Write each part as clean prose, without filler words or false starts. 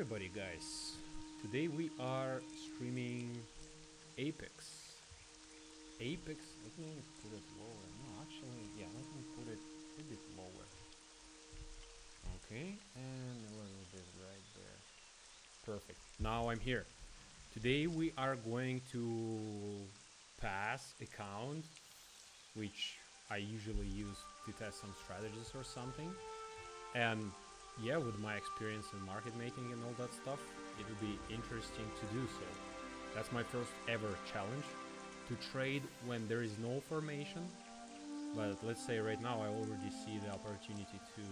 everybody, guys. Today we are streaming Apex. Let me put it lower. No, actually, yeah, let me put it a bit lower. Okay, and a little bit right there. Perfect. Now I'm here. Today we are going to pass a count, which I usually use to test some strategies or something. And yeah, with my experience in market making and all that stuff, it would be interesting to do so. That's my first ever challenge, to trade when there is no formation. But let's say right now I already see the opportunity to...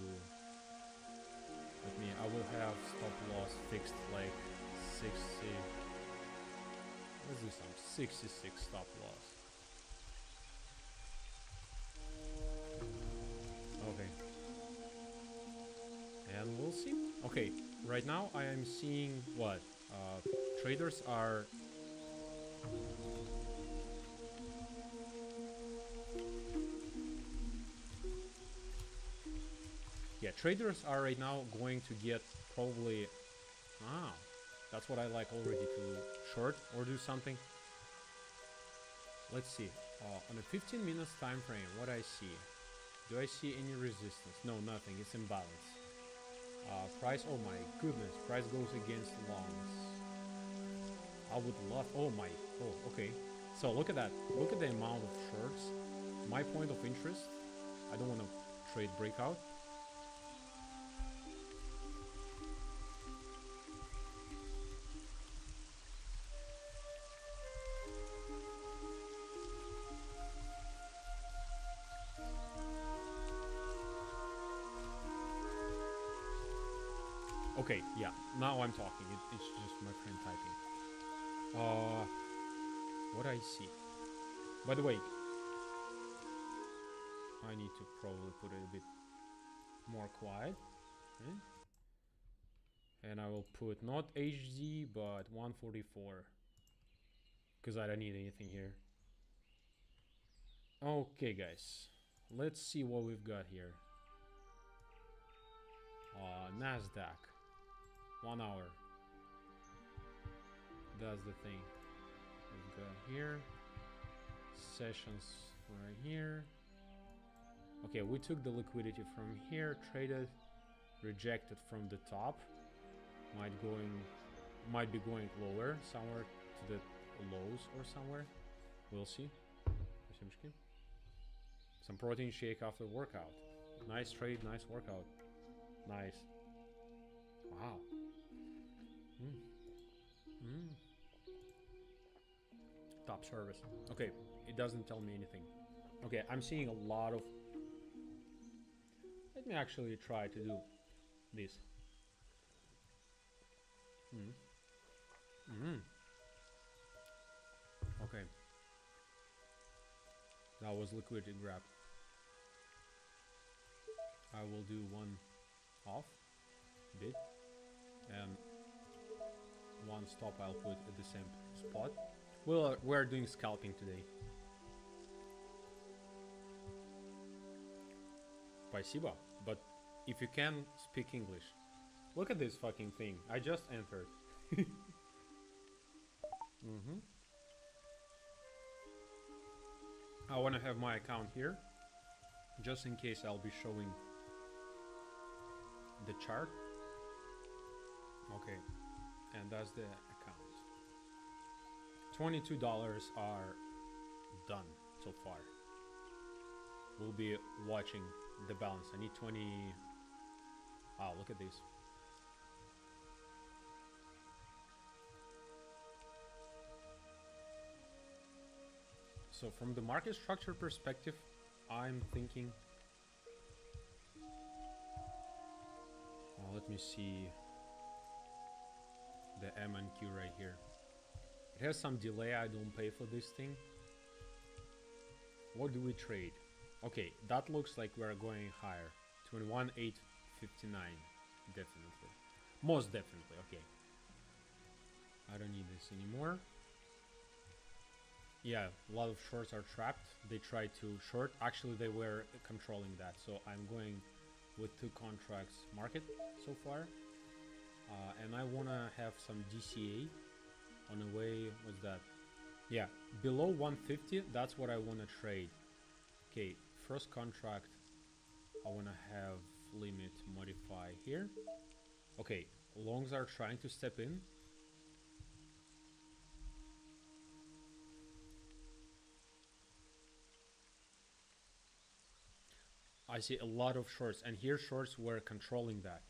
I will have stop loss fixed like 60... Let's do some 66 stop loss. Okay. And we'll see. Okay, right now I am seeing what? Traders are... Yeah, traders are right now going to get probably... that's what I like already, to short or do something. Let's see. On a 15 minutes time frame, what I see? Do I see any resistance? No, nothing. It's imbalance. Price, oh my goodness, price goes against longs. I would love, okay. So look at that, look at the amount of shorts. My point of interest, I don't want to trade breakout. Okay, yeah, now I'm talking. It's just my friend typing. What I see. By the way, I need to probably put it a bit more quiet. Okay. And I will put not HD, but 144. Because I don't need anything here. Okay, guys. Let's see what we've got here. NASDAQ. 1 hour. That's the thing. We've got here. Sessions right here. Okay, we took the liquidity from here, traded, rejected from the top. Might be going lower, somewhere to the lows or somewhere. We'll see. Some protein shake after workout. Nice trade, nice workout. Nice. Wow. Top service. Okay, it doesn't tell me anything. Okay, I'm seeing a lot of... Let me actually try to do this. Okay. That was liquidity grab. I will do one off bid, and one stop I'll put at the same spot. Well, we're doing scalping today. Спасибо, but if you can speak English. Look at this fucking thing. I just entered. I want to have my account here, just in case I'll be showing the chart. Okay, and that's the account. $22 are done so far. We'll be watching the balance. I need 20. Oh, look at this. So from the market structure perspective, I'm thinking... let me see the M and Q right here. It has some delay, I don't pay for this thing. What do we trade? Okay, that looks like we're going higher. 21,859, definitely. Most definitely, okay. I don't need this anymore. Yeah, a lot of shorts are trapped. They tried to short. Actually, they were controlling that. So I'm going with 2 contracts market so far. and I wanna have some DCA on the way. What's that? Yeah, below 150. That's what I wanna trade. Okay, first contract. I wanna have limit modify here. Okay, longs are trying to step in. I see a lot of shorts, and here shorts were controlling that.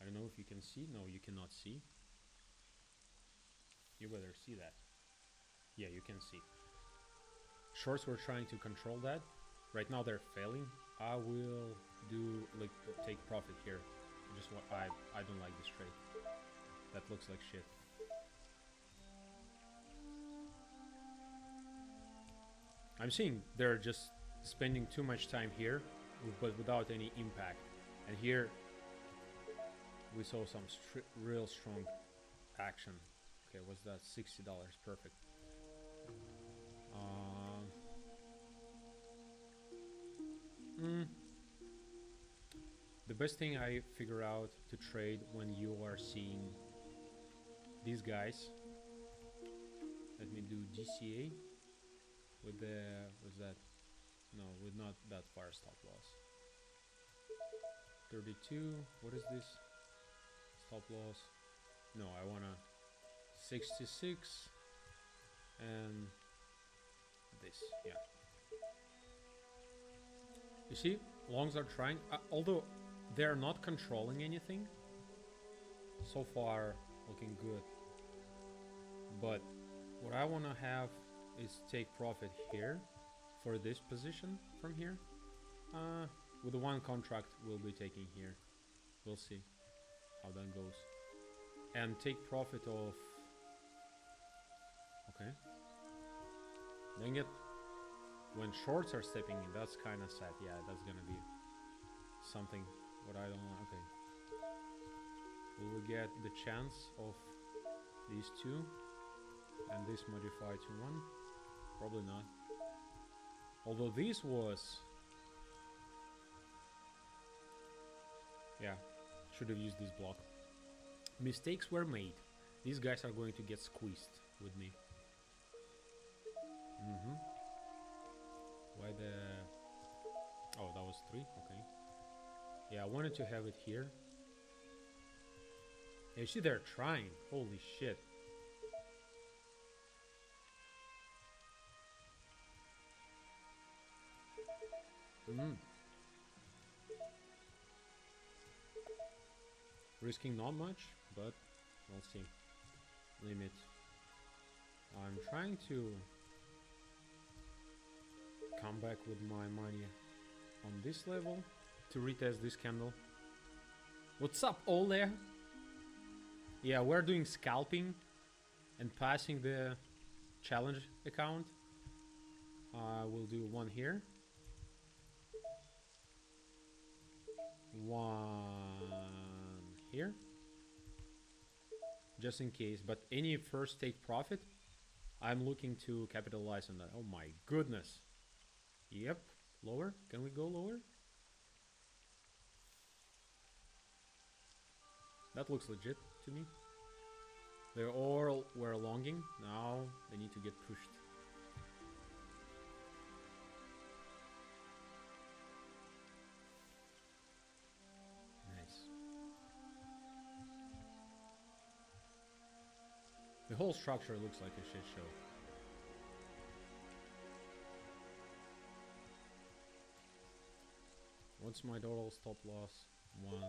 I don't know if you can see. No, you cannot see. You better see that. Yeah, you can see. Shorts were trying to control that. Right now they're failing. I will do like take profit here. Just what I don't like this trade. That looks like shit. I'm seeing they're just spending too much time here, but without any impact. And here we saw some real strong action. Okay, what's that? $60. Perfect. The best thing I figure out to trade when you are seeing these guys. Let me do DCA with the, what's that? No, with not that far stop loss. 32, what is this? Stop loss. No, I wanna 66 and this, yeah. You see, longs are trying, although they're not controlling anything. So far, looking good. But what I wanna have is take profit here for this position from here. With the one contract we'll be taking here. We'll see how that goes. And take profit of... Okay. Dang it. When shorts are stepping in, that's kind of sad. Yeah, that's gonna be something what I don't want. Okay. Will we get the chance of these two and this modify to one? Probably not. Although this was... Yeah, should have used this block. Mistakes were made. These guys are going to get squeezed with me. Why the... Oh, that was 3, okay. Yeah, I wanted to have it here. You see, they're trying. Holy shit. Risking not much, but we'll see. Limit. I'm trying to come back with my money on this level to retest this candle. What's up, Ole? Yeah, we're doing scalping and passing the challenge account. We'll do one here. One here. Just in case. But any first take profit, I'm looking to capitalize on that. Oh my goodness. Yep. Lower. Can we go lower? That looks legit to me. They all were longing. Now they need to get pushed. Nice. The whole structure looks like a shit show. What's my total stop loss? 1.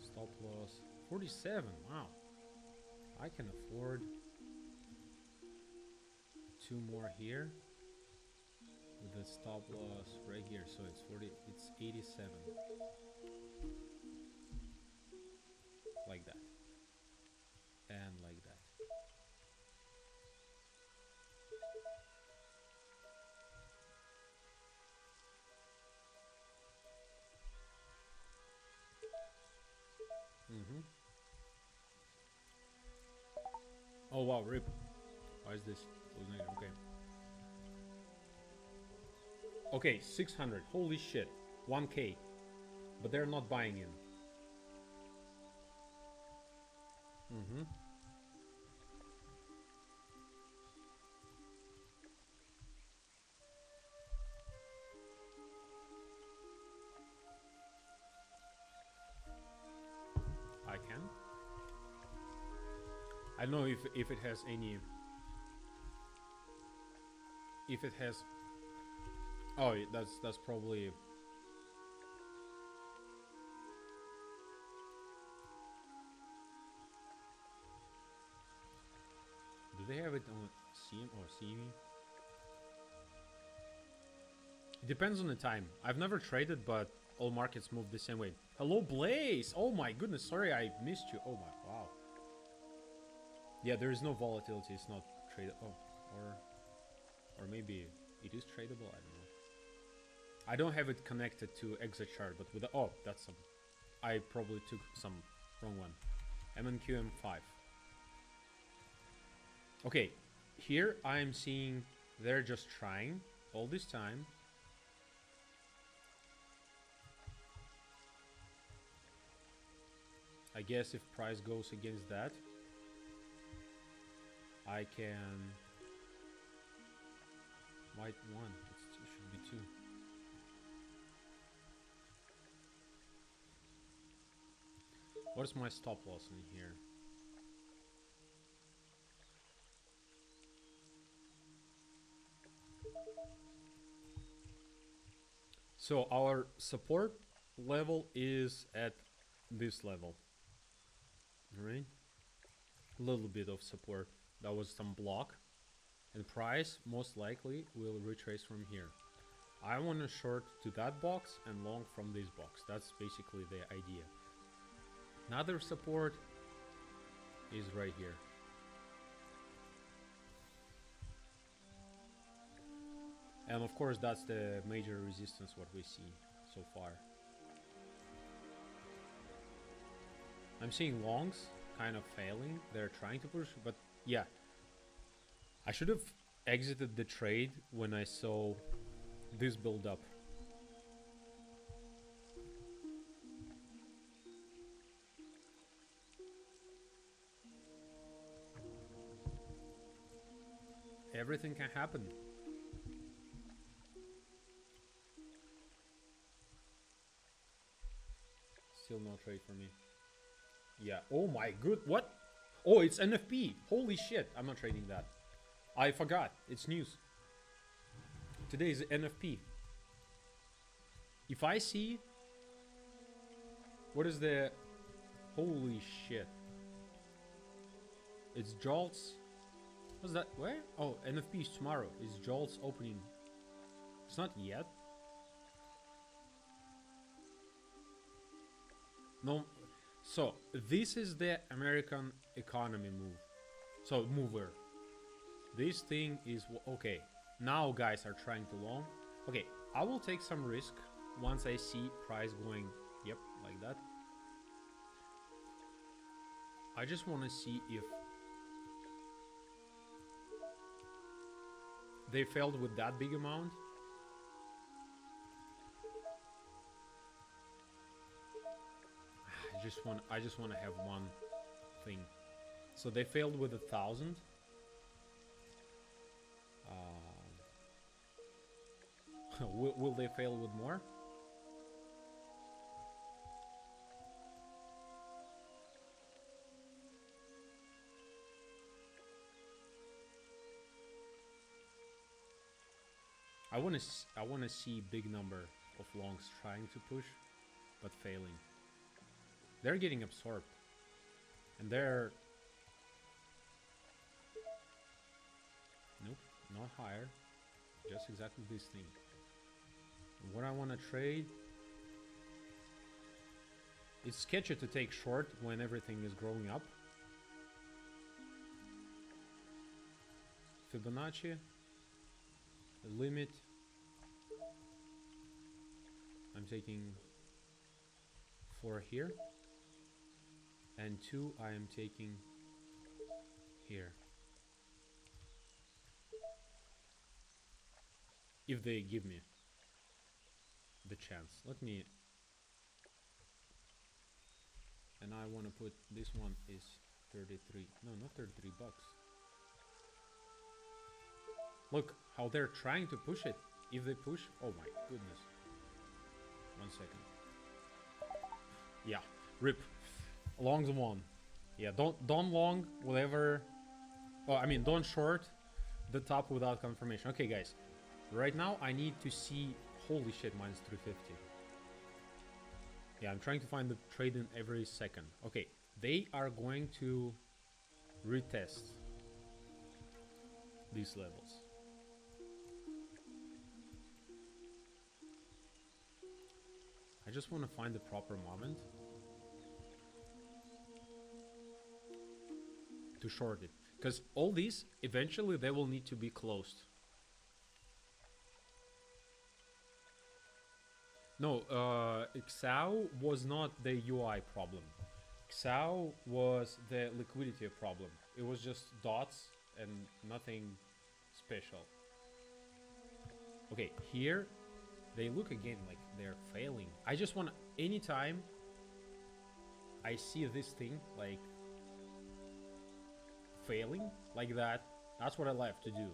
Stop loss 47. Wow. I can afford 2 more here with the stop loss right here. So it's 40. It's 87. Like that. And like that. Oh wow, rip. Why is this? Okay. Okay, 600. Holy shit. 1k. But they're not buying in. Mm-hmm. I can. I don't know if it has any. If it has. Oh, that's probably. Do they have it on CM or CME? It depends on the time. I've never traded, but all markets move the same way. Hello, Blaze! Oh my goodness, sorry I missed you. Oh my, wow. Yeah, there is no volatility. It's not traded. Oh, or maybe it is tradable. I don't know. I don't have it connected to ExaChart, but with the, oh, that's some. I probably took some wrong one. MNQM5. Okay, here I'm seeing they're just trying all this time. I guess if price goes against that, I can white one. It should be two. What's my stop loss in here? So our support level is at this level. Alright? A little bit of support. That was some block. And price most likely will retrace from here. I want to short to that box and long from this box. That's basically the idea. Another support is right here. And of course that's the major resistance what we see so far. I'm seeing longs kind of failing. They're trying to push, but yeah. I should have exited the trade when I saw this build up. Everything can happen. Still no trade for me. Yeah. Oh my good. What? Oh, it's NFP. Holy shit. I'm not trading that. I forgot. It's news. Today is NFP. If I see... What is the... Holy shit. It's Jolts. What's that? Where? Oh, NFP is tomorrow. It's Jolts opening. It's not yet. No. So, this is the American economy move. So, mover. This thing is... Okay. Now guys are trying to long. Okay. I will take some risk once I see price going... Yep, like that. I just want to see if... They failed with that big amount. I just want to have one thing. So they failed with 1,000. Will they fail with more? I want to see big number of longs trying to push, but failing. They're getting absorbed, and they're nope, not higher. Just exactly this thing. And what I want to trade. It's sketchy to take short when everything is growing up. Fibonacci. Limit. I'm taking 4 here. And 2 I am taking here. If they give me the chance. Let me... And I want to put this one is 33. No, not 33 bucks. Look how they're trying to push it. If they push, oh my goodness. 1 second. Yeah, rip. Long's one. Yeah, don't long whatever. Oh, I mean, don't short the top without confirmation. Okay, guys. Right now, I need to see. Holy shit, minus 350. Yeah, I'm trying to find the trade in every second. Okay, they are going to retest these levels. I just want to find the proper moment to short it, because all these eventually they will need to be closed. No, XAO was not the UI problem. XAO was the liquidity problem. It was just dots and nothing special. Okay, here they look again like they're failing. I just want to, anytime I see this thing like failing like that, that's what I like to do.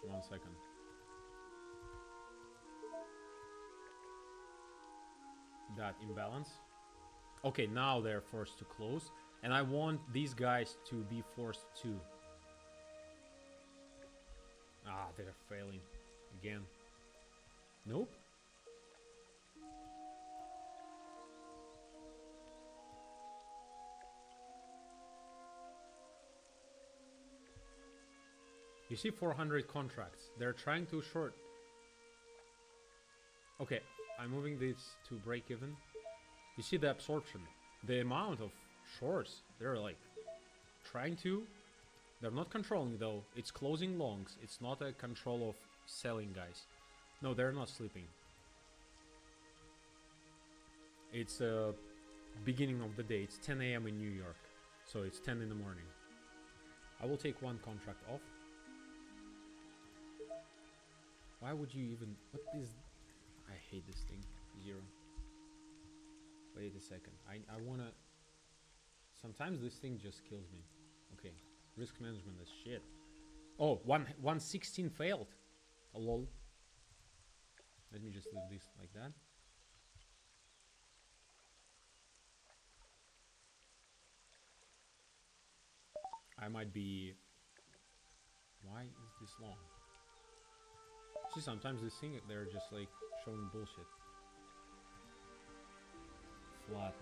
One second. That imbalance. Okay, now they're forced to close, and I want these guys to be forced to. Ah, they're failing again. Nope. You see 400 contracts. They're trying to short. Okay, I'm moving this to break even. You see the absorption. The amount of shorts. They're like trying to. They're not controlling though. It's closing longs. It's not a control of selling guys. No, they're not sleeping. It's beginning of the day. It's 10 a.m. in New York. So it's 10 in the morning. I will take one contract off. Why would you even... What is... I hate this thing. 0. Wait a second. I wanna... Sometimes this thing just kills me. Okay. Risk management is shit. Oh, 116 failed. Oh, lol. Let me just leave this like that. I might be... Why is this long? See, sometimes this thing, they're just like showing bullshit. Flatten.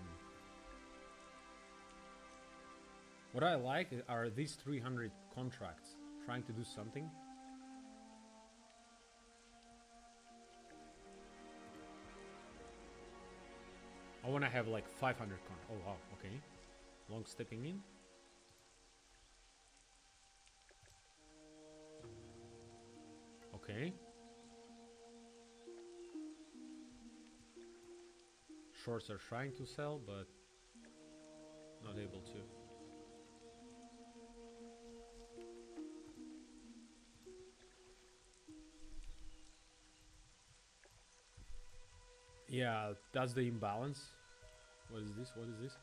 What I like are these 300 contracts trying to do something. I want to have like 500 Oh wow, okay. Long stepping in. Okay. Shorts are trying to sell, but not able to. Yeah, that's the imbalance. What is this? What is this?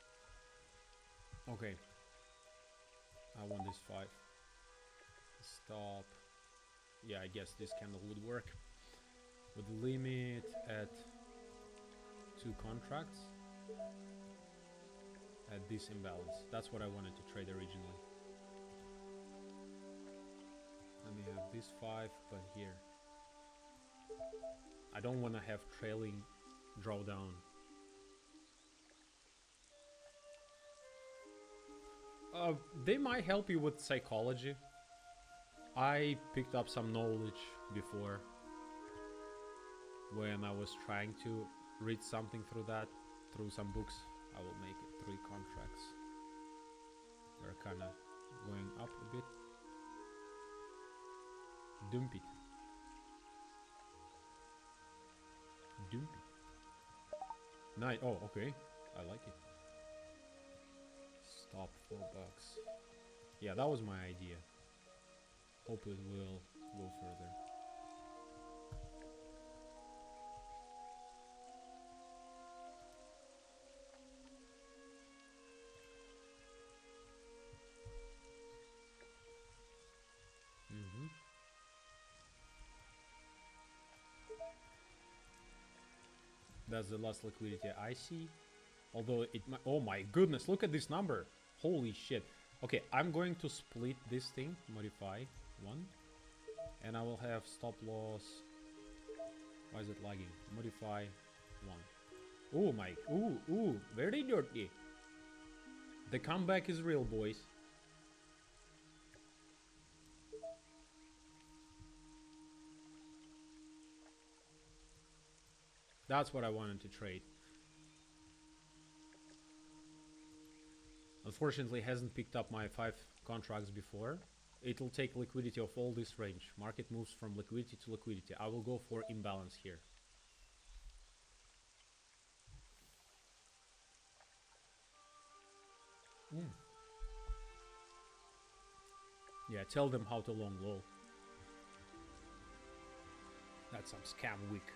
Okay. I want this 5. Stop. Yeah, I guess this candle would work. With limit at 2 contracts. At this imbalance. That's what I wanted to trade originally. Let me have this 5, but here. I don't want to have trailing drawdown. They might help you with psychology. I picked up some knowledge before when I was trying to read something through that, through some books. I will make it 3 contracts. They're kind of going up a bit. Dump it. dude. Nice. Oh, okay. I like it. Stop $4. Yeah, that was my idea. Hope it will go further. That's the last liquidity I see. Although it might... Oh my goodness, look at this number. Holy shit. Okay, I'm going to split this thing. Modify 1. And I will have stop loss. Why is it lagging? Modify 1. Oh my... Ooh, very dirty. The comeback is real, boys. That's what I wanted to trade. Unfortunately, hasn't picked up my 5 contracts before. It'll take liquidity of all this range. Market moves from liquidity to liquidity. I will go for imbalance here. Yeah, tell them how to long low. That's some scam week.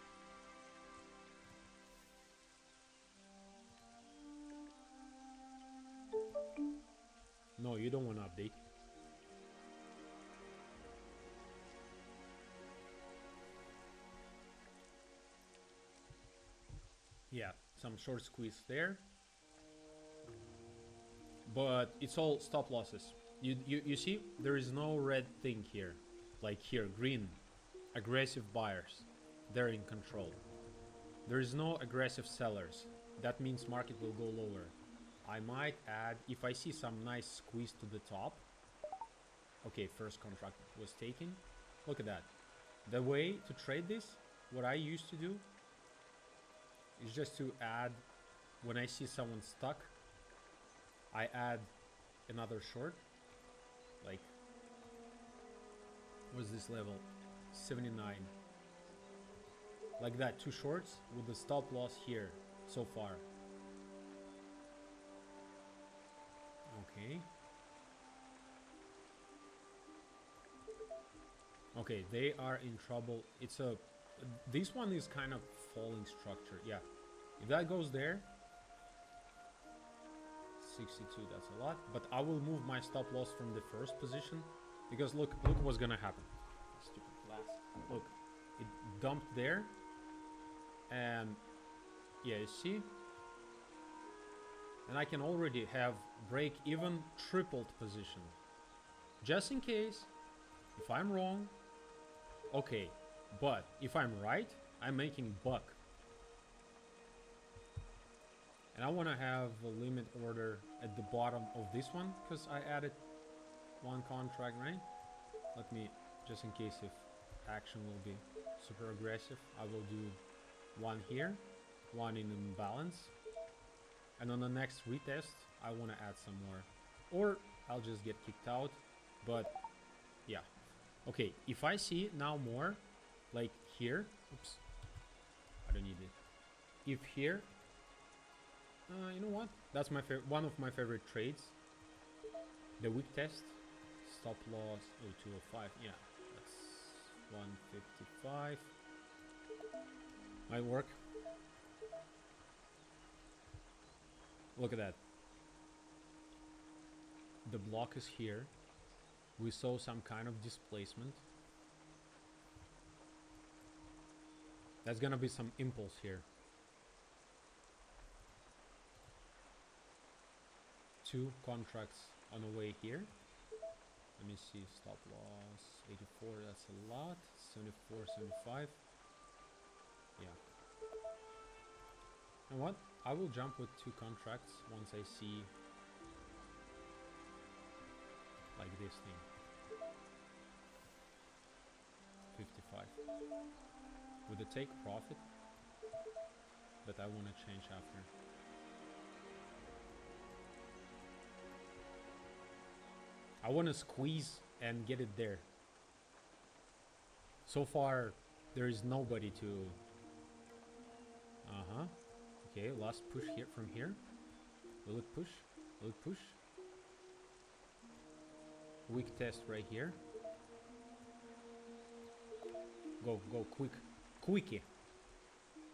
No, you don't want to update. Yeah, some short squeeze there. But it's all stop losses. You see, there is no red thing here. Like here, green. Aggressive buyers. They're in control. There is no aggressive sellers. That means market will go lower. I might add, if I see some nice squeeze to the top. Okay, first contract was taken. Look at that. The way to trade this, what I used to do, is just to add, when I see someone stuck, I add another short. Like, what's this level? 79. Like that, 2 shorts with the stop loss here so far. Okay. Okay, they are in trouble. It's a... This one is kind of falling structure. Yeah. If that goes there... 62, that's a lot. But I will move my stop loss from the first position. Because look what's gonna happen. Stupid glass. Look. It dumped there. And... Yeah, you see? And I can already have break even tripled position. Just in case, if I'm wrong, okay. But if I'm right, I'm making buck. And I want to have a limit order at the bottom of this one, because I added 1 contract, right? Let me, just in case if action will be super aggressive, I will do 1 here, 1 in imbalance. And on the next retest, I want to add some more. Or I'll just get kicked out. But, yeah. Okay, if I see now more, like here. Oops. I don't need it. If here... you know what? That's my one of my favorite trades. The weak test. Stop loss. Oh, 205. Yeah, that's 155. Might work. Look at that. The block is here. We saw some kind of displacement. There's gonna be some impulse here. 2 contracts on the way here. Let me see, stop loss 84, that's a lot. 74, 75. Yeah. You know what? I will jump with 2 contracts once I see like this thing. 55. With the take profit, but I want to change after. I want to squeeze and get it there. So far, there is nobody to Uh-huh. Okay, last push here from here. Will it push? Will it push? Weak test right here. Go, go, quick. Quickie.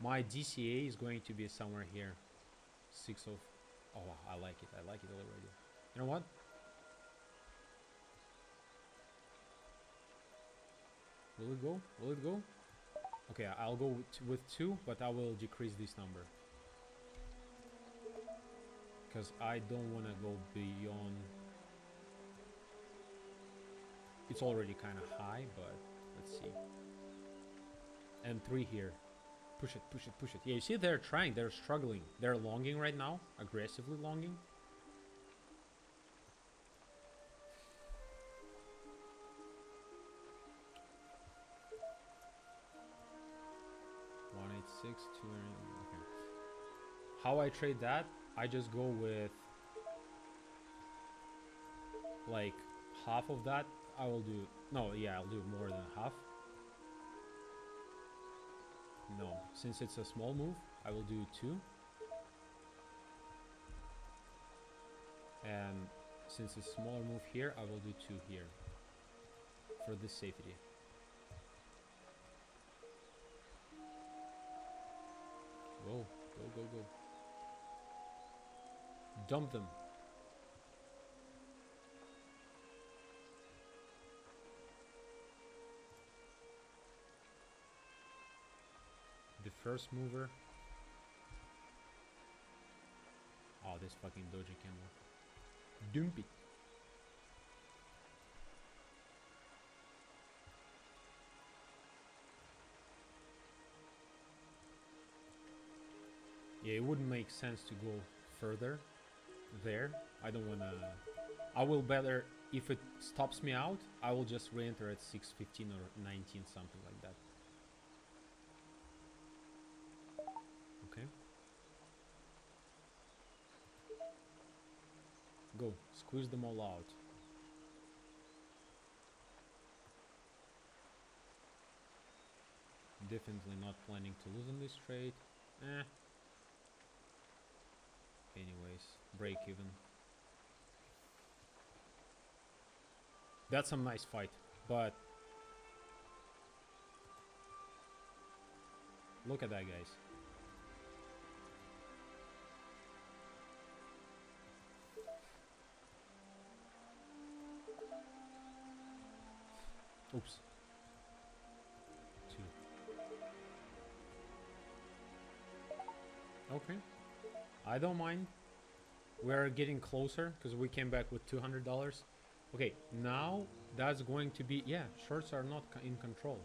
My DCA is going to be somewhere here. 6 of... Oh, wow, I like it. I like it already. You know what? Will it go? Will it go? Okay, I'll go with 2, but I will decrease this number. Because I don't want to go beyond... It's already kind of high, but let's see. And 3 here. Push it, push it, push it. Yeah, you see they're trying, they're struggling. They're longing right now, aggressively longing. $186, okay. How I trade that, I just go with like half of that. I will do, no, yeah, I'll do more than half. No, since it's a small move, I will do 2. And since it's a smaller move here, I will do 2 here. For this safety. Go, go, go, go. Dump them. The first mover. Oh, this fucking doji candle. Dump it. Yeah, it wouldn't make sense to go further there. I don't wanna... I will better... If it stops me out, I will just re-enter at 6.15 or 19, something like that. Okay. Go. Squeeze them all out. Definitely not planning to lose on this trade. Anyways, break even. That's some nice fight, but look at that, guys. Oops. 2. Okay. I don't mind. We're getting closer because we came back with $200. Okay, now that's going to be... Yeah, shorts are not in control.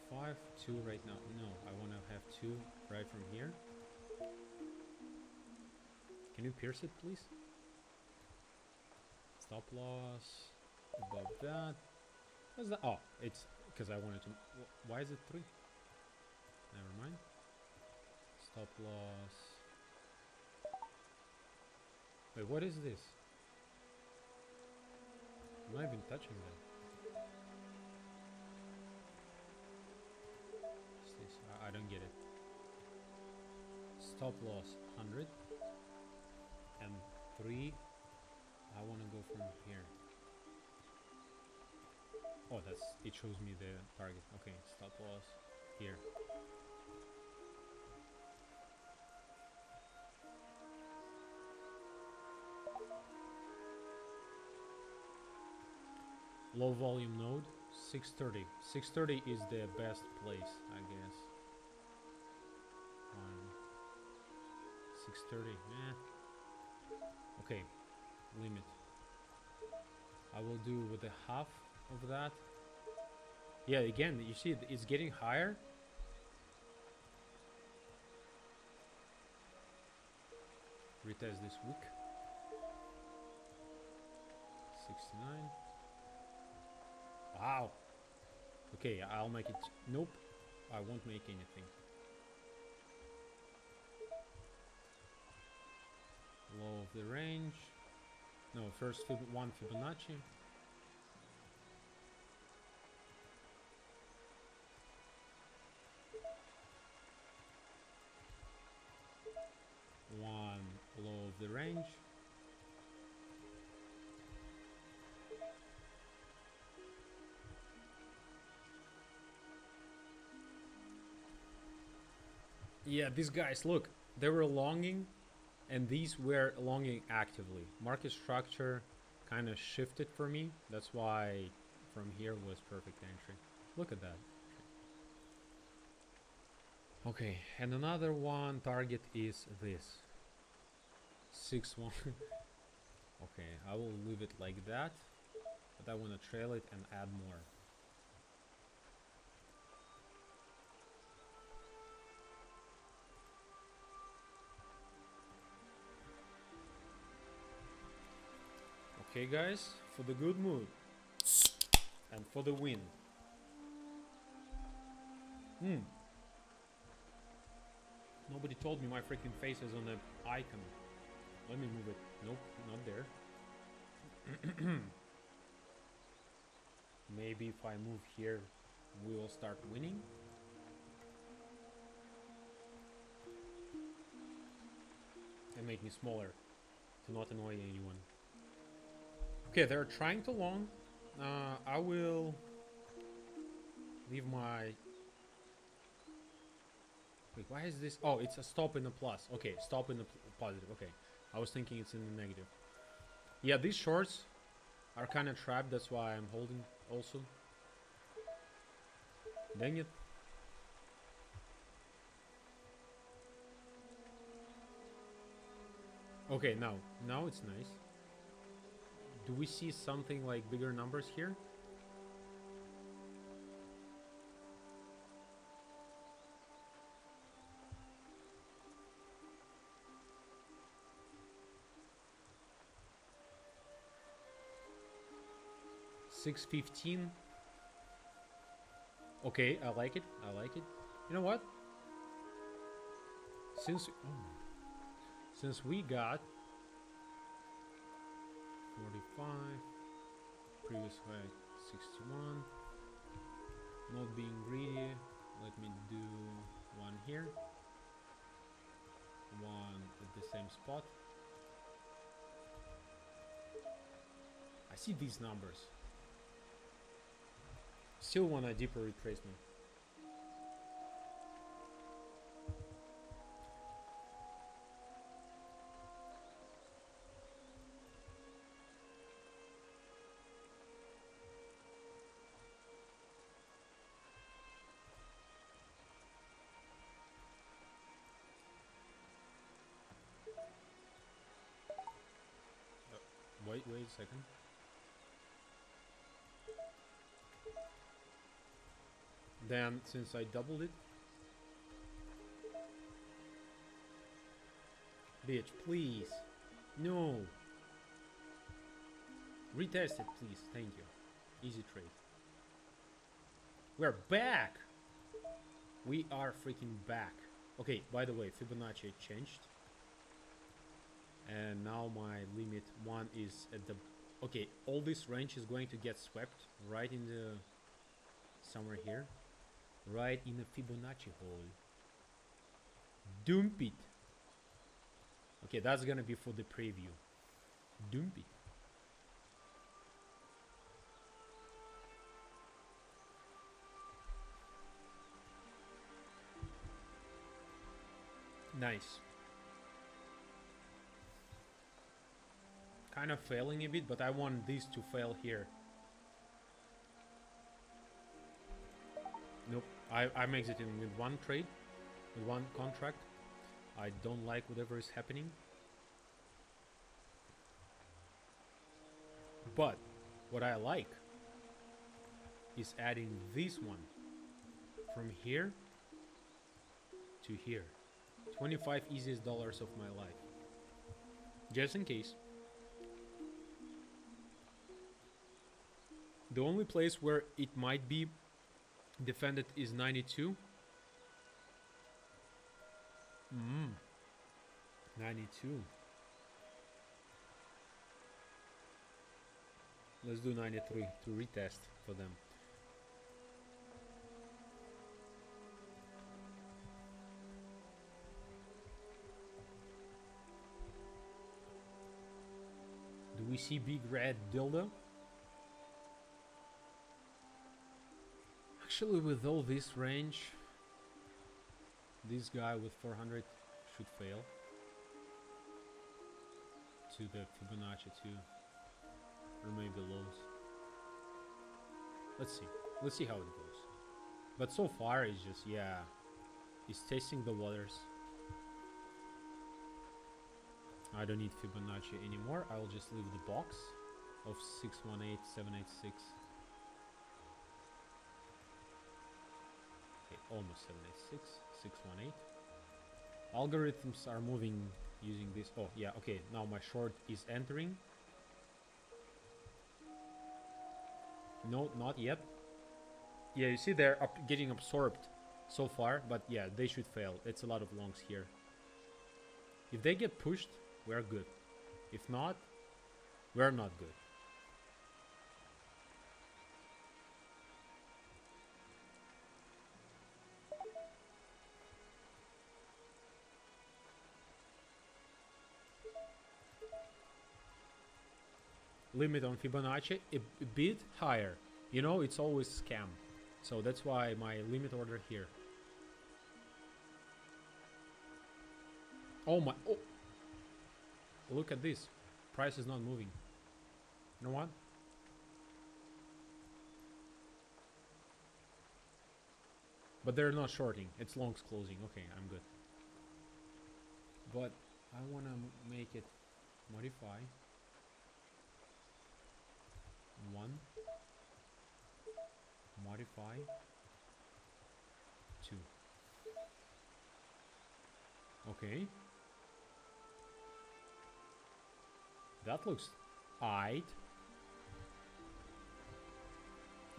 Five, 2 right now. No, I want to have 2 right from here. Can you pierce it, please? Stop loss. Above that. What's that? Oh, it's because I wanted to... Why is it 3? Never mind. Stop loss. Wait, what is this? I'm not even touching that. What's this? I don't get it. Stop loss 100. And 3. I want to go from here. Oh, that's... It shows me the target. Okay, stop loss here. Low volume node, 630. 630 is the best place, I guess. 630, okay, limit. I will do with the half of that. Yeah, again, you see, it's getting higher. Retest this week. 69. Wow. Okay, I'll make it. Nope, I won't make anything. Low of the range. No, first one Fibonacci. range. Yeah, these guys, look, they were longing, and these were longing actively. Market structure kind of shifted for me. That's why from here was perfect entry. Look at that. Okay, and another one target is this 6-1. Okay, I will leave it like that, but I want to trail it and add more. Okay guys, for the good mood and for the win. Nobody told me my freaking face is on the icon. Let me move it. Nope, not there. Maybe if I move here, we will start winning. And make me smaller to not annoy anyone. Okay, they're trying to long. I will leave my... Wait, why is this? Oh, it's a stop in the plus. Okay, stop in the positive. Okay, I was thinking it's in the negative. Yeah, these shorts are kind of trapped. That's why I'm holding also. Dang it. Okay, now it's nice. Do we see something like bigger numbers here? $6.15. Okay, I like it. I like it. You know what? Since we got 45, previous high 61. Not being greedy, let me do one here, one at the same spot. I see these numbers. Still want a deeper retracement. Wait a second. Then, since I doubled it, bitch, please, no, retest it, please, thank you. Easy trade. We're back. We are freaking back. Okay, by the way, Fibonacci changed. And now my limit 1 is at the... Okay, all this range is going to get swept right in the... somewhere here. Right in the Fibonacci hole. Dump it. Okay, that's gonna be for the preview. Dump it. Nice. Kind of failing a bit, but I want this to fail here. Nope, I'm exiting with one trade, with one contract. I don't like whatever is happening. But what I like is adding this one from here to here. 25 easiest dollars of my life. Just in case. The only place where it might be defended is 92. 92. Let's do 93 to retest for them. Do we see big red dildo? Actually, with all this range, this guy with 400 should fail to the Fibonacci 2, or maybe lows. Let's see how it goes. But so far it's just, yeah, it's tasting the waters. I don't need Fibonacci anymore. I'll just leave the box of 618, 786. Okay, almost 786, 618. Algorithms are moving using this. Oh yeah, okay, now my short is entering. No, not yet. Yeah, you see they're getting absorbed so far, but yeah, they should fail. It's a lot of longs here. If they get pushed, we're good. If not, we're not good. Limit on Fibonacci a bit higher. You know, it's always scam. So that's why my limit order here. Oh my, oh. Look at this. Price is not moving. You know what? But they're not shorting. It's longs closing. Okay, I'm good. But I want to make it modify. 1. Modify. 2. Okay. That looks aight.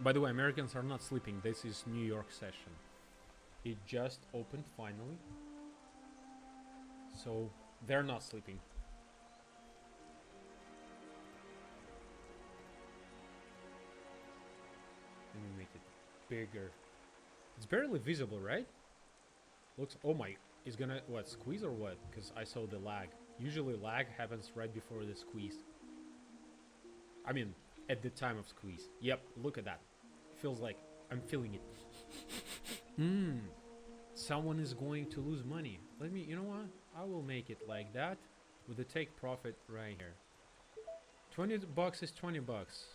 By the way, Americans are not sleeping. This is New York session. It just opened finally. So they're not sleeping. Let me make it bigger. It's barely visible, right? Looks, oh my, it's gonna, what, squeeze or what? Because I saw the lag. Usually lag happens right before the squeeze. I mean, at the time of squeeze. Yep, look at that. Feels like I'm feeling it. Someone is going to lose money. Let me, you know what? I will make it like that with the take profit right here. 20 bucks is 20 bucks,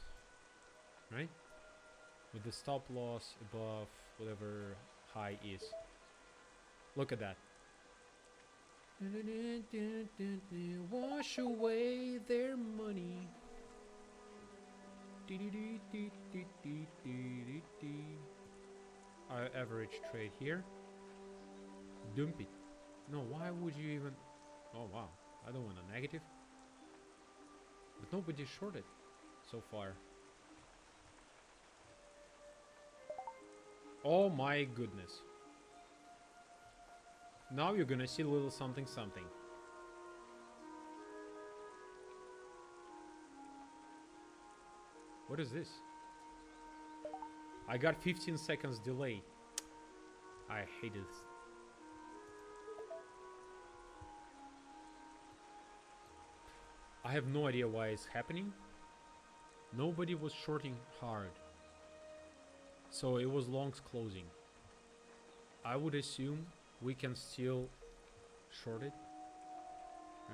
right? With the stop loss above whatever high is. Look at that. Wash away their money. Average trade here. Dump it. No, why would you even... Oh wow, I don't want a negative. But nobody shorted so far. Oh my goodness. Now you're gonna see a little something something. What is this? I got 15 seconds delay. I hate this. I have no idea why it's happening. Nobody was shorting hard. So it was longs closing. I would assume we can still short it.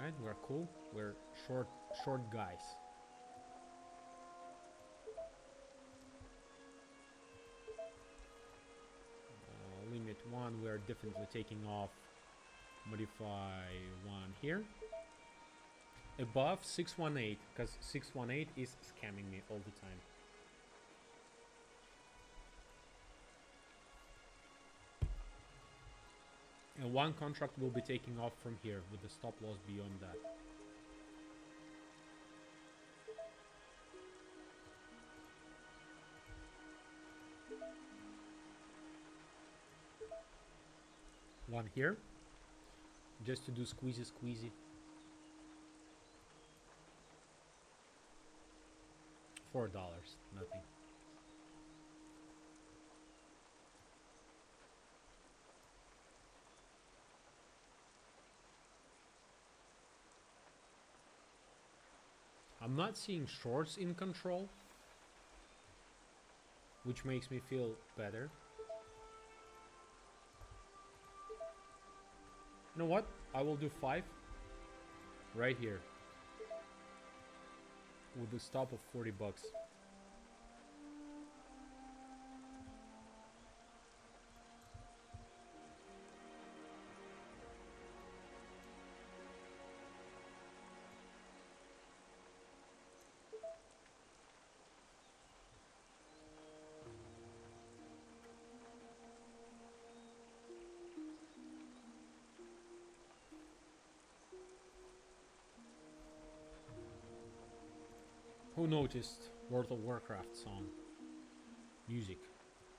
Right? We're cool. We're short guys. Limit 1, we are definitely taking off. Modify 1 here. Above 618, because 618 is scamming me all the time. And one contract will be taking off from here with the stop loss beyond that. One here, just to do squeezy. $4, nothing. I'm not seeing shorts in control, which makes me feel better. You know what? I will do 5 right here with a stop of 40 bucks. Who noticed World of Warcraft song? Music.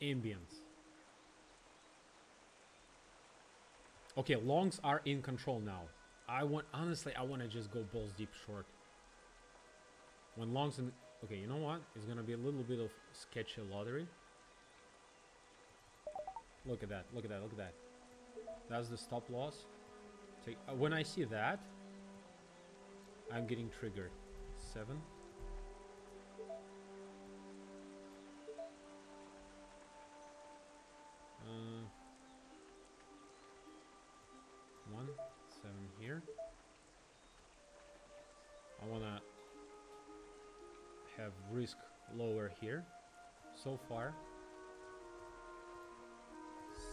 Ambience. Okay, longs are in control now. Honestly, I want to just go balls deep short. When longs in... Okay, you know what? It's going to be a little bit of sketchy lottery. Look at that, look at that, look at that. That's the stop loss. When I see that, I'm getting triggered. 7. 1, 7 here. I wanna have risk lower here. So far, 6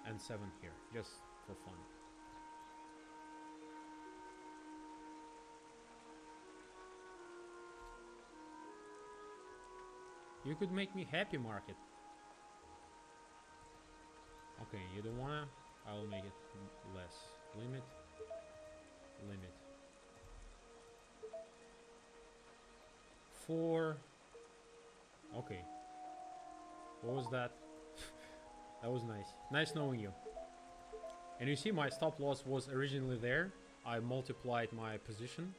and 7 here, just for fun. You could make me happy, market. Okay, you don't wanna? I will make it less. Limit. Limit. 4. Okay. What was that? That was nice. Nice knowing you. And you see my stop loss was originally there. I multiplied my position.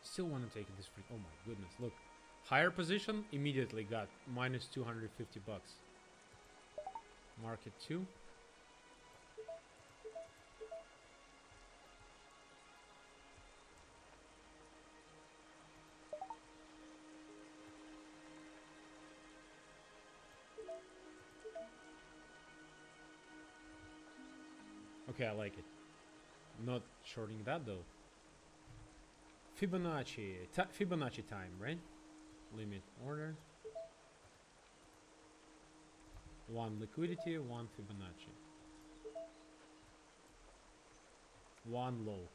Still want to take this free. Oh my goodness, look. Higher position, immediately got minus 250 bucks. Market 2. Okay, I like it. Not shorting that though. Fibonacci time, right? Limit order. 1 liquidity, 1 Fibonacci. 1 low.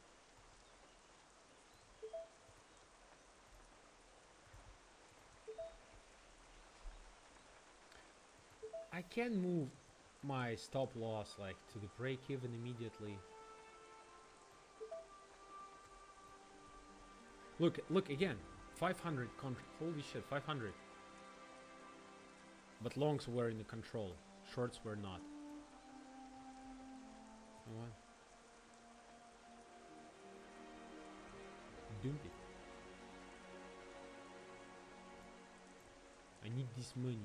I can move my stop loss like to the break even immediately. Look again. 500 contract. Holy shit, 500. But longs were in the control. Shorts were not. What? Dump it. I need this money.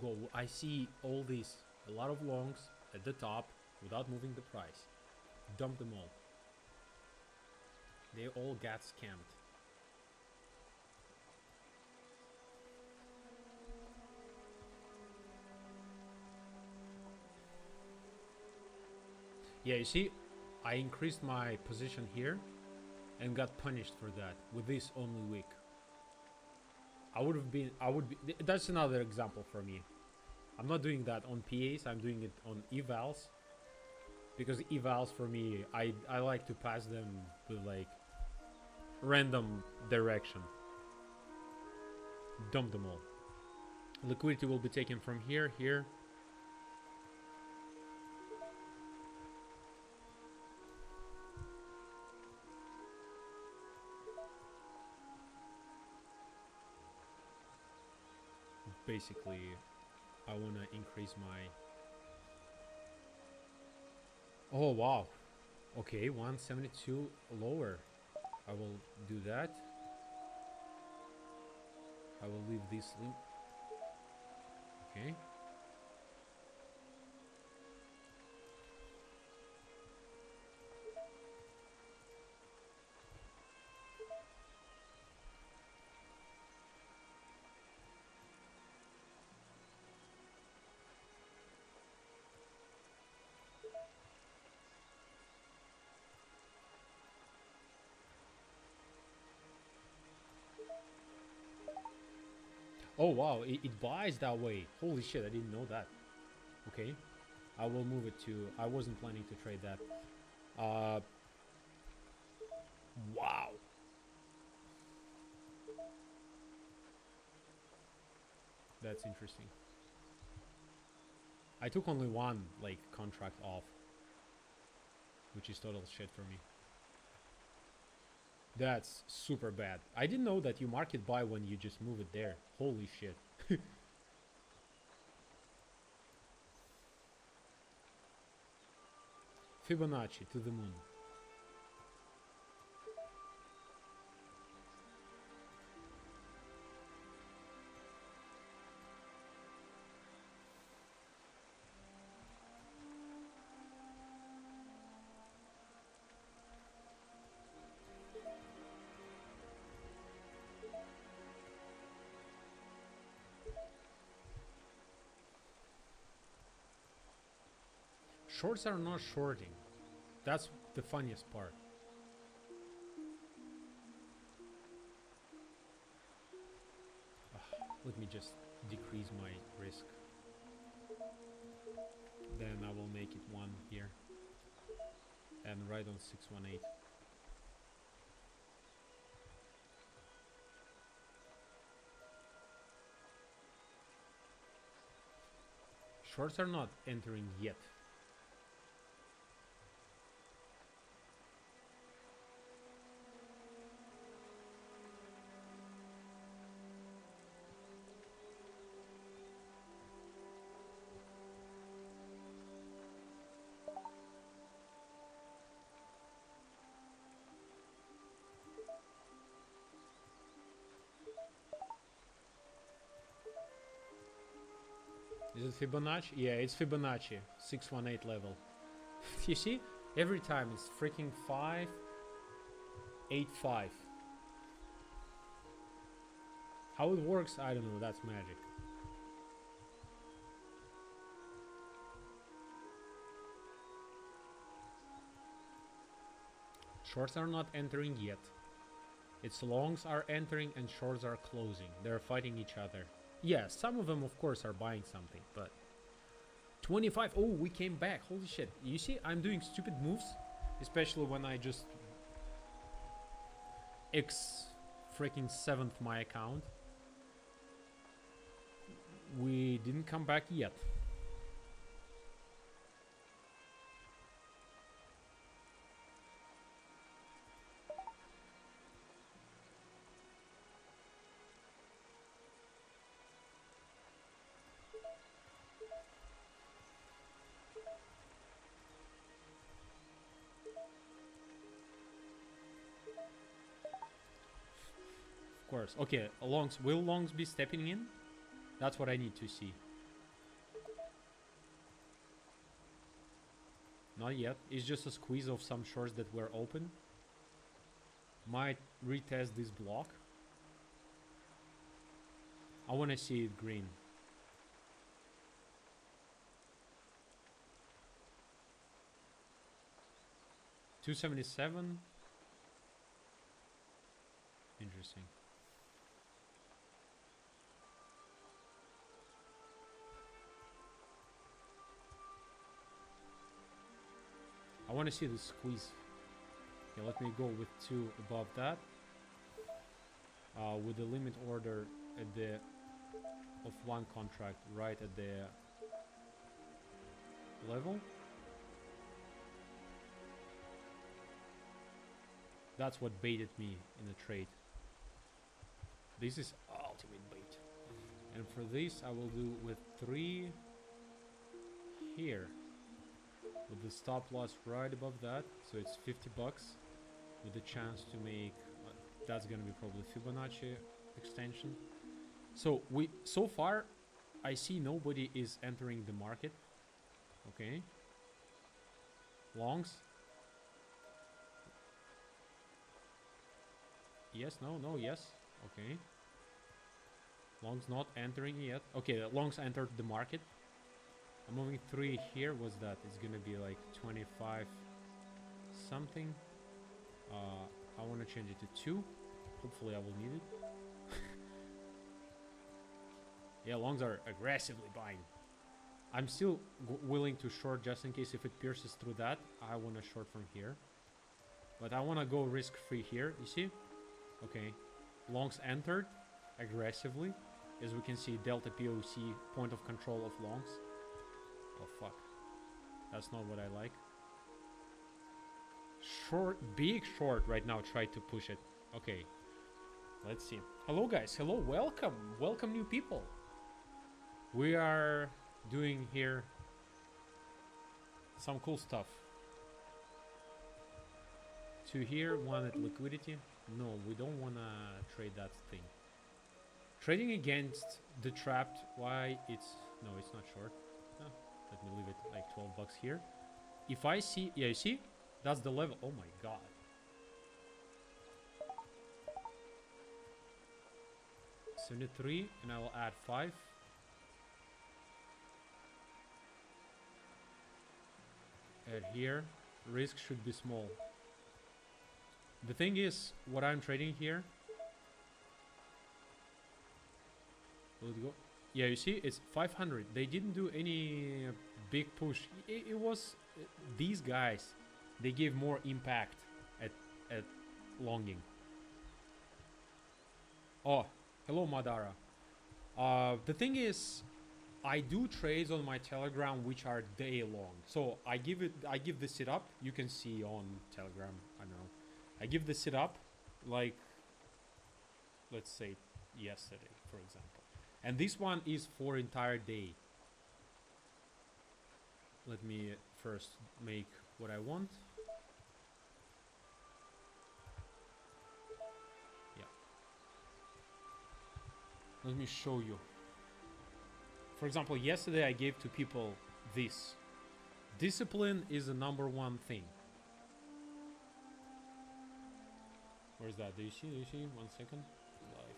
Go. I see all these, a lot of longs at the top without moving the price. Dump them all. They all got scammed. Yeah, you see, I increased my position here and got punished for that with this only week. That's another example for me. I'm not doing that on PAs, I'm doing it on evals. Because evals for me, I like to pass them with like random direction. Dump them all. Liquidity will be taken from here. basically I want to increase my... Oh wow, okay, 172 lower. I will do that. I will leave this link. Okay. Oh wow, it buys that way. Holy shit, I didn't know that. Okay, I will move it to... I wasn't planning to trade that. Wow. That's interesting. I took only one like contract off, which is total shit for me. That's super bad. I didn't know that you market buy when you just move it there. Holy shit. Fibonacci to the moon. Shorts are not shorting. That's the funniest part. Let me just decrease my risk. Then I will make it 1 here. And right on 618. Shorts are not entering yet. Is it Fibonacci? Yeah, it's Fibonacci. 618 level. You see? Every time it's freaking 585. How it works, I don't know. That's magic. Shorts are not entering yet. Its longs are entering and shorts are closing. They're fighting each other. Yeah, some of them, of course, are buying something, but 25. Oh, we came back. Holy shit. You see, I'm doing stupid moves, especially when I just freaking 7th my account. We didn't come back yet. Of course. Okay, longs. Will longs be stepping in? That's what I need to see. Not yet. It's just a squeeze of some shorts that were open. Might retest this block. I want to see it green. $277. Interesting. I want to see the squeeze. Okay, let me go with 2 above that. With the limit order at the of 1 contract right at the level. That's what baited me in the trade. This is ultimate bait. And for this I will do with 3 here, with the stop loss right above that, so it's 50 bucks with the chance to make that's gonna be probably Fibonacci extension. So far I see nobody is entering the market. Okay, longs, yes, no, yes, okay, longs not entering yet. Okay, longs entered the market. I'm moving 3 here. What's that? It's gonna be like 25 something. I want to change it to 2. Hopefully I will need it. Yeah, longs are aggressively buying. I'm still willing to short just in case if it pierces through that. I want to short from here. But I want to go risk free here. You see? Okay. Longs entered aggressively. As we can see, delta POC, point of control of longs. Oh fuck, that's not what I like. Short, big short right now, try to push it. Okay, let's see. Hello guys, hello, welcome new people. We are doing here some cool stuff. To here, wanted liquidity. No, we don't wanna trade that thing. Trading against the trapped, why it's, no, it's not short. Let me leave it like 12 bucks here. If I see, yeah, you see, that's the level. Oh my god. $73, and I will add 5. And here, risk should be small. The thing is, what I'm trading here. Will it go? Yeah, you see, it's 500. They didn't do any big push. It was these guys. They gave more impact at longing. Oh, hello, Madara. The thing is, I do trades on my Telegram which are day long. So I give the setup. You can see on Telegram. I don't know. I give the setup like, let's say, yesterday, for example. And this one is for entire day. Let me first make what I want. Yeah. Let me show you. For example, yesterday I gave to people this. Discipline is the #1 thing. Where's that? Do you see? 1 second. Live.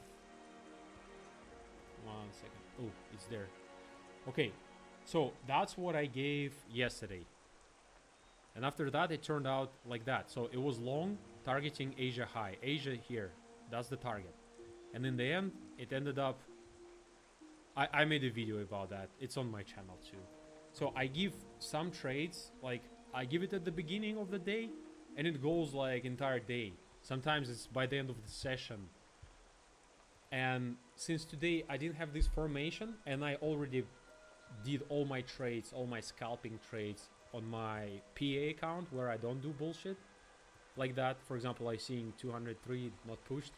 1 second. Oh, it's there. Okay, so that's what I gave yesterday. And after that, it turned out like that. So it was long, targeting Asia high. Asia here, that's the target. And in the end, it ended up... I made a video about that. It's on my channel too. So I give some trades, like I give it at the beginning of the day, and it goes like entire day. Sometimes it's by the end of the session. And since today I didn't have this formation, and I already did all my trades, all my scalping trades on my PA account where I don't do bullshit like that. For example, I seeing 203 not pushed,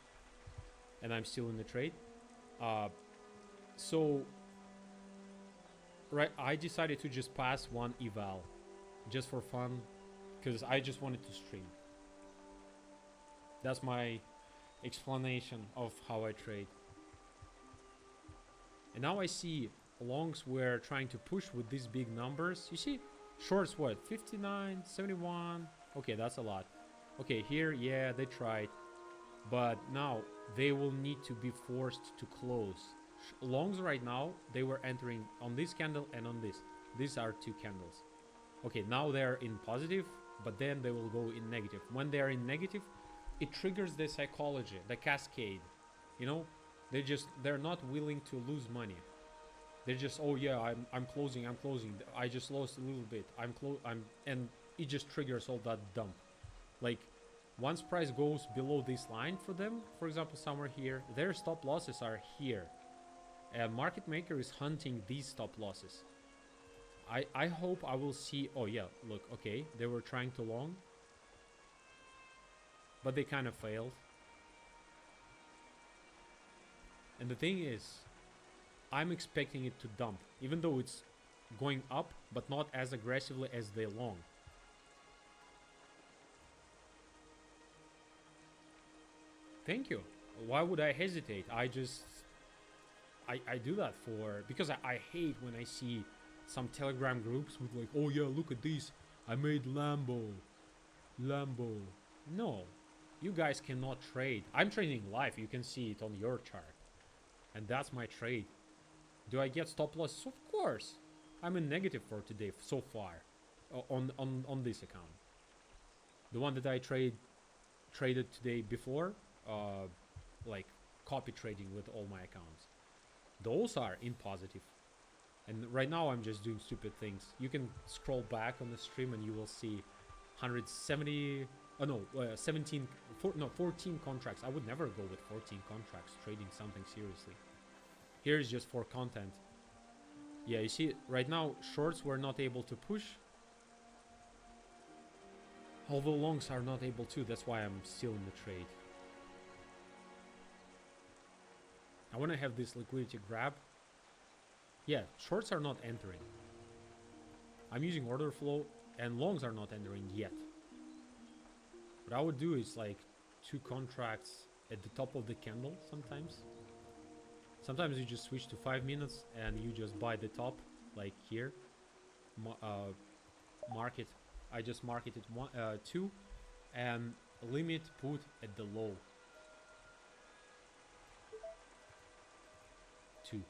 and I'm still in the trade. So right, I decided to just pass one eval just for fun, because I just wanted to stream. That's my explanation of how I trade. And now I see longs were trying to push with these big numbers. You see, shorts what? 59, 71. Okay, that's a lot. Okay, here, yeah, they tried. But now they will need to be forced to close. Longs right now, they were entering on this candle and on this. These are two candles. Okay, now they're in positive, but then they will go in negative. When they're in negative, it triggers the psychology, the cascade. You know, they're not willing to lose money. They're just, oh yeah, I'm closing. I just lost a little bit. And it just triggers all that dump. Like, once price goes below this line for them, for example, somewhere here, their stop losses are here. A market maker is hunting these stop losses. I hope I will see. Oh yeah, look, okay, they were trying to long, but they kind of failed. And the thing is, I'm expecting it to dump, even though it's going up, but not as aggressively as the long. Thank you. Why would I hesitate? I do that because I hate when I see some Telegram groups with like, oh yeah, look at this, I made Lambo. No, you guys cannot trade. I'm trading live. You can see it on your chart, and that's my trade. Do I get stop losses? Of course. I'm in negative for today so far, on this account. The one that I traded today before, like copy trading with all my accounts. Those are in positive. And right now I'm just doing stupid things. You can scroll back on the stream and you will see 170, 14 contracts. I would never go with 14 contracts trading something seriously. Here's just for content. Yeah, you see, right now shorts were not able to push. Although longs are not able to. That's why I'm still in the trade. I want to have this liquidity grab. Yeah, shorts are not entering. I'm using order flow and longs are not entering yet. What I would do is like 2 contracts at the top of the candle sometimes. Sometimes you just switch to 5 minutes and you just buy the top, like here. Market. I just marketed 2 and limit put at the low. 2.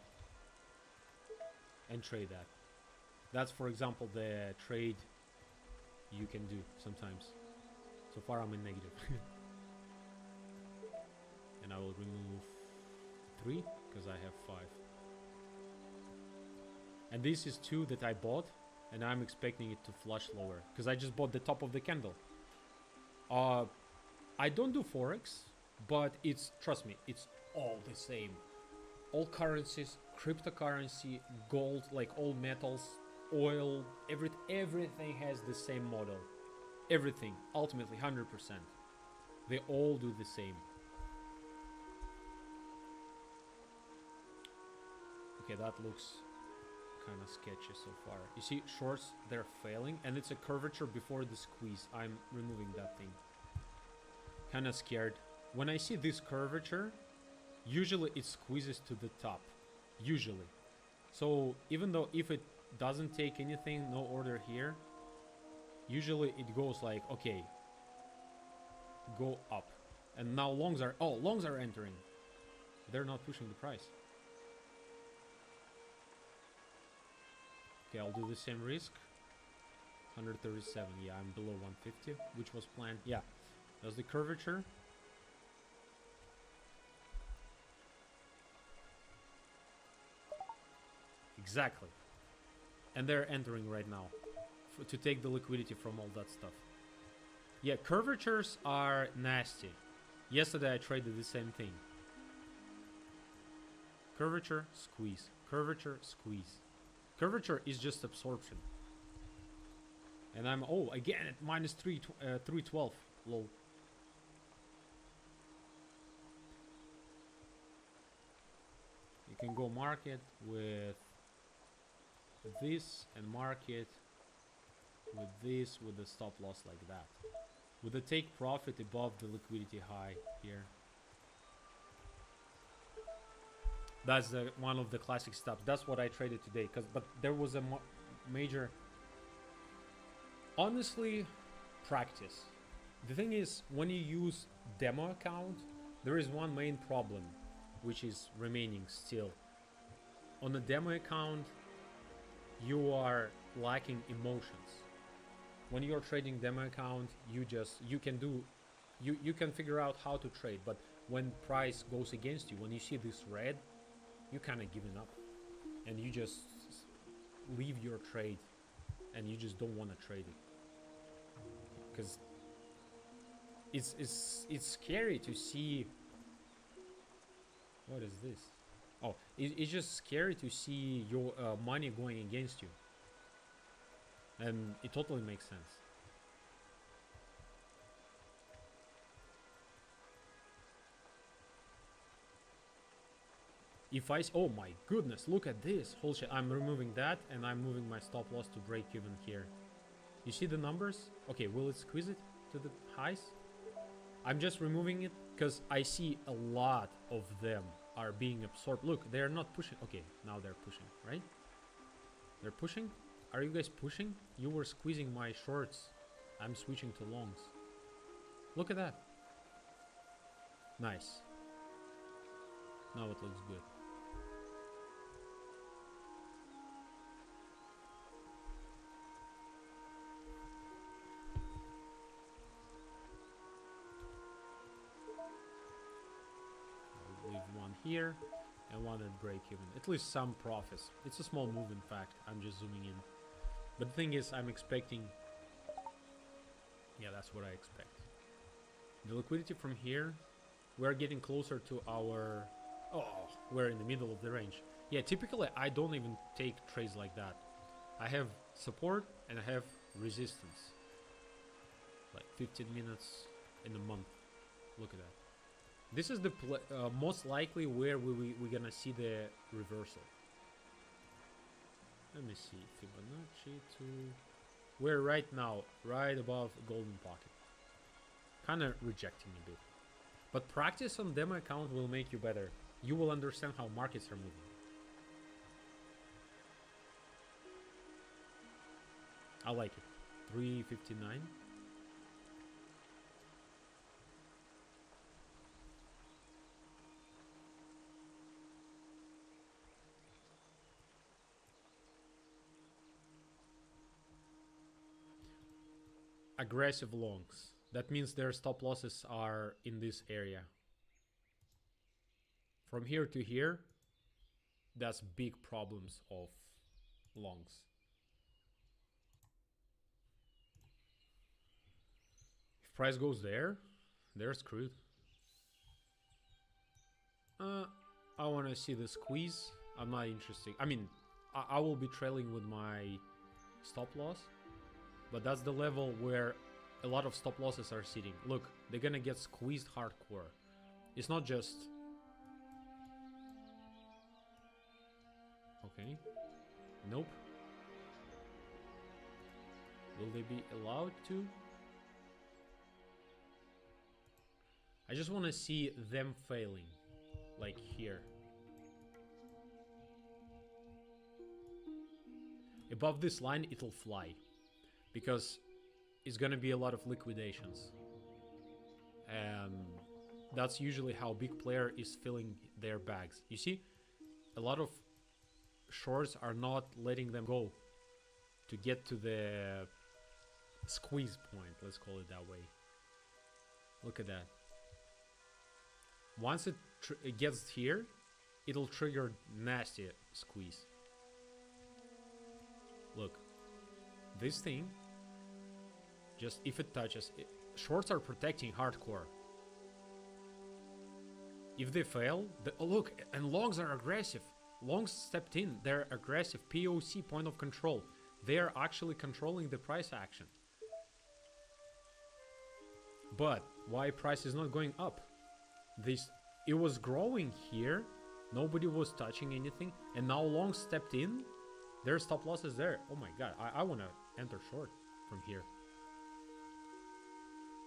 And trade that. That's, for example, the trade you can do sometimes. So far I'm in negative. And I will remove 3 because I have 5. And this is 2 that I bought, and I'm expecting it to flush lower because I just bought the top of the candle. I don't do forex, but trust me, it's all the same. All currencies, cryptocurrency, gold, like all metals, oil, everything has the same model. Everything, ultimately 100%. They all do the same. Okay, that looks kind of sketchy so far. You see, shorts, they're failing, and it's a curvature before the squeeze. I'm removing that thing. Kind of scared. When I see this curvature, usually it squeezes to the top. Usually. So even though if it doesn't take anything, no order here, usually it goes like, okay, go up. And now longs are entering. They're not pushing the price. Okay, I'll do the same risk. 137, yeah, I'm below 150, which was planned. Yeah, that's the curvature. Exactly. And they're entering right now to take the liquidity from all that stuff. Yeah, curvatures are nasty. Yesterday I traded the same thing. Curvature, squeeze. Curvature, squeeze. Curvature is just absorption. And I'm, again at minus 312 low. You can go market with this and market with this with the stop loss like that. With the take profit above the liquidity high here. That's one of the classic stops. That's what I traded today. But there was a major, honestly, practice. The thing is, when you use demo account, there is one main problem, which is remaining still. On a demo account, you are lacking emotions. When you're trading demo account, you can figure out how to trade. But when price goes against you, when you see this red, you kind of giving up, and you just leave your trade, and you just don't want to trade it, because it's scary to see. What is this? Oh, it's just scary to see your money going against you, and it totally makes sense. If I... Oh my goodness, look at this. Holy shit, I'm removing that and I'm moving my stop loss to break even here. You see the numbers? Okay, will it squeeze it to the highs? I'm just removing it because I see a lot of them are being absorbed. Look, they're not pushing. Okay, now they're pushing, right? They're pushing? Are you guys pushing? You were squeezing my shorts. I'm switching to longs. Look at that. Nice. Now it looks good. I'll leave one here and one at break even. At least some profits. It's a small move in fact. I'm just zooming in. But the thing is, I'm expecting... Yeah, that's what I expect. The liquidity from here, we're getting closer to our... Oh, we're in the middle of the range. Yeah, typically I don't even take trades like that. I have support and I have resistance. Like 15 minutes in a month. Look at that. This is the most likely where we're gonna see the reversal. Let me see. Fibonacci to... We're right now, right above golden pocket. Kind of rejecting a bit. But practice on demo account will make you better. You will understand how markets are moving. I like it. 359. Aggressive longs. That means their stop losses are in this area. From here to here, that's big problems of longs. If price goes there, they're screwed. I want to see the squeeze. I'm not interested. I mean, I will be trailing with my stop loss, but that's the level where a lot of stop losses are sitting. Look, they're gonna get squeezed hardcore. It's not just... Okay. Nope. Will they be allowed to? I just want to see them failing. Like here. Above this line, it'll fly. Because it's gonna be a lot of liquidations. And that's usually how big player is filling their bags. You see? A lot of shorts are not letting them go to get to the squeeze point, let's call it that way. Look at that. Once it gets here, it'll trigger nasty squeeze. Look, this thing, just if it touches it, shorts are protecting hardcore. If they fail, oh look, and longs are aggressive. Longs stepped in, they're aggressive. POC, point of control. They are actually controlling the price action. But why price is not going up? It was growing here, nobody was touching anything, and now long stepped in. Their stop loss is there. Oh my god, I want to enter short from here.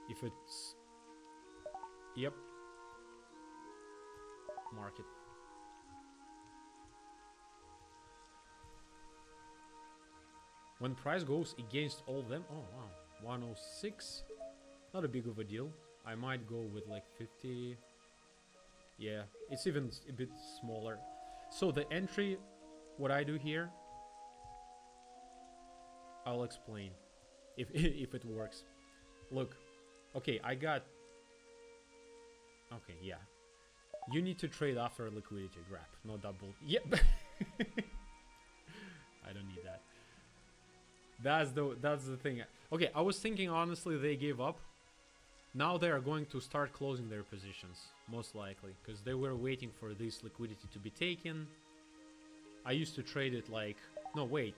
If it's... Yep. Market. When price goes against all of them... Oh wow, 106. Not a big of a deal. I might go with like 50. Yeah, it's even a bit smaller. So the entry, what I do here, I'll explain if it works. Look, okay, I got... Okay, yeah. You need to trade after liquidity grab, no double. Yep. I don't need that. That's the thing. Okay, I was thinking honestly they gave up. Now they are going to start closing their positions, most likely, because they were waiting for this liquidity to be taken. I used to trade it like... No, wait.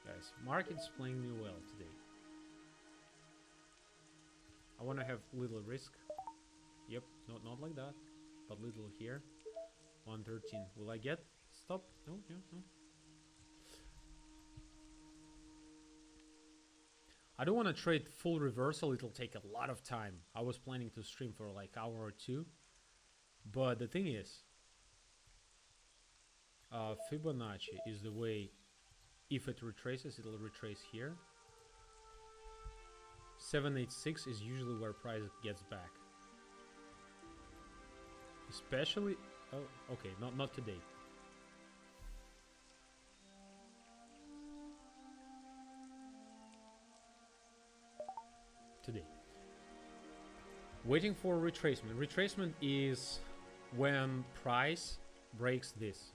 Guys, market's playing me well today. I want to have little risk. Yep, not like that, but little here. 113. Will I get stop? No, yeah, no. I don't want to trade full reversal. It'll take a lot of time. I was planning to stream for like hour or two, but the thing is, Fibonacci is the way. If it retraces, it'll retrace here. 786 is usually where price gets back. Especially, oh, okay, not today. Today. Waiting for retracement. Retracement is when price breaks this.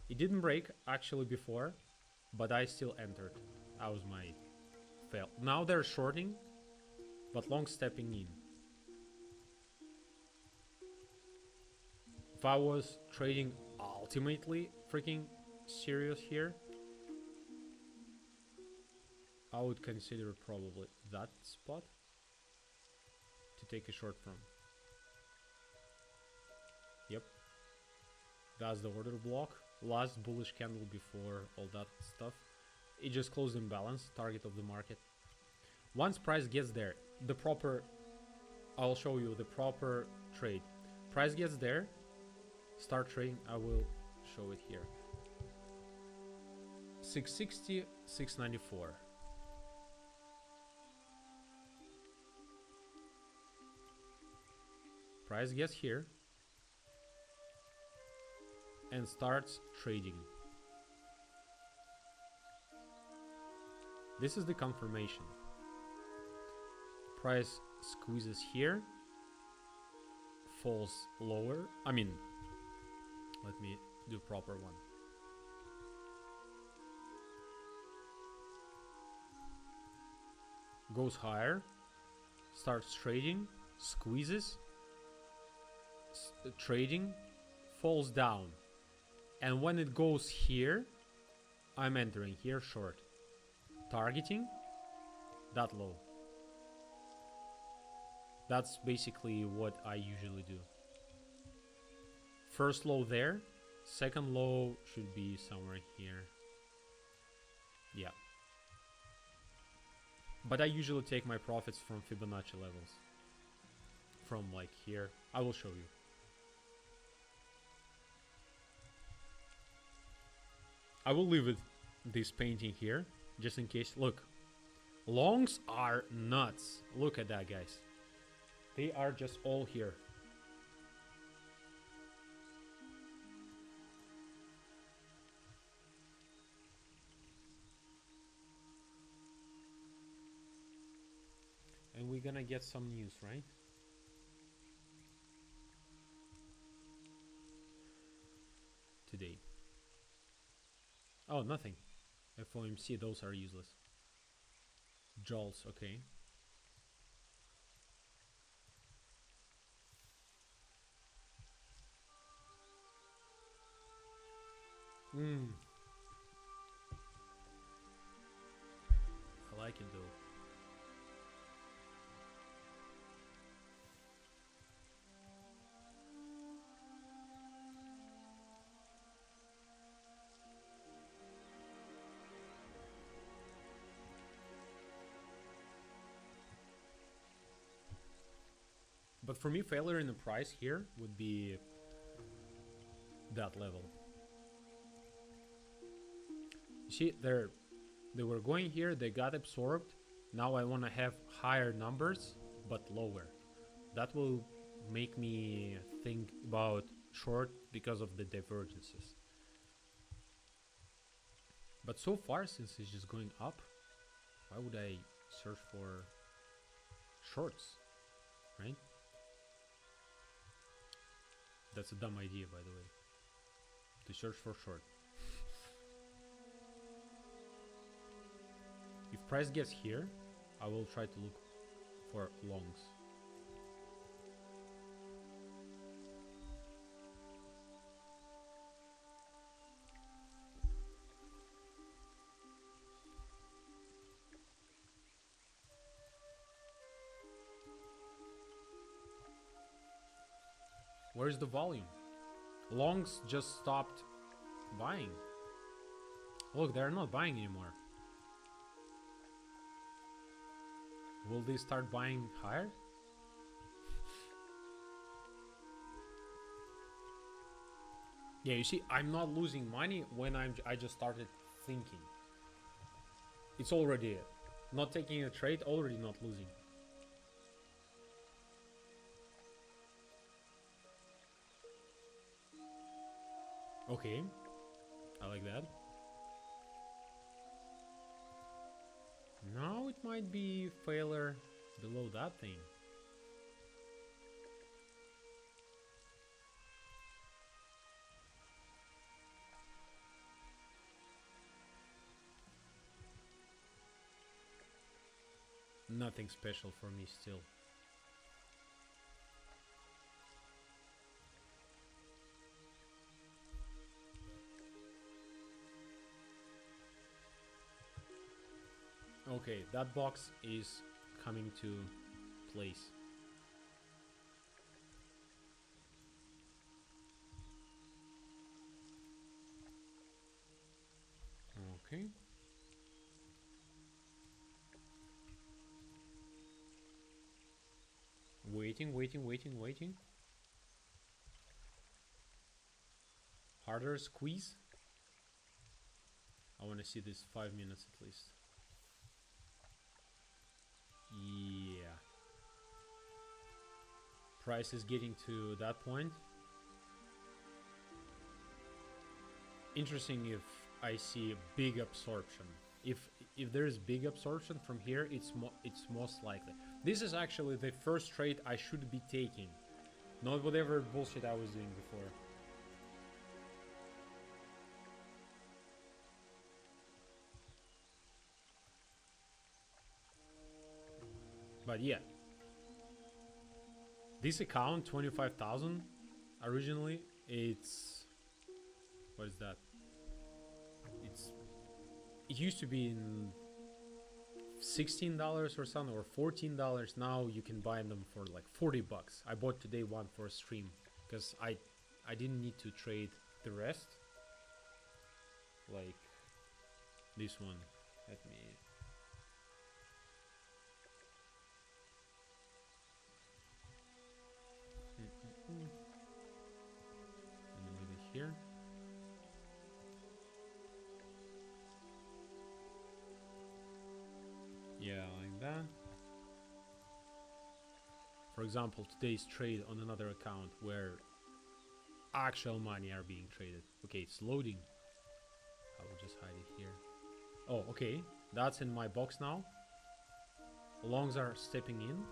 It didn't break actually before, but I still entered. That was my fail. Now they're shorting, but long stepping in. If I was trading ultimately freaking serious here, I would consider probably that spot to take a short from. Yep. That's the order block. Last bullish candle before all that stuff. It just closed in balance, target of the market. Once price gets there, the proper, I'll show you the proper trade. Price gets there, start trading. I will show it here. 660, 694. Price gets here and starts trading. This is the confirmation. Price squeezes here, falls lower. I mean, let me do proper one. Goes higher, starts trading, squeezes, trading, falls down. And when it goes here, I'm entering here short. Targeting that low. That's basically what I usually do. First low there, second low should be somewhere here. Yeah. But I usually take my profits from Fibonacci levels. From like here. I will show you. I will leave it, this painting here, just in case. Look, longs are nuts. Look at that, guys. They are just all here. And we're gonna get some news, right? Today. Oh, nothing. FOMC, those are useless. JOLTS, okay. I like it though. But for me, failure in the price here would be that level. You see, they were going here, they got absorbed. Now I want to have higher numbers, but lower. That will make me think about short because of the divergences. But so far, since it's just going up, why would I search for shorts, right? That's a dumb idea, by the way, to search for short. If price gets here, I will try to look for longs. Where's the volume? Longs just stopped buying. Look, they're not buying anymore. Will they start buying higher? Yeah, you see, I'm not losing money when I just started thinking. It's already not taking a trade, already not losing. Okay, I like that. Now it might be failure below that thing. Nothing special for me still. Okay, that box is coming to place. Okay. Waiting. Harder squeeze. I want to see this 5 minutes at least. Yeah. Price is getting to that point. Interesting if I see a big absorption. If there is big absorption from here, it's most likely. This is actually the first trade I should be taking, not whatever bullshit I was doing before. But yeah, this account 25,000 originally, it's, what is that? It used to be in $16 or something, or $14. Now you can buy them for like 40 bucks. I bought today one for a stream because I didn't need to trade the rest. Like this one. Let me. And leave it here. Yeah, like that. For example, today's trade on another account where actual money are being traded. Okay, it's loading. I will just hide it here. Oh, okay. That's in my box now. Longs are stepping in.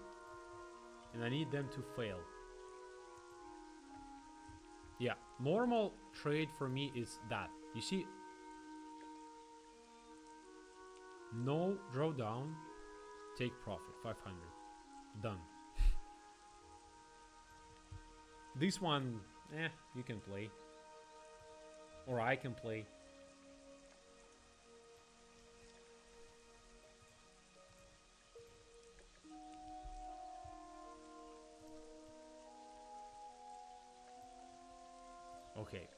And I need them to fail. Yeah, normal trade for me is that. You see, no drawdown, take profit, 500. Done. This one, you can play. Or I can play. Okay.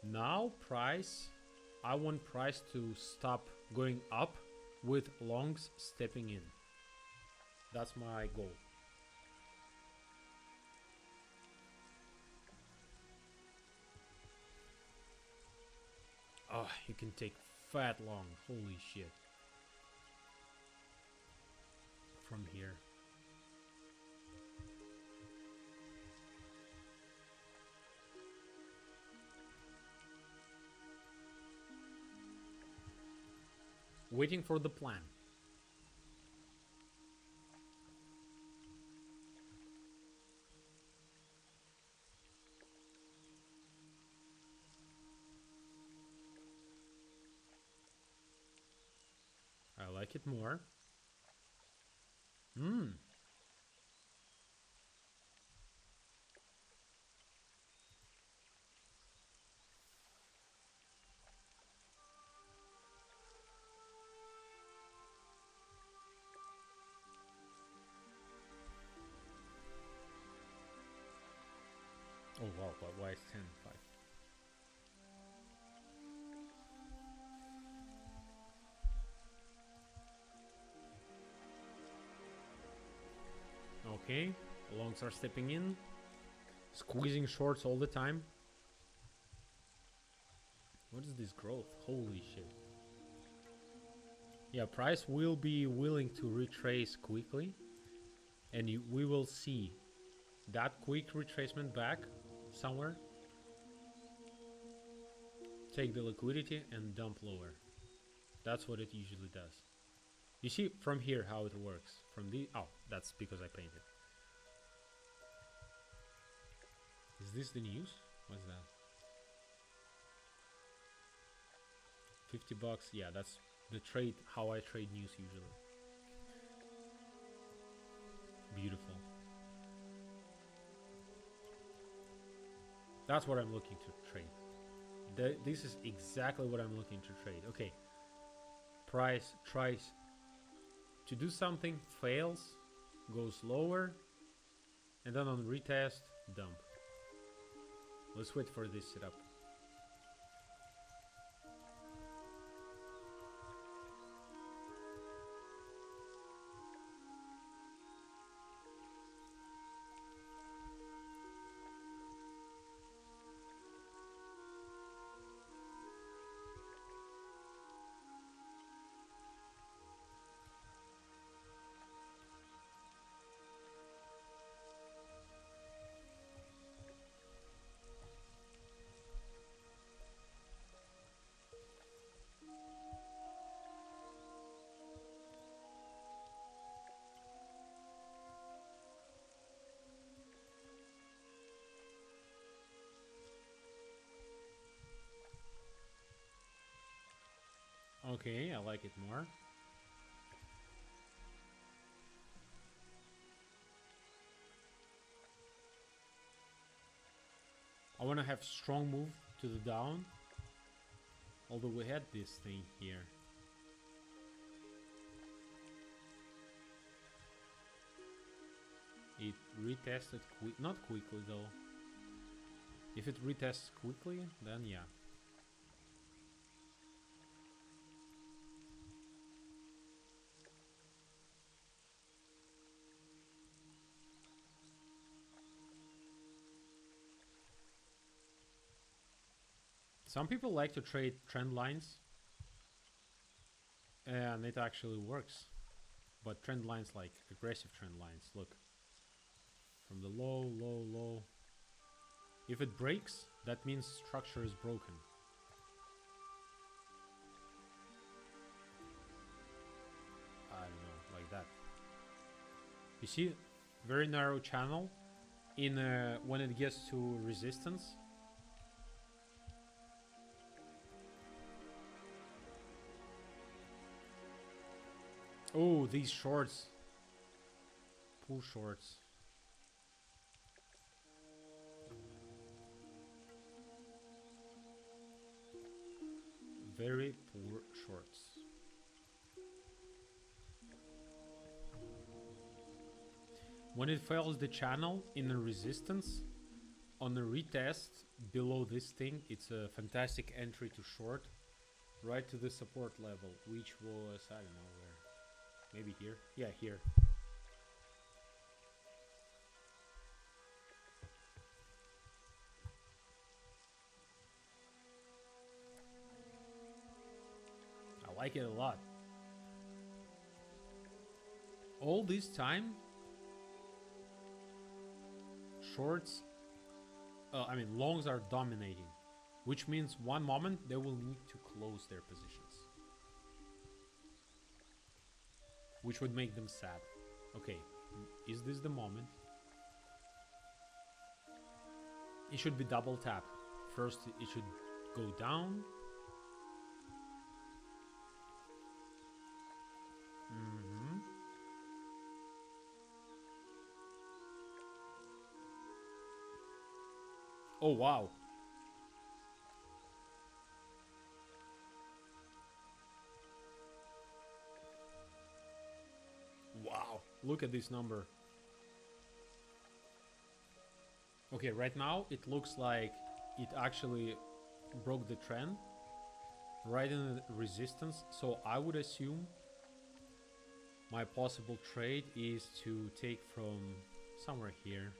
Now price, I want price to stop going up with longs stepping in. That's my goal. Oh, you can take fat long. Holy shit. From here. Waiting for the plan. I like it more. Oh wow, but why is 10 5? Okay, longs are stepping in, squeezing shorts all the time. What is this growth? Holy shit. Yeah, price will be willing to retrace quickly, and we will see that quick retracement back somewhere. Take the liquidity and dump lower. That's what it usually does. You see from here how it works. From the oh, that's because I painted. Is this the news? What's that? 50 bucks. Yeah, that's the trade, how I trade news usually. Beautiful. That's what I'm looking to trade. This is exactly what I'm looking to trade. Okay. Price tries to do something, fails, goes lower, and then on retest, dump. Let's wait for this setup. Okay, I like it more. I want to have strong move to the down. Although we had this thing here. It retested not quickly though. If it retests quickly, then yeah. Some people like to trade trend lines, and it actually works. But trend lines, like aggressive trend lines, look. From the low, low, low. If it breaks, that means structure is broken. I don't know, like that. You see, very narrow channel. In when it gets to resistance. Oh, these shorts. Pull shorts. Very poor shorts. When it fails the channel in a resistance, on a retest below this thing, it's a fantastic entry to short, right to the support level, which was, I don't know where. Maybe here? Yeah, here. I like it a lot. All this time, shorts, I mean longs are dominating, which means one moment they will need to close their positions, which would make them sad. Okay, is this the moment? It should be double tap. First it should go down. Oh wow. Wow, look at this number. Okay, right now it looks like it actually broke the trend right in the resistance, so I would assume my possible trade is to take from somewhere here.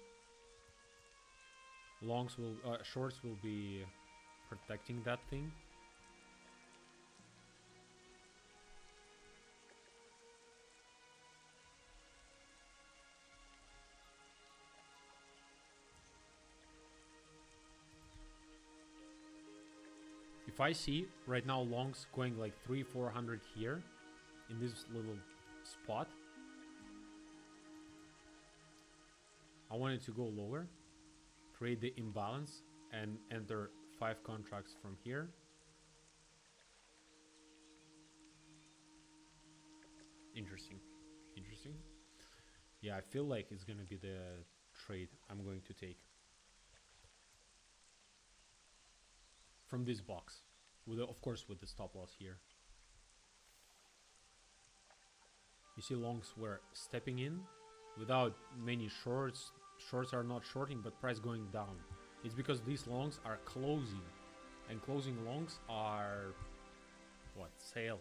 Shorts will be protecting that thing. If I see right now longs going like 300-400 here in this little spot, I want it to go lower, create the imbalance, and enter 5 contracts from here. Interesting. Interesting. Yeah, I feel like it's gonna be the trade I'm going to take from this box, with of course with the stop loss here. You see longs were stepping in without many shorts. Shorts are not shorting, but price going down. It's because these longs are closing, and closing longs are what? Sale.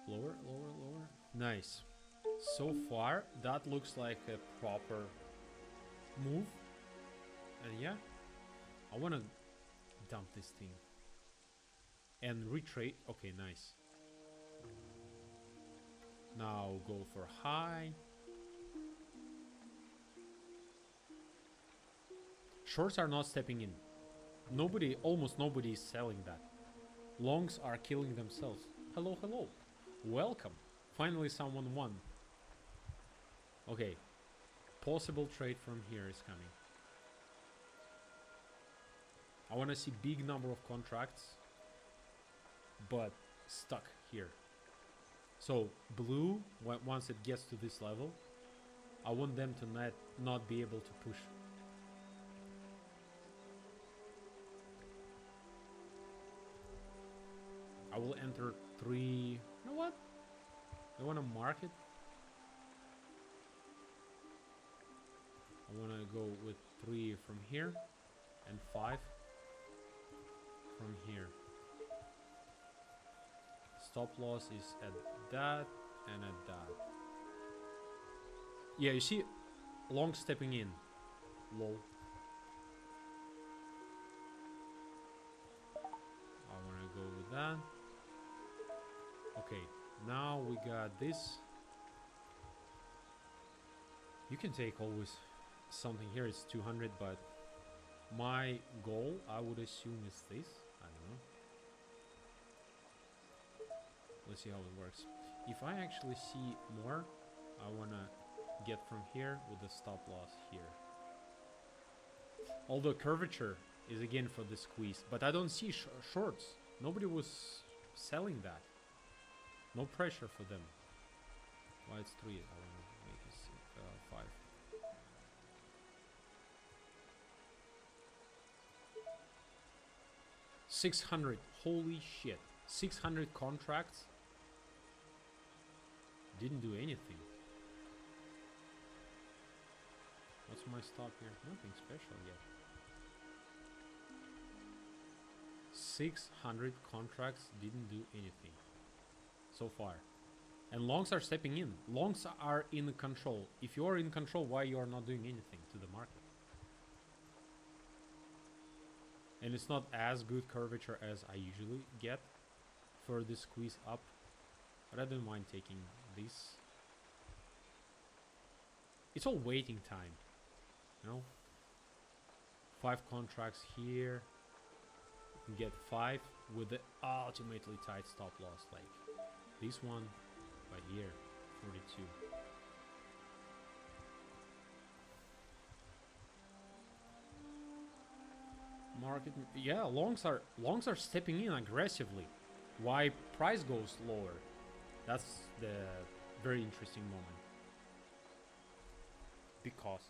Lower, lower, lower. Nice. So far, that looks like a proper move. And yeah, I want to dump this thing and retrade. Okay, nice. Now go for high. Shorts are not stepping in. Nobody, almost nobody is selling that. Longs are killing themselves. Hello, hello. Welcome. Finally someone won. Okay. Possible trade from here is coming. I want to see big number of contracts, but stuck here. So blue, once it gets to this level, I want them to not be able to push. I will enter 3. You know what? I want to mark it. I want to go with 3 from here and 5 from here. Stop loss is at that and at that. Yeah, you see, long stepping in. Low. I want to go with that. Okay, now we got this. You can take always something here. It's 200, but my goal, I would assume, is this. I don't know. Let's see how it works. If I actually see more, I want to get from here with the stop loss here. Although curvature is again for the squeeze, but I don't see shorts. Nobody was selling that. No pressure for them. Why it's 3? I want to make it 5. 600. Holy shit. 600 contracts. Didn't do anything. What's my stop here? Nothing special yet. 600 contracts didn't do anything so far. And longs are stepping in. Longs are in control. If you are in control, why you are not doing anything to the market? And it's not as good curvature as I usually get for the squeeze up, but I don't mind taking this. It's all waiting time, you know. 5 contracts here. You can get 5 with the ultimately tight stop loss, like this one right here, 42. Market, yeah, longs are stepping in aggressively. Why price goes lower? That's the very interesting moment. Because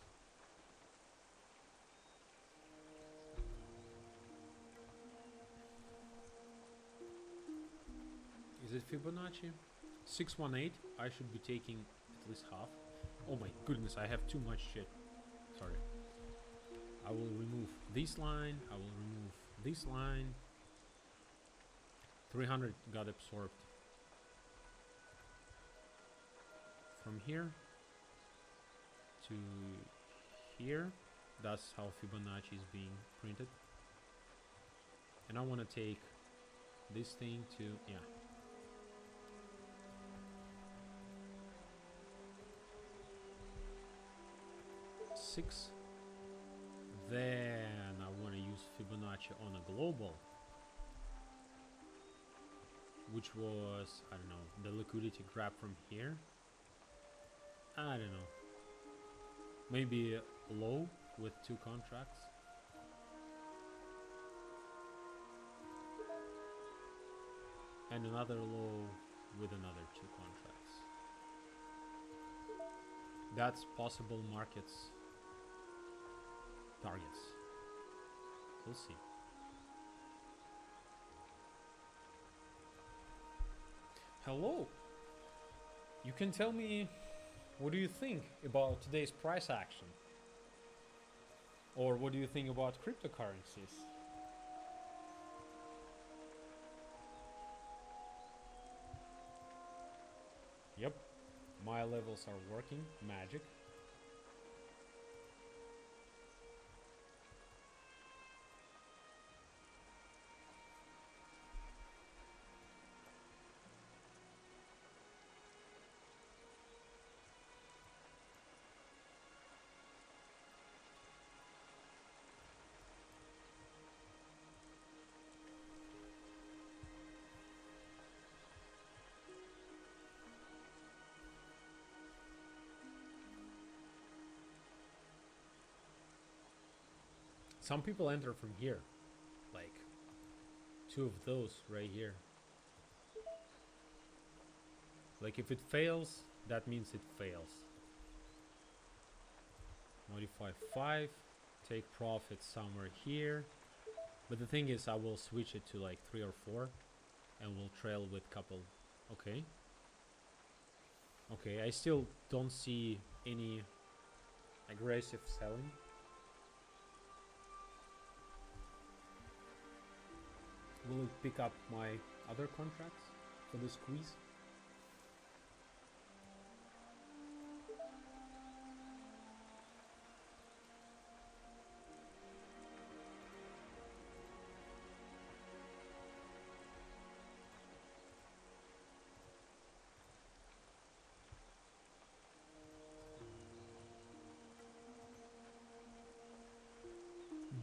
is it Fibonacci? 618. I should be taking at least half. Oh my goodness, I have too much shit. this line, I will remove this line. 300 got absorbed from here to here. That's how Fibonacci is being printed. And I want to take this thing to, yeah. Six. Then I want to use Fibonacci on a global, which was, I don't know, the liquidity grab from here. I don't know. Maybe low with 2 contracts. And another low with another 2 contracts. That's possible markets targets. We'll see. Hello. You can tell me, what do you think about today's price action? Or what do you think about cryptocurrencies? Yep, my levels are working, magic. Some people enter from here, like 2 of those right here. Like if it fails, that means it fails. Modify 5, take profit somewhere here. But the thing is, I will switch it to like 3 or 4 and we'll trail with couple. Okay. Okay, I still don't see any aggressive selling. Will it pick up my other contracts for the squeeze?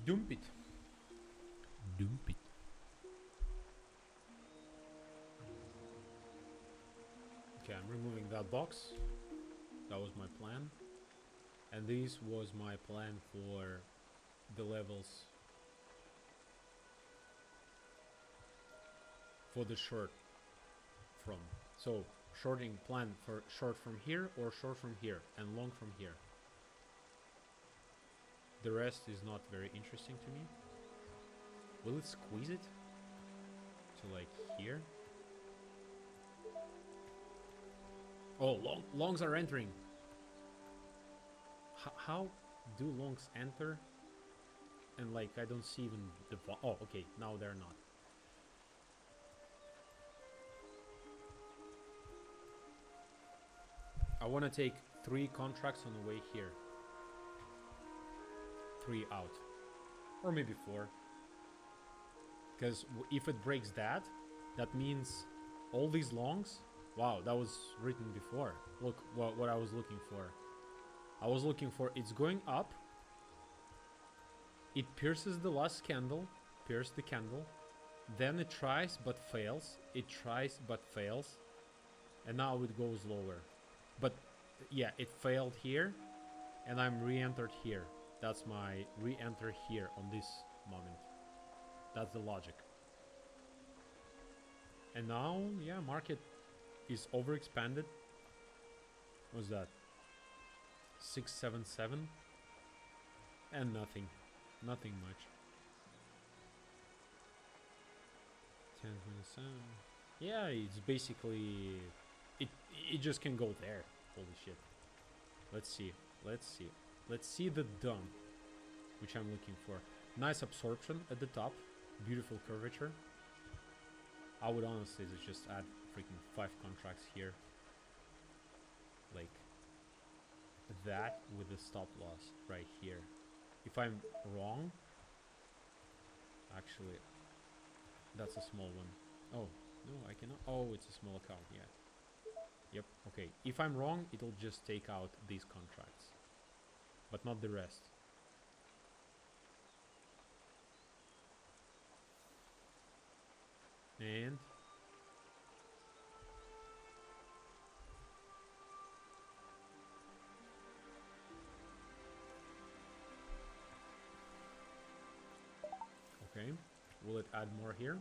Dump it. Dump it. Okay, I'm removing that box. That was my plan. And this was my plan for the levels for the short from. So shorting plan for short from here or short from here and long from here. The rest is not very interesting to me. Will it squeeze it to like here? Oh, longs are entering. How do longs enter? And like I don't see even the oh, okay, now they're not. I want to take 3 contracts on the way here. 3 out, or maybe 4. Because if it breaks that, that means all these longs. Wow, that was written before. Look what I was looking for. I was looking for it's going up. It pierces the last candle, pierces the candle. Then it tries but fails. It tries but fails. And now it goes lower. But yeah, it failed here. And I'm re-entered here. That's my re-enter here on this moment. That's the logic. And now, yeah, market is overexpanded. What's that? 677 and nothing much. 1027. Yeah, it's basically it just can go there. Holy shit. Let's see the dump which I'm looking for. Nice absorption at the top. Beautiful curvature. I would honestly just add freaking 5 contracts here. Like that with the stop loss right here. If I'm wrong, actually, that's a small one. Oh, no, I cannot. Oh, it's a small account, yeah. Yep, okay. If I'm wrong, it'll just take out these contracts, but not the rest. And okay, will it add more here?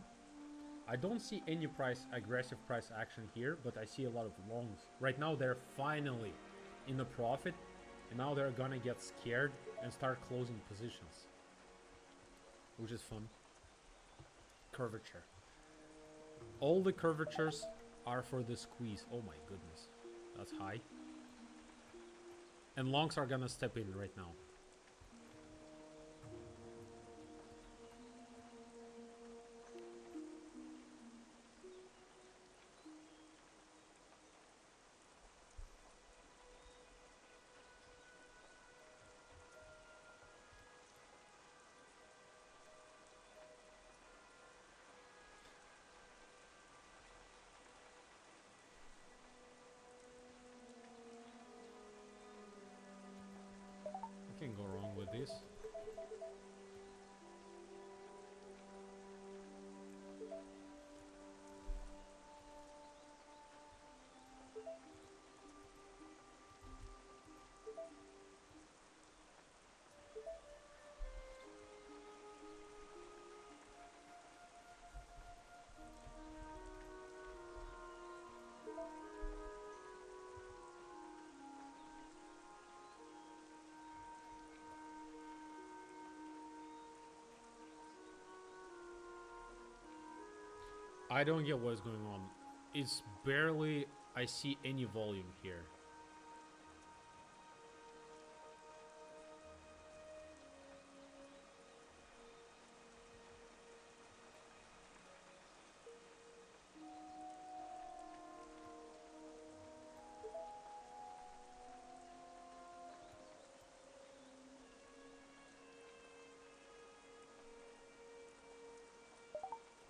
I don't see any aggressive price action here, but I see a lot of longs. Right now they're finally in a profit, and now they're gonna get scared and start closing positions, which is fun. Curvature. All the curvatures are for the squeeze. Oh my goodness, that's high. And longs are gonna step in right now. Can go wrong with this. I don't get what is going on. It's barely I see any volume here.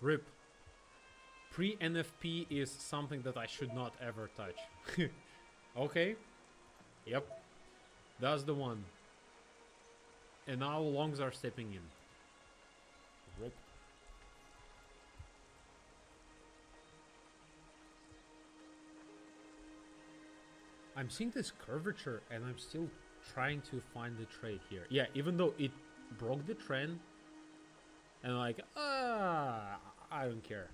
RIP. Pre-NFP is something that I should not ever touch. Okay. Yep. That's the one. And now longs are stepping in. RIP. I'm seeing this curvature and I'm still trying to find the trade here. Yeah, even though it broke the trend and like, I don't care.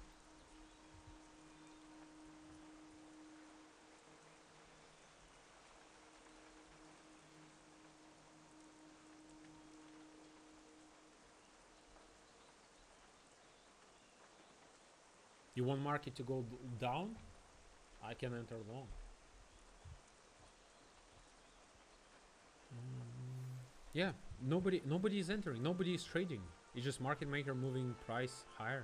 You want market to go down? I can enter long. Yeah, nobody is entering. Nobody is trading. It's just market maker moving price higher.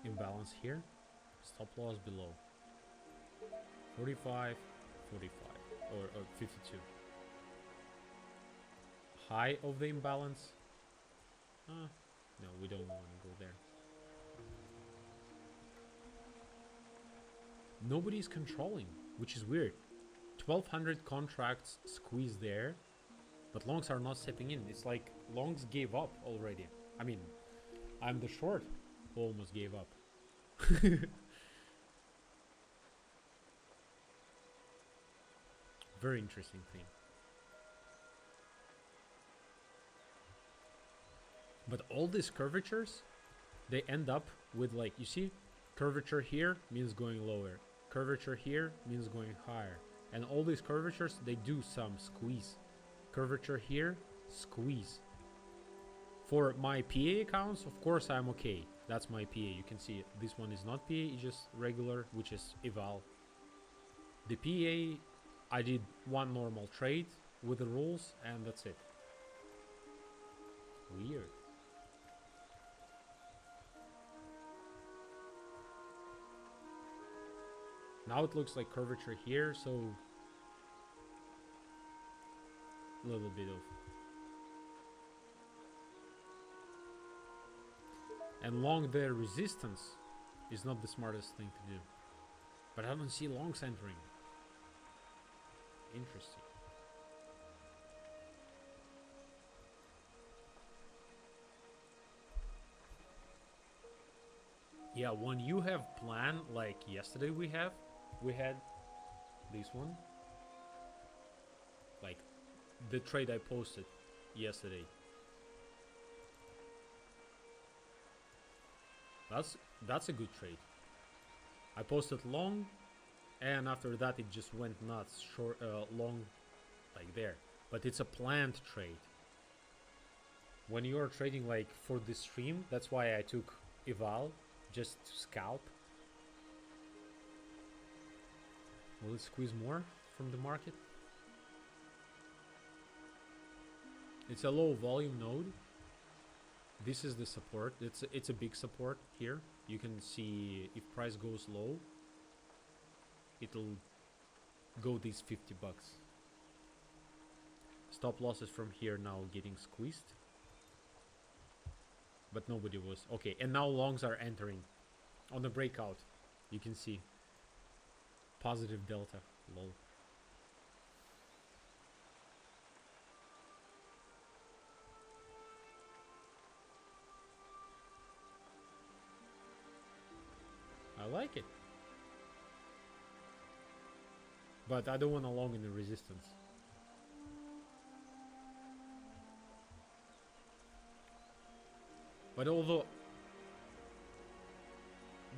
Imbalance here. Stop loss below. 45, 45, or 52. High of the imbalance. No, we don't want to go there. Nobody's controlling, which is weird. 1200 contracts squeezed there, but longs are not stepping in. It's like longs gave up already. I mean, I'm the short who almost gave up. Very interesting thing. But all these curvatures, they end up with, like, you see, curvature here means going lower. Curvature here means going higher. And all these curvatures, they do some squeeze. Curvature here, squeeze. For my PA accounts, of course I'm okay. That's my PA. You can see it. This one is not PA, it's just regular, which is eval. The PA, I did one normal trade with the rules, and that's it. Weird. Now it looks like curvature here, so a little bit of. And long the resistance is not the smartest thing to do. But I don't see longs entering. Interesting. Yeah, when you have plan like yesterday we had this one. Like the trade I posted yesterday. That's a good trade. I posted long, and after that it just went nuts. Short, long, like there. But it's a planned trade. When you are trading like for the stream, that's why I took eval, just to scalp. Will it squeeze more from the market? It's a low volume node. This is the support. It's a big support here. You can see if price goes low, it'll go these 50 bucks. Stop losses from here now getting squeezed. But nobody was. Okay, and now longs are entering. On the breakout, you can see positive delta. Lol. I like it. But I don't want a long in the resistance. But although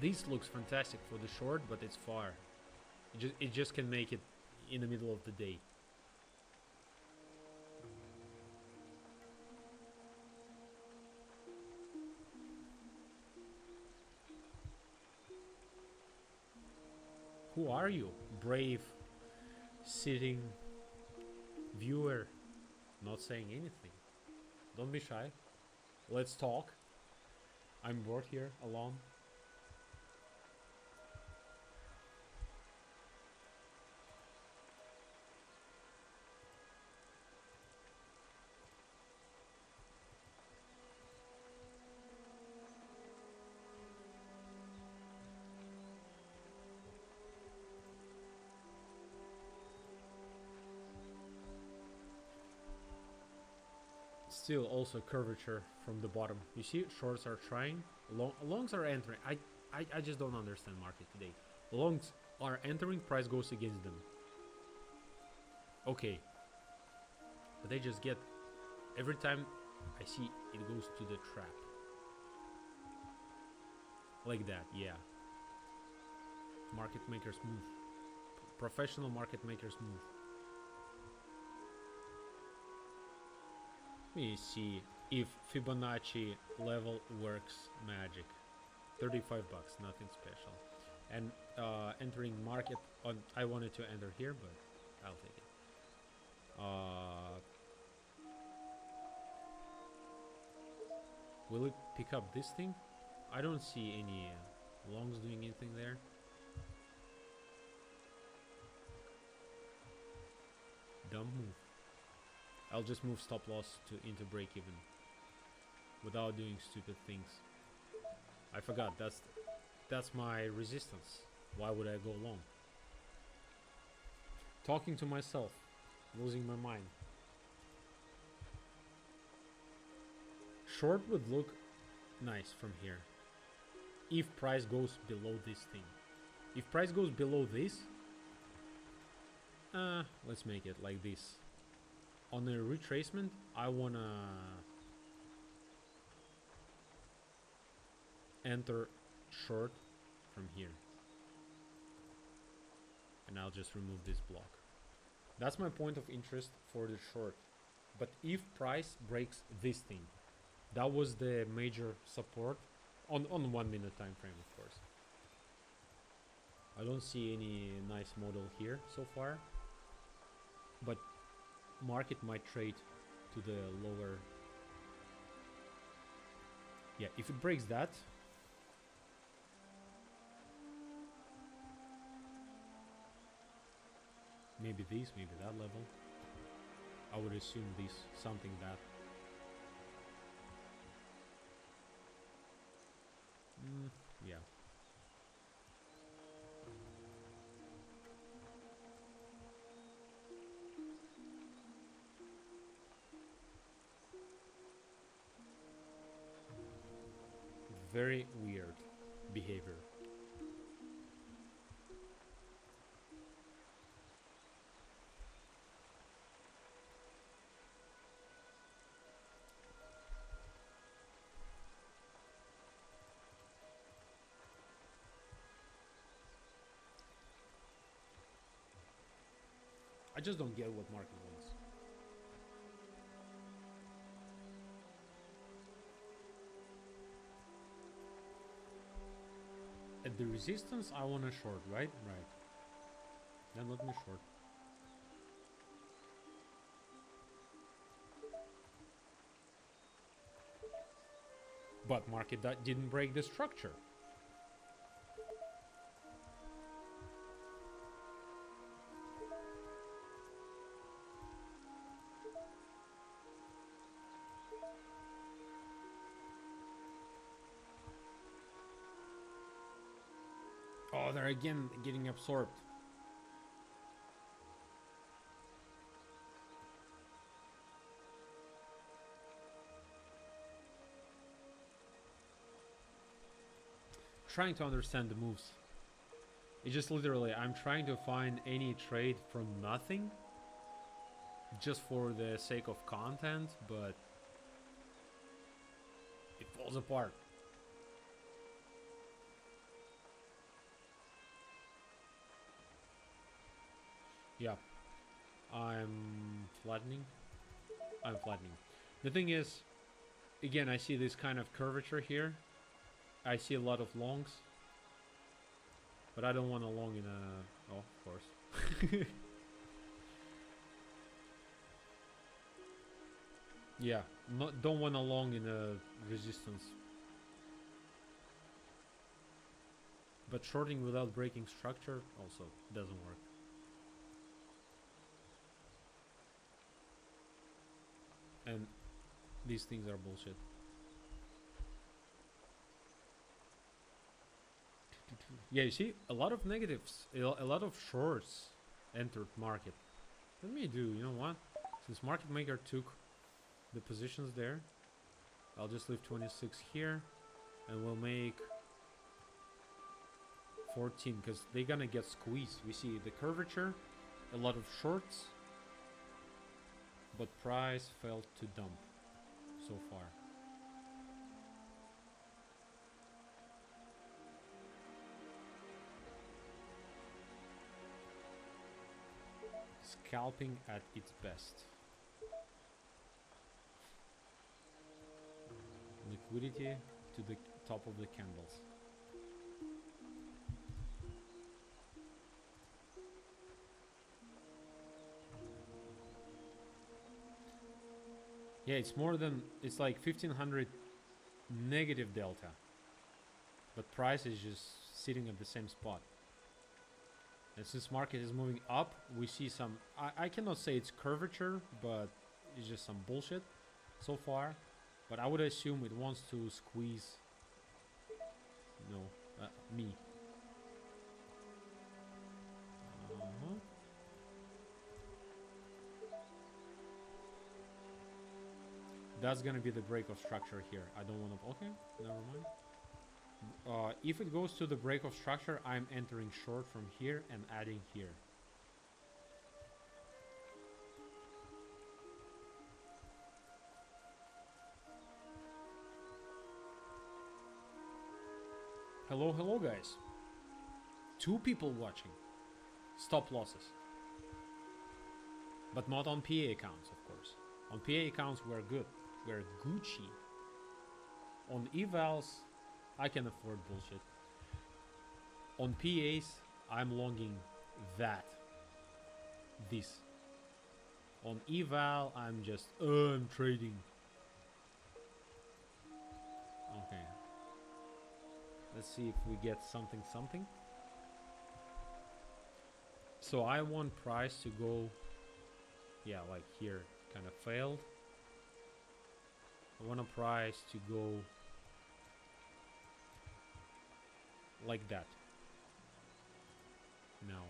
this looks fantastic for the short, but it's far. It just can make it in the middle of the day. Who are you? Brave, sitting viewer, not saying anything. Don't be shy. Let's talk. I'm bored here alone. Still also curvature from the bottom. You see, shorts are trying. Longs are entering. I just don't understand market today. Longs are entering, price goes against them. Okay. But they just get, every time I see it goes to the trap. Like that, yeah. Market makers move. Professional market makers move. Let me see if Fibonacci level works magic. 35 bucks, nothing special. And entering market on, I wanted to enter here, but I'll take it. Will it pick up this thing? I don't see any longs doing anything there. Dumb move. I'll just move stop loss into break even without doing stupid things. I forgot, that's my resistance. Why would I go long? Talking to myself, losing my mind. Short would look nice from here if price goes below this thing. If price goes below this, let's make it like this. On the retracement, I wanna enter short from here. And I'll just remove this block. That's my point of interest for the short. But if price breaks this thing, That was the major support on 1 minute time frame, of course. I don't see any nice model here so far, but market might trade to the lower. Yeah, if it breaks that, maybe this, maybe that level. I would assume this, something that. Yeah. Very weird behavior. I just don't get what market wants. At the resistance, I want to short, right? Right. Then let me short. But market that didn't break the structure. Oh, they're again getting absorbed. Trying to understand the moves. It's just literally, I'm trying to find any trade from nothing, just for the sake of content, but it falls apart. Yeah, I'm flattening. I'm flattening. The thing is, again, I see this kind of curvature here. I see a lot of longs, but I don't want a long in a. Oh, of course. Yeah, don't want a long in a resistance. But shorting without breaking structure also doesn't work. And these things are bullshit. Yeah, you see, a lot of negatives, a lot of shorts entered market. Let me do, you know what? Since market maker took the positions there, I'll just leave 26 here, and we'll make 14, because they're gonna get squeezed. We see the curvature, a lot of shorts, but price failed to dump so far. Scalping at its best. Liquidity to the top of the candles. Yeah, it's more than, it's like 1500 negative delta, but price is just sitting at the same spot. And since market is moving up, we see some, I cannot say it's curvature, but it's just some bullshit so far. But I would assume it wants to squeeze, me. That's gonna be the break of structure here. I don't want to. Okay, never mind. If it goes to the break of structure, I'm entering short from here and adding here. Hello guys. 2 people watching. Stop losses. But not on PA accounts, of course. On PA accounts, we're good. We're Gucci. On evals, I can afford bullshit. On PAs, I'm longing that. This. On eval, I'm just, I'm trading. Okay. Let's see if we get something. So I want price to go, yeah, like here, kind of failed. I want a price to go like that. Now,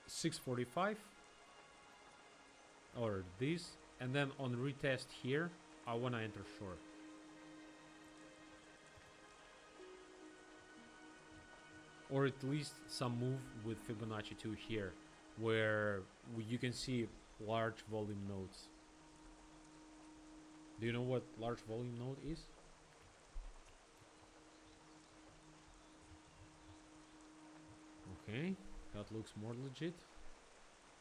645 or this, and then on retest here, I want to enter short. Or at least some move with Fibonacci 2 here, where you can see large volume nodes. Do you know what large volume node is? Okay, that looks more legit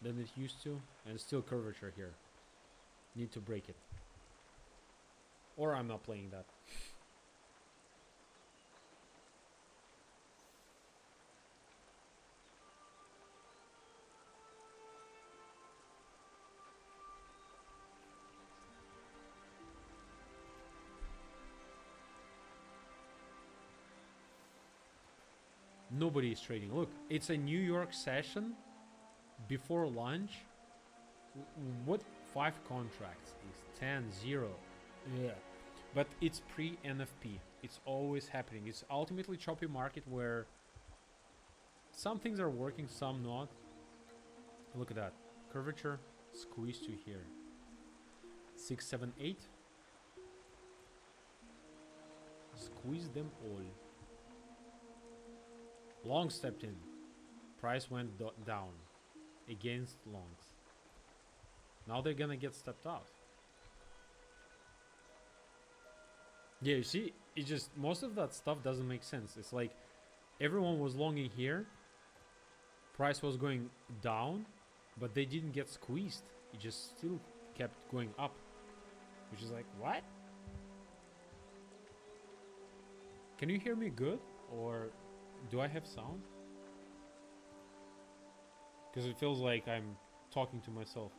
than it used to, and still curvature here. Need to break it. Or I'm not playing that. Nobody is trading. Look, it's a New York session before lunch. What 5 contracts is 10, 0. Yeah. But it's pre-NFP. It's always happening. It's ultimately choppy market where some things are working, some not. Look at that. Curvature, squeeze to here. 6, 7, 8. Squeeze them all. Long stepped in. Price went down against longs. Now they're gonna get stepped out. Yeah, you see, it just, most of that stuff doesn't make sense. It's like everyone was longing here. Price was going down, but they didn't get squeezed. It just still kept going up. Which is like, what? Can you hear me good? Or do I have sound? Because it feels like I'm talking to myself.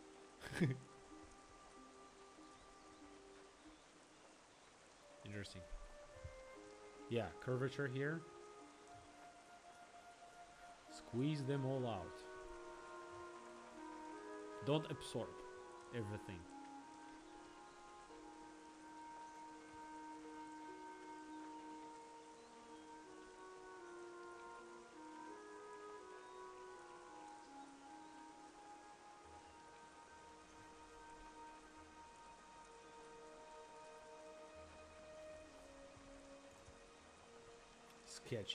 Interesting. Yeah, curvature here. Squeeze them all out. Don't absorb everything.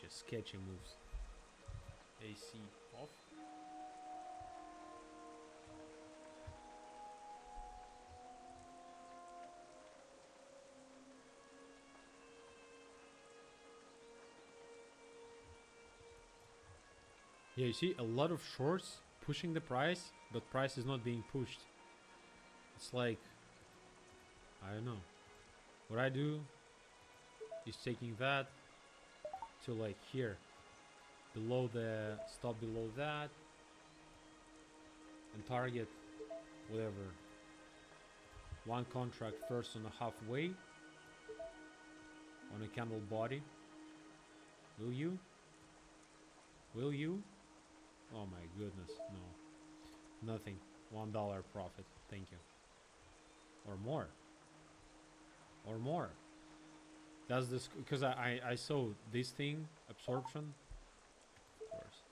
Sketchy moves. AC off. Yeah, you see a lot of shorts pushing the price, but price is not being pushed. It's like, I don't know. What I do is taking that to like here, below the stop below that, and target whatever. One contract first on a halfway on a candle body. Will you? Will you? Oh my goodness, no. Nothing. $1 profit. Thank you. Or more. Or more. That's this, because I saw this thing, absorption. Of course.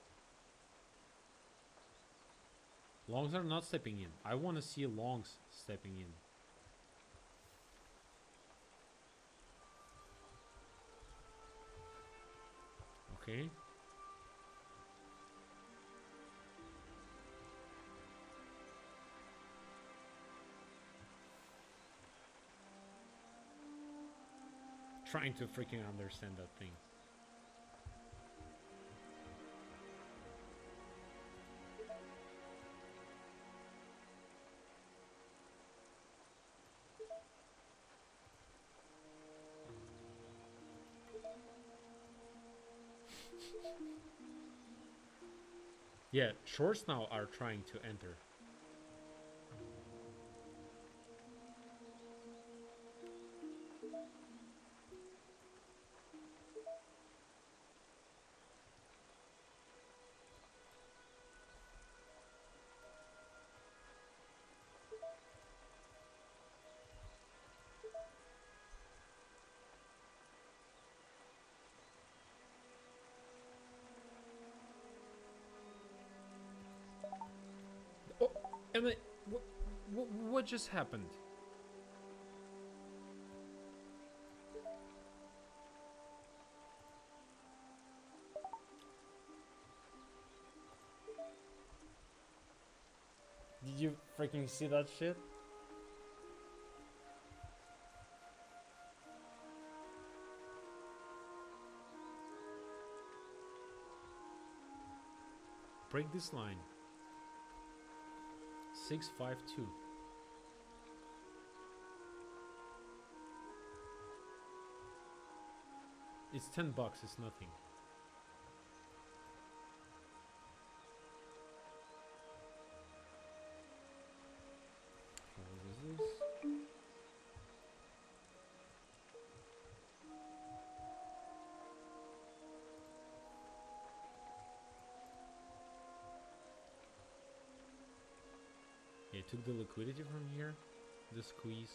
Longs are not stepping in. I want to see longs stepping in. Okay. Trying to freaking understand that thing. Yeah, shorts now are trying to enter. Oh, Emma, what just happened? Did you freaking see that shit? Break this line. 652. It's $10, it's nothing. What is this? Yeah, took the liquidity from here, the squeeze.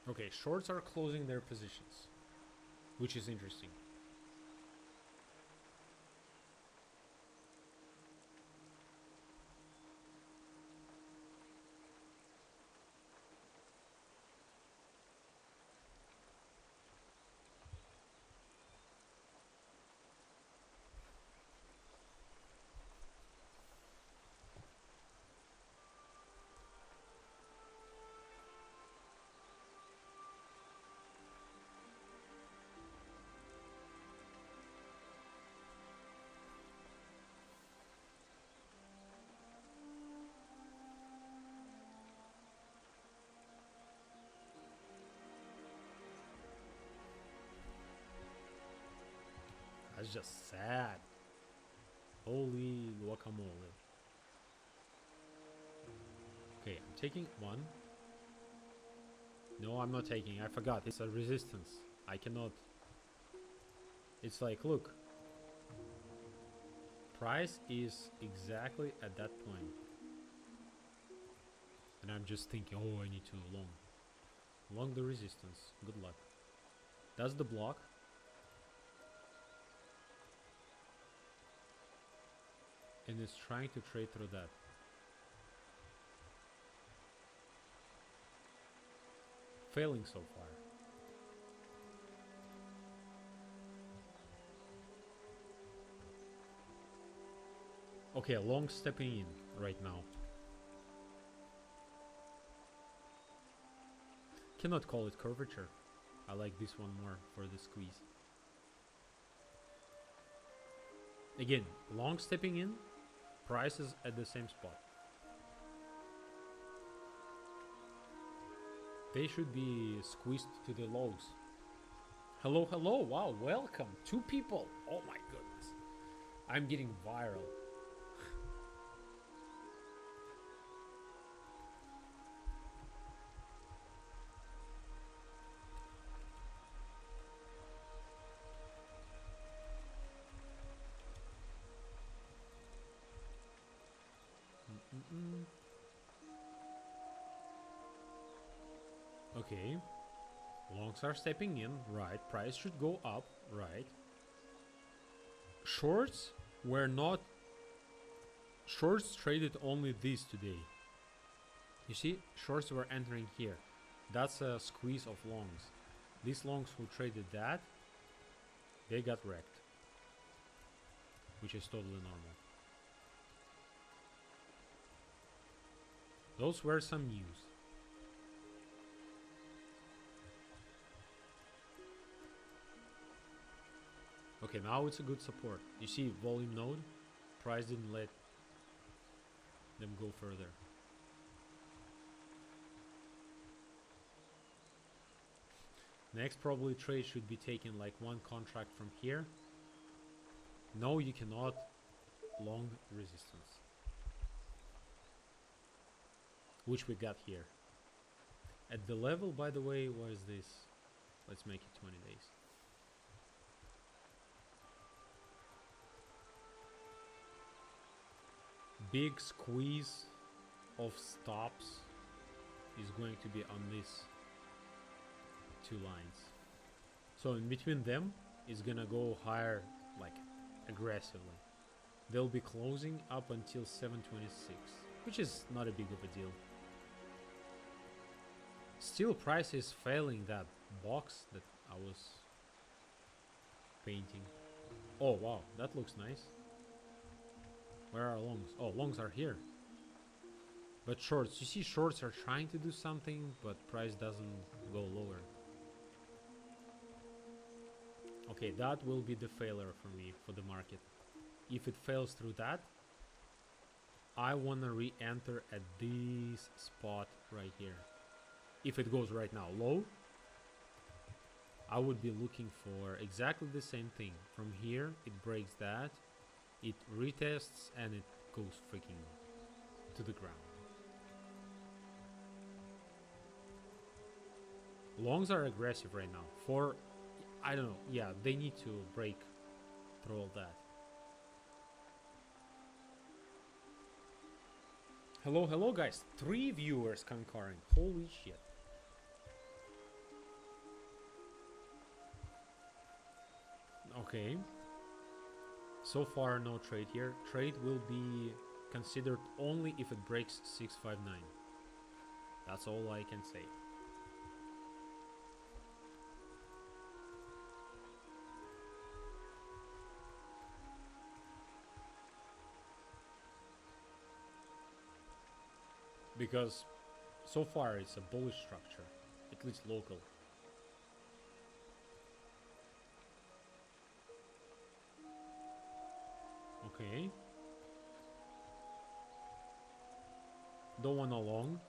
Okay, shorts are closing their positions, which is interesting. That's just sad. Holy guacamole. Okay, I'm taking one. No, I'm not taking. I forgot. It's a resistance. I cannot. It's like, look. Price is exactly at that point. And I'm just thinking, oh, I need to long. Long the resistance. Good luck. That's the block. And it's trying to trade through that. Failing so far. Okay, long stepping in right now. Cannot call it curvature. I like this one more for the squeeze. Again, long stepping in, prices at the same spot. They should be squeezed to the lows. Hello, hello, wow, welcome. 2 people. Oh my goodness. I'm getting viral. Okay, longs are stepping in, right, price should go up, right. Shorts were not, shorts traded only these today. You see, shorts were entering here. That's a squeeze of longs. These longs who traded that, they got wrecked, which is totally normal. Those were some news. Okay, now it's a good support. You see volume node, price didn't let them go further. Next probably trade should be taken like one contract from here. No, you cannot long resistance. Which we got here. At the level, by the way, what is this? Let's make it 20 days. Big squeeze of stops is going to be on these two lines. So in between them is gonna go higher, like aggressively. They'll be closing up until 726, which is not a big of a deal. Still, price is failing that box that I was painting. Oh wow, that looks nice. Where are longs? Oh, longs are here. But shorts, you see shorts are trying to do something, but price doesn't go lower. Okay, that will be the failure for me, for the market. If it fails through that, I wanna re-enter at this spot right here. If it goes right now low, I would be looking for exactly the same thing. From here, it breaks that, it retests, and it goes freaking to the ground. Longs are aggressive right now. For, I don't know, yeah, they need to break through all that. Hello, hello guys. 3 viewers concurring. Holy shit. Okay. So far no trade here. Trade will be considered only if it breaks 659. That's all I can say. Because so far it's a bullish structure, at least local. Okay. Don't want a long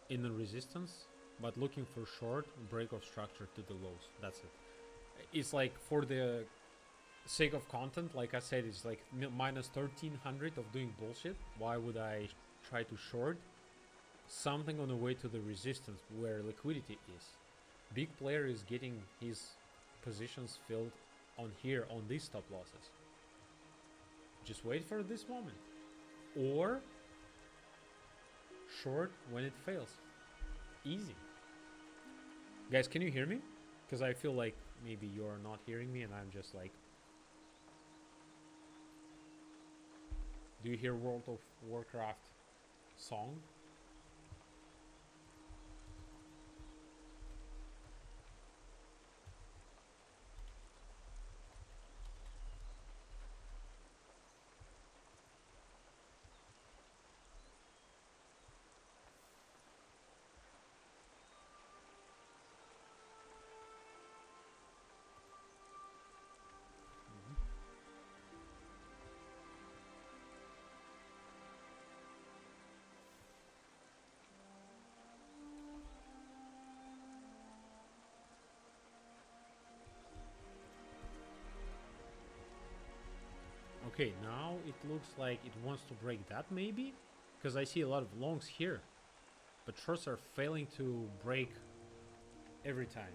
in the resistance, but looking for short break of structure to the lows. That's it. It's like for the sake of content, like I said, it's like minus 1300 of doing bullshit. Why would I try to short something on the way to the resistance where liquidity is? Big player is getting his positions filled on here on these stop losses. Just wait for this moment, or short when it fails. Easy. Guys, can you hear me? Because I feel like maybe you're not hearing me and I'm just like, do you hear World of Warcraft song? Okay, now it looks like it wants to break that maybe, because I see a lot of longs here, but shorts are failing to break every time.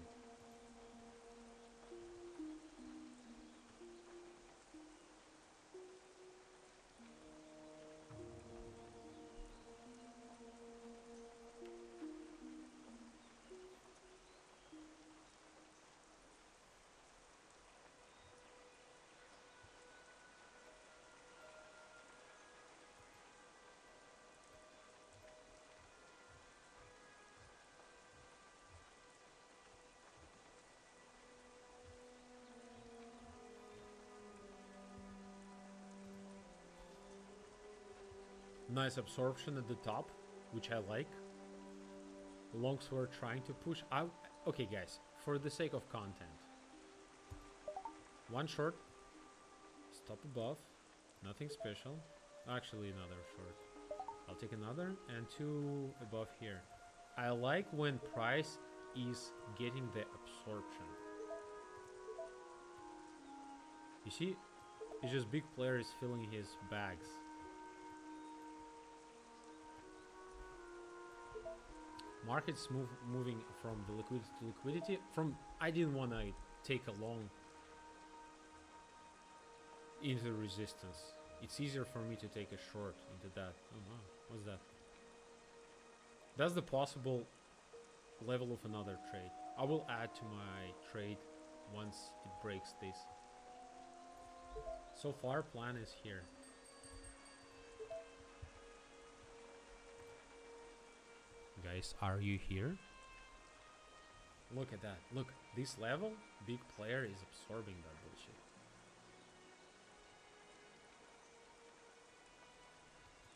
Nice absorption at the top. which I like. Longs were trying to push out. Okay, guys, for the sake of content, one short, stop above, nothing special. Actually, another short. I'll take another, and two above here. I like when price is getting the absorption. You see, it's just big players filling his bags. Markets moving from the liquidity to liquidity. I didn't want to take a long into resistance. It's easier for me to take a short into that. Oh wow, what's that? That's the possible level of another trade. I will add to my trade once it breaks this. So far, plan is here. Guys, are you here? Look at that. Look, this level, big player is absorbing that bullshit.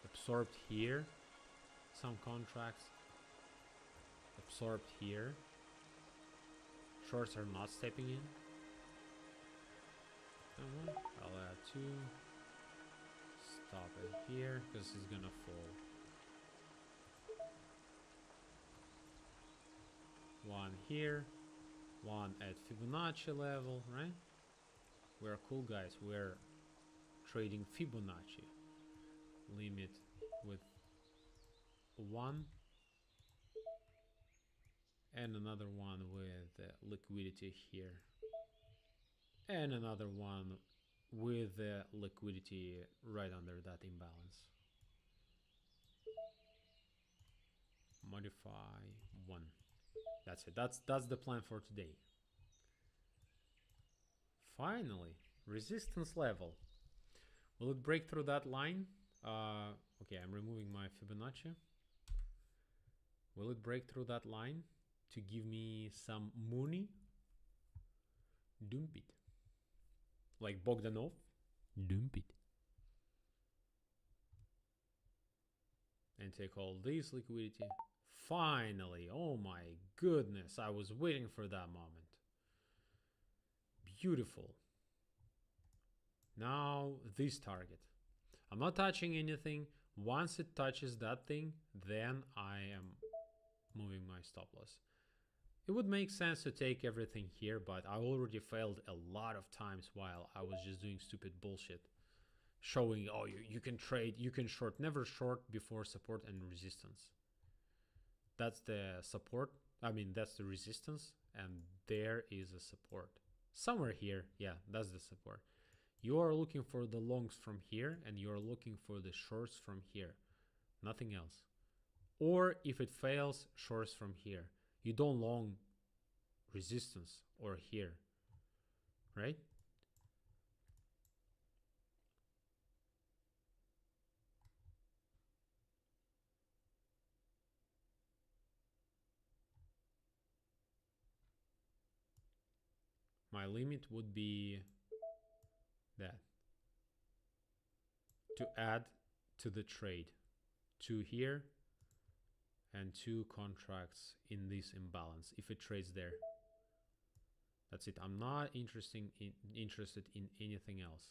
Absorbed here, some contracts. Absorbed here. Shorts are not stepping in. I'll add two. Stop it here because it's gonna fall. One here, one at Fibonacci level, right? We're cool guys. We're trading Fibonacci. Limit with one and another one with liquidity here, and another one with liquidity right under that imbalance. Modify one. That's it. That's the plan for today. Finally, resistance level. Will it break through that line? Okay, I'm removing my Fibonacci. Will it break through that line to give me some money? Dump it. Like Bogdanov. Dump it. And take all this liquidity. Finally, oh my goodness, I was waiting for that moment. Beautiful. Now this target. I'm not touching anything. Once it touches that thing, then I am moving my stop loss. It would make sense to take everything here, but I already failed a lot of times while I was just doing stupid bullshit. Showing, oh, you can trade, you can short. Never short before support and resistance. That's the support. I mean, that's the resistance, and there is a support. Somewhere here, yeah, that's the support. You are looking for the longs from here, and you are looking for the shorts from here. Nothing else. Or if it fails, shorts from here. You don't long resistance or here, right? My limit would be that. To add to the trade. 2 here and 2 contracts in this imbalance if it trades there. That's it. I'm not interested in anything else.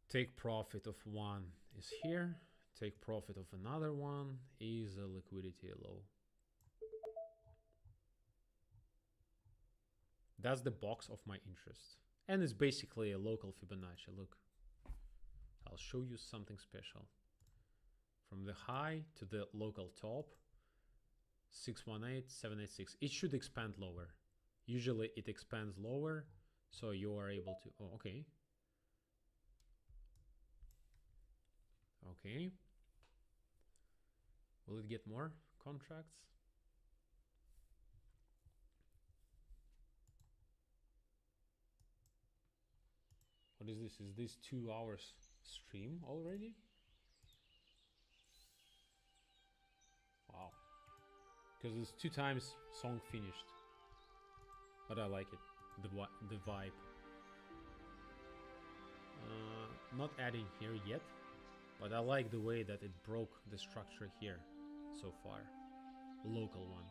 Take profit of one is here. Take profit of another one is a liquidity low. That's the box of my interest. And it's basically a local Fibonacci. Look, I'll show you something special. From the high to the local top, 618, 786. It should expand lower. Usually it expands lower, so you are able to... Oh, okay. Okay. Will it get more contracts? What is this? Is this 2 hours stream already? Wow. Because it's 2 times song finished. But I like it. The vibe. Not adding here yet. But I like the way that it broke the structure here so far. Local one.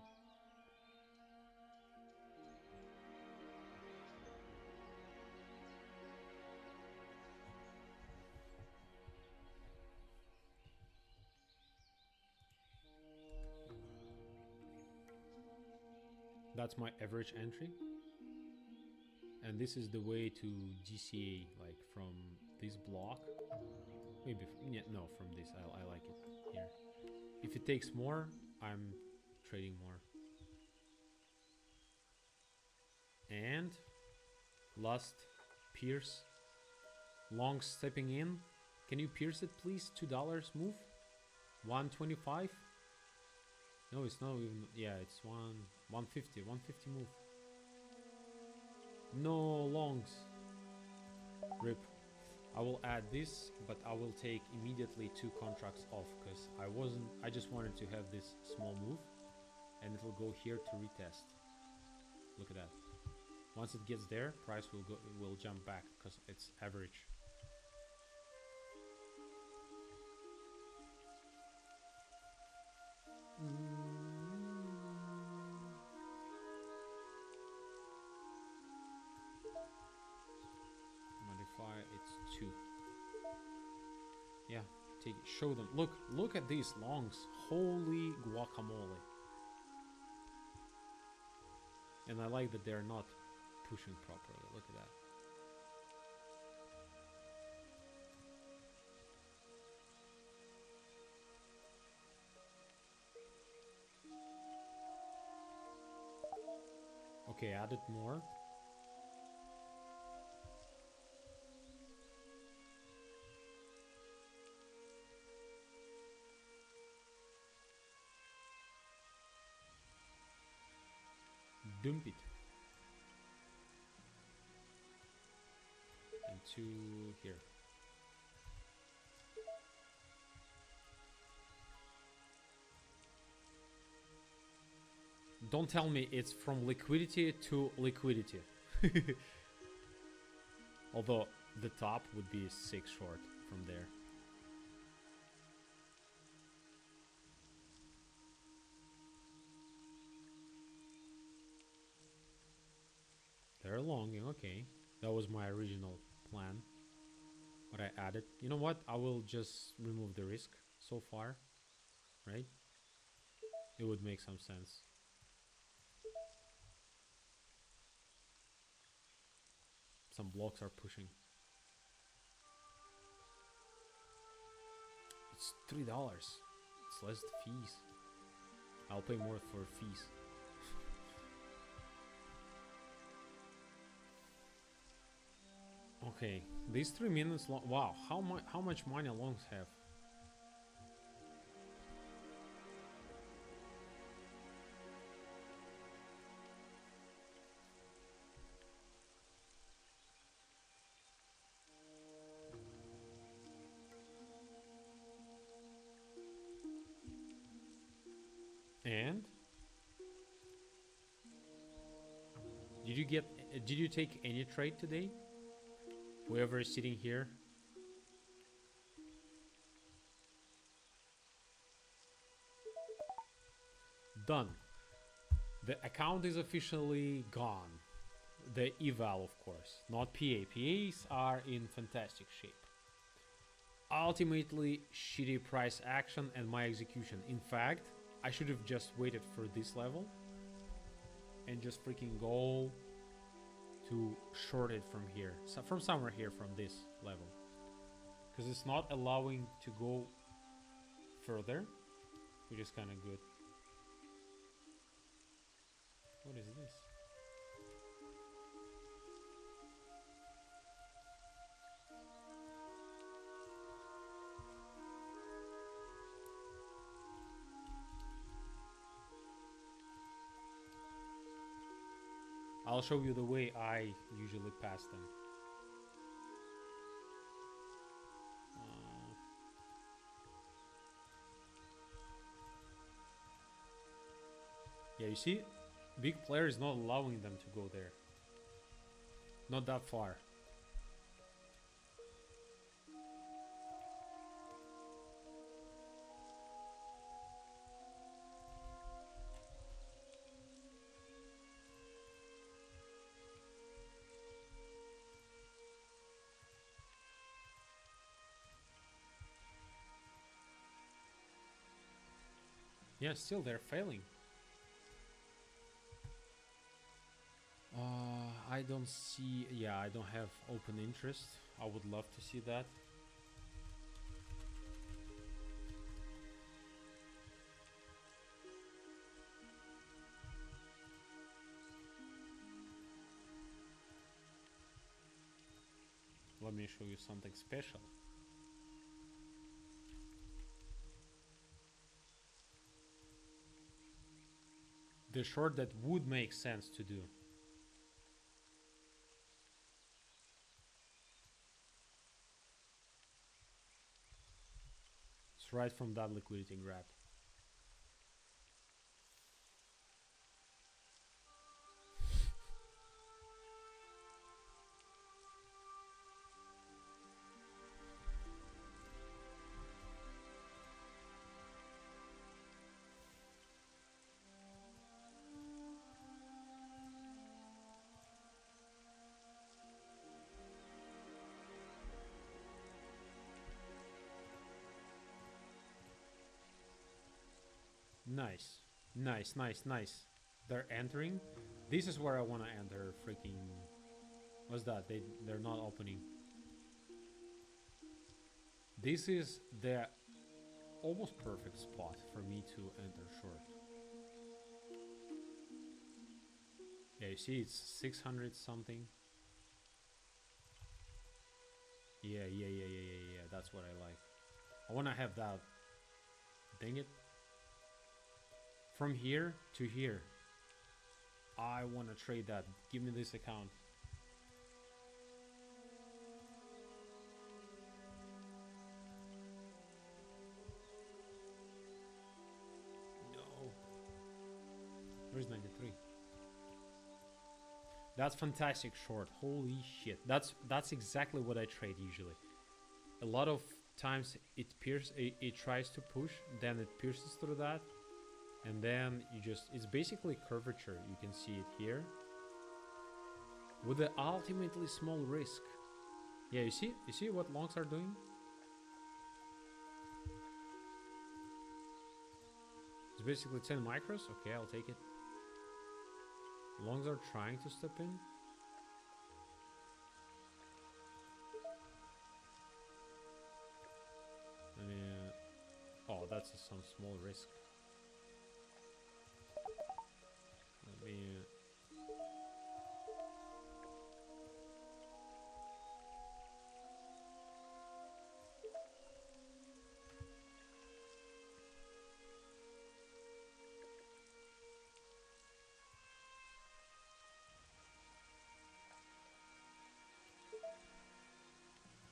That's my average entry. And this is the way to DCA, like from this block. Maybe, yeah, no, from this. I like it here. If it takes more, I'm trading more. And last pierce. Long stepping in. Can you pierce it, please? $2 move. 125. No, it's not even. Yeah, it's 150. 150 move. No longs. Rip. I will add this, but I will take immediately 2 contracts off because I just wanted to have this small move, and it will go here to retest. Look at that. Once it gets there, price will jump back because it's average. Modify, it's 2. Yeah, take it, show them. Look at these longs. Holy guacamole. And I like that they're not pushing properly. Look at that. Okay, added more. Dump it. Into here. Don't tell me it's from liquidity to liquidity. Although the top would be 6 short from there. They're long, okay. That was my original plan. But I added. You know what? I will just remove the risk so far. Right? It would make some sense. Some blocks are pushing. It's $3. It's less fees. I'll pay more for fees. Okay, these 3 minutes long. Wow, how much money longs have? And did you take any trade today? Whoever is sitting here. Done. The account is officially gone. The eval, of course, not PA. PAs are in fantastic shape. Ultimately, shitty price action and my execution. In fact, I should have just waited for this level and just freaking go to short it from here, so from somewhere here, from this level, because it's not allowing to go further, which is kind of good. What is this? I'll show you the way I usually pass them. Yeah, you see, big player is not allowing them to go there. Not that far. Yeah, still they're failing. I don't see. Yeah, I don't have open interest. I would love to see that. Let me show you something special. The short that would make sense to do. It's right from that liquidity grab. Nice. Nice, nice, nice. They're entering. This is where I want to enter freaking... What's that? They're not opening. This is the almost perfect spot for me to enter short. Yeah, you see it's 600 something. Yeah, that's what I like. I want to have that. Dang it. From here to here. I want to trade that. Give me this account. No. Where's 93? That's fantastic short. Holy shit. That's exactly what I trade usually. A lot of times it tries to push, then it pierces through that. And then you just, it's basically curvature. You can see it here. With the ultimately small risk. Yeah, you see what longs are doing? It's basically 10 micros. Okay, I'll take it. Longs are trying to step in. I mean, oh, that's some small risk. Let me...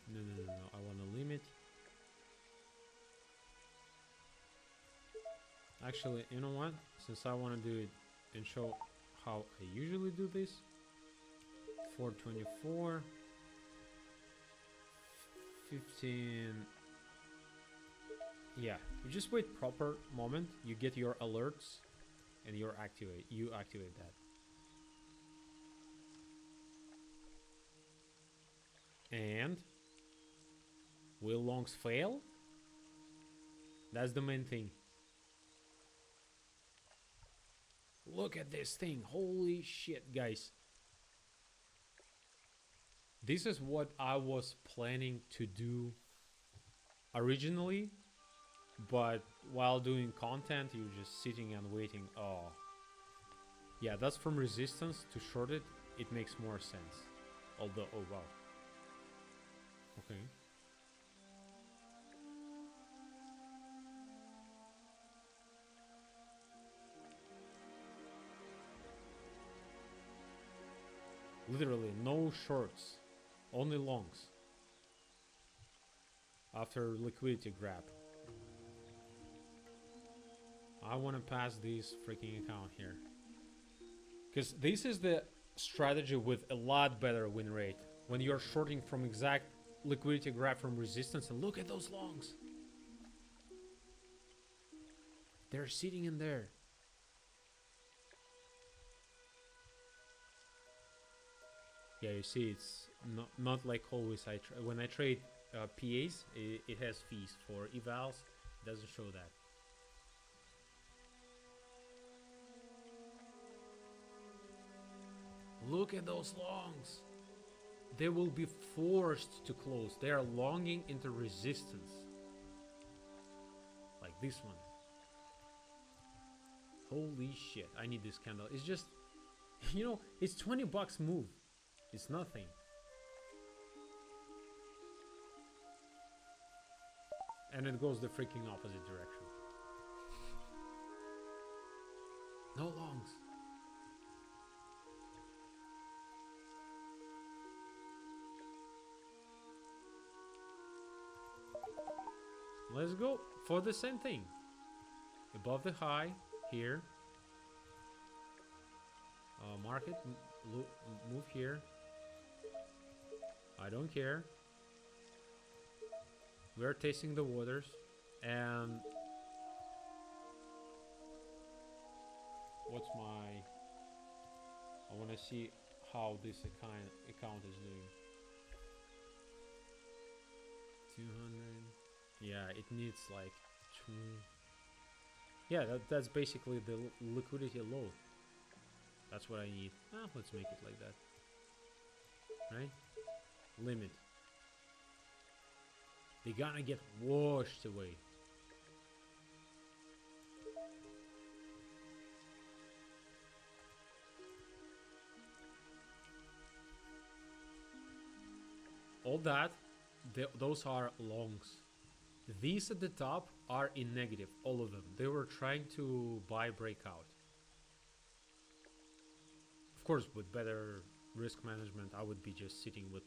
No, I want to limit. Actually, you know what? Since I want to do it and show how I usually do this, 424, 15. Yeah, you just wait proper moment, you get your alerts, and you activate that. And will longs fail? That's the main thing. Look at this thing. Holy shit, guys. This is what I was planning to do originally, but while doing content, you're just sitting and waiting. Oh. Yeah, that's from resistance to short it. It makes more sense. Although, oh wow. Okay. Literally no shorts, only longs. After liquidity grab. I want to pass this freaking account here. Because this is the strategy with a lot better win rate. When you're shorting from exact liquidity grab from resistance, and look at those longs. They're sitting in there. Yeah, you see, it's not like always. When I trade PAs, it has fees for evals. It doesn't show that. Look at those longs. They will be forced to close. They are longing into resistance. Like this one. Holy shit, I need this candle. It's just, you know, it's 20 bucks move. It's nothing. And it goes the freaking opposite direction. No longs. Let's go for the same thing. Above the high here. Market move here. I don't care. We're tasting the waters, and what's my? I want to see how this account is doing. 200. Yeah, it needs like 2. Yeah, that's basically the liquidity low. That's what I need. Let's make it like that. Right? Limit. They're gonna get washed away. All that, those are longs. These at the top are in negative, all of them. They were trying to buy breakout. Of course, with better risk management, I would be just sitting with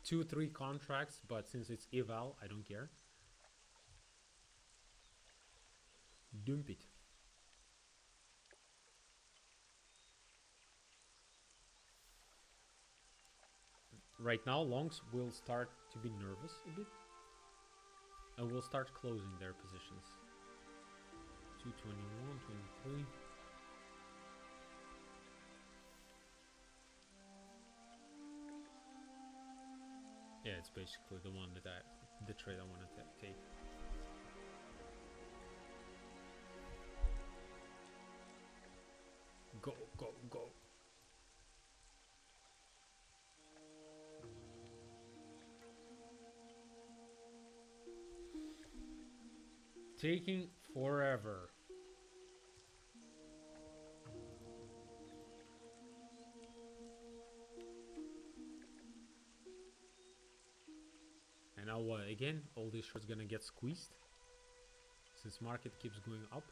2-3 contracts, but since it's eval, I don't care. Dump it. Right now, longs will start to be nervous a bit, and will start closing their positions. 221, 23. Yeah, it's basically the one that the trade I want to take. Go, go, go. Taking forever. And now what? Again, all this short's gonna get squeezed since market keeps going up.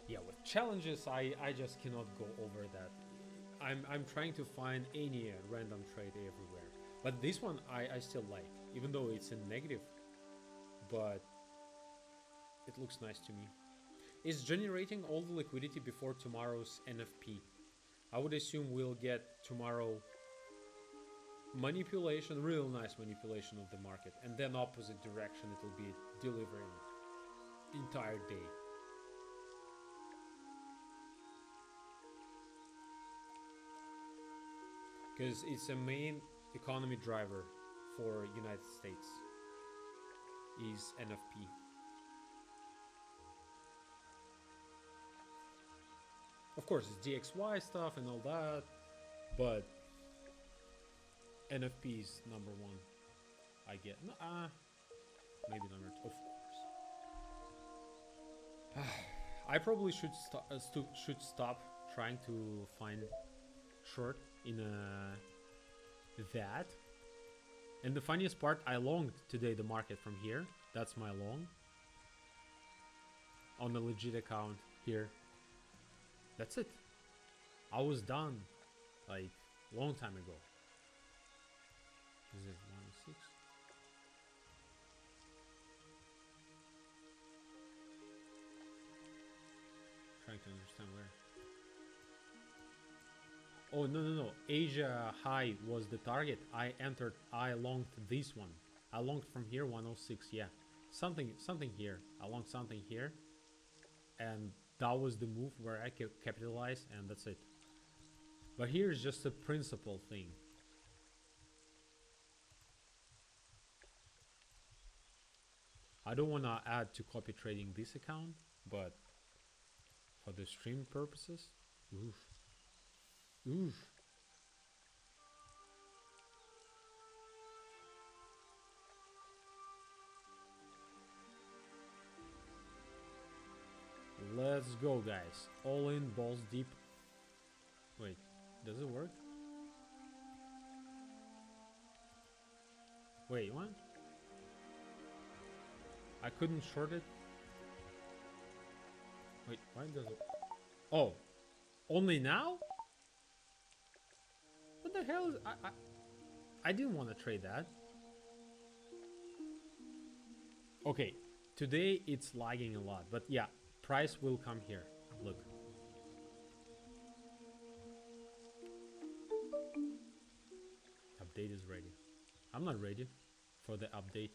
Yeah, with challenges, I just cannot go over that. I'm trying to find any random trade everywhere. But this one I still like, even though it's a negative, but it looks nice to me. It's generating all the liquidity before tomorrow's NFP. I would assume we'll get tomorrow manipulation, real nice manipulation of the market, and then opposite direction it will be delivering entire day. Because it's a main economy driver for United States is NFP. Of course, it's DXY stuff and all that, but NFP is number one. I get maybe number two, of course. I probably should stop trying to find short in that. And the funniest part, I longed today the market from here. That's my long on the legit account here. That's it. I was done like long time ago. Is it 106? Trying to understand where. Oh, no. Asia high was the target. I longed this one. I longed from here 106. Yeah, something here. I longed something here, and that was the move where I could capitalize, and that's it. But here's just a principle thing. I don't want to add to copy trading this account, but for the stream purposes, oof, oof. Let's go, guys. All in, balls deep. Wait, does it work? Wait, what? I couldn't short it. Wait, why does it? Oh, only now? What the hell is I didn't want to trade that. Okay, today it's lagging a lot, but yeah, price will come here. Look. Update is ready. I'm not ready for the update.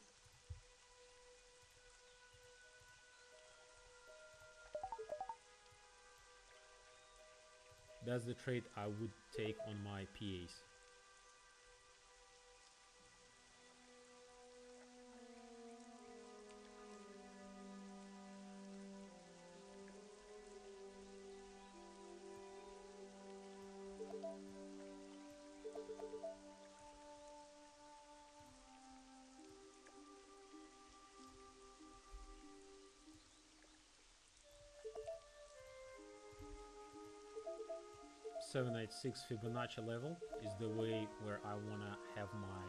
That's the trade I would take on my PAs. .786 Fibonacci level is the way where I wanna have my...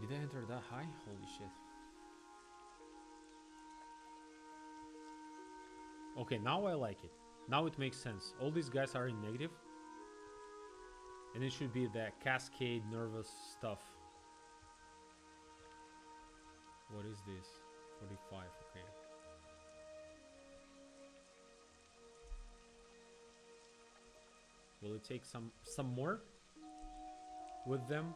Did I enter that high? Holy shit. Okay, now I like it. Now it makes sense. All these guys are in negative. And it should be the cascade nervous stuff. What is this? 45, okay. Will it take some more with them?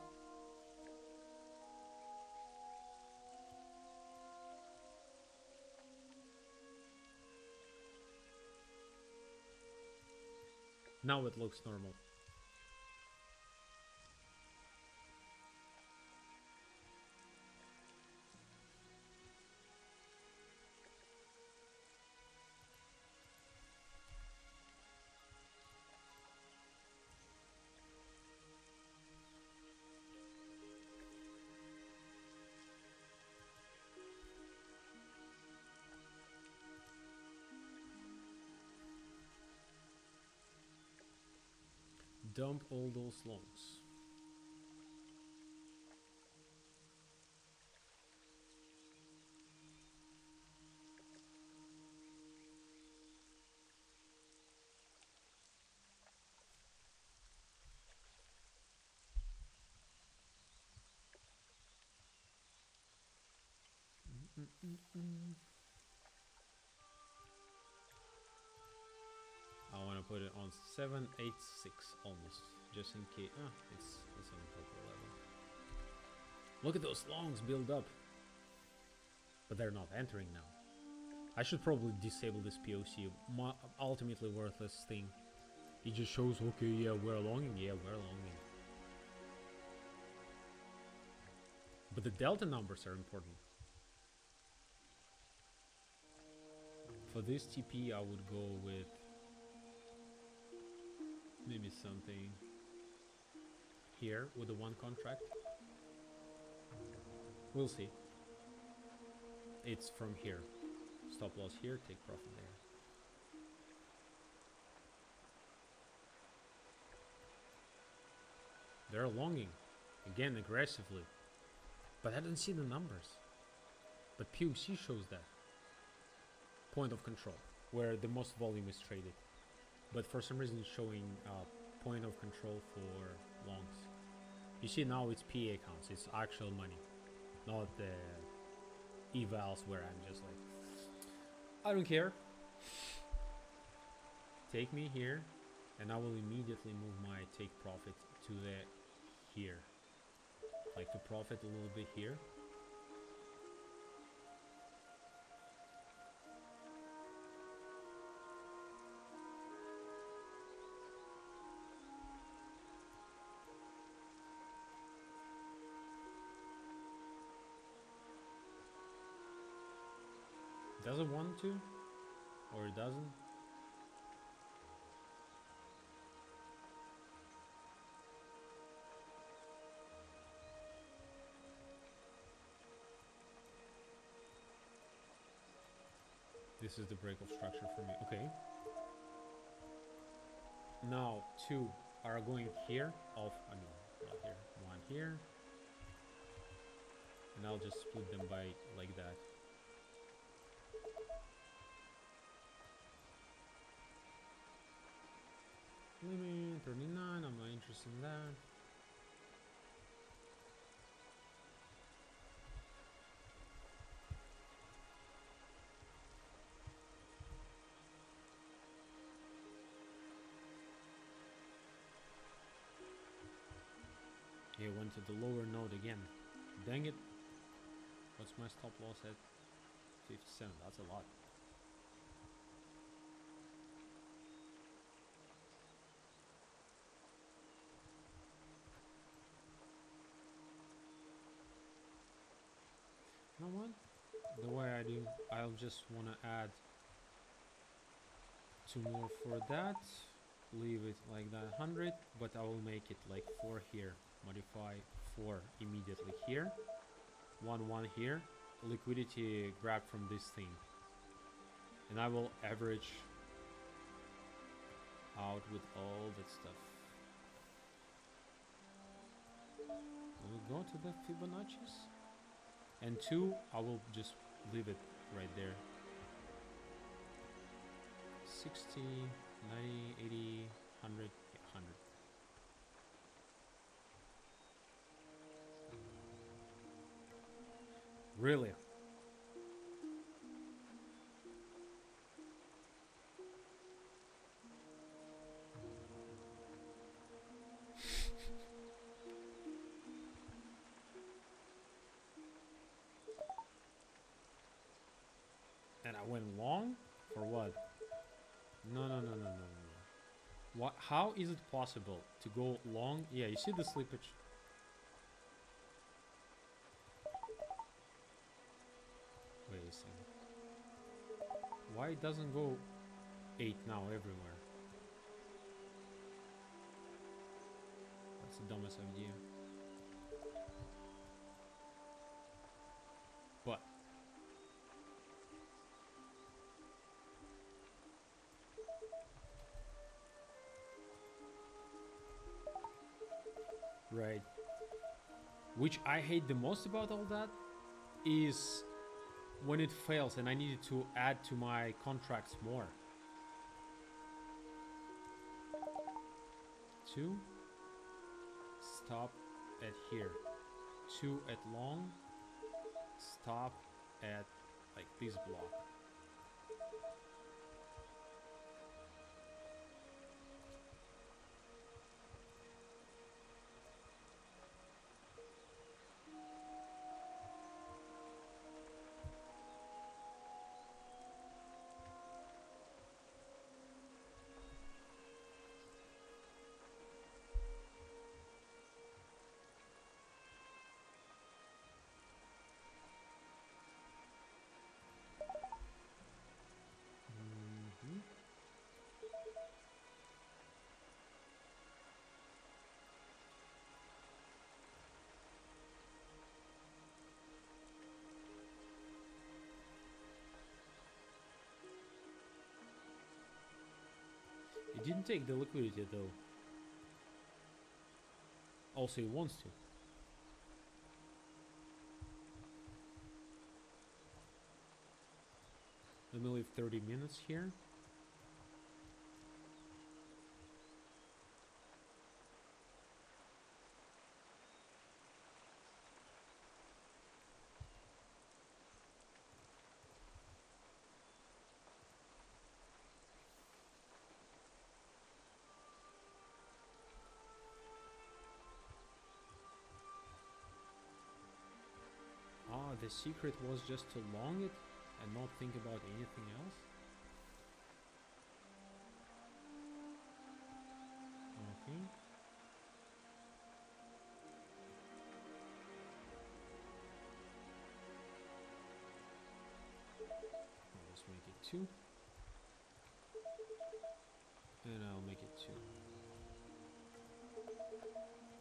Now it looks normal. Dump all those longs. I want to put it on 786 almost, just in case. It's on proper level. Look at those longs build up, but they're not entering now. I should probably disable this POC. Ultimately worthless thing. It just shows, okay, yeah, we're longing, yeah, we're longing. But the delta numbers are important. For this TP, I would go with maybe something here with the one contract. We'll see. It's from here. Stop loss here, take profit there. They're longing again aggressively, but I don't see the numbers. But POC shows that point of control where the most volume is traded, but for some reason it's showing point of control for longs. You see now it's PA accounts, it's actual money, not the evals where I'm just like, I don't care, take me here, and I will immediately move my take profit to the here, like to profit a little bit here. Does it want to? Or it doesn't? This is the breakout structure for me. Okay. Now two are going here. Not here. One here. And I'll just split them by like that. Limit 39, I'm not interested in that. Yeah, went to the lower node again. Dang it. What's my stop loss at? 57, that's a lot. You know what? The way I do, I'll just want to add 2 more for that. Leave it like that 100, but I will make it like 4 here. Modify 4 immediately here. 1 here. Liquidity grab from this thing. And I will average out with all that stuff. We'll go to the Fibonacci's. And 2, I will just leave it right there. 60, 90, 80, 100, yeah, 100. Really? And I went long? For what? No. What? How is it possible to go long? Yeah, you see the slippage? Wait a second. Why it doesn't go 8 now everywhere? That's the dumbest idea. But right. Which I hate the most about all that is when it fails and I needed to add to my contracts more. 2, stop at here. 2 at long, stop at like this block. It didn't take the liquidity though. Also, it wants to. Let me leave 30 minutes here. Ah, the secret was just to long it and not think about anything else. Okay. 2. And I'll make it 2.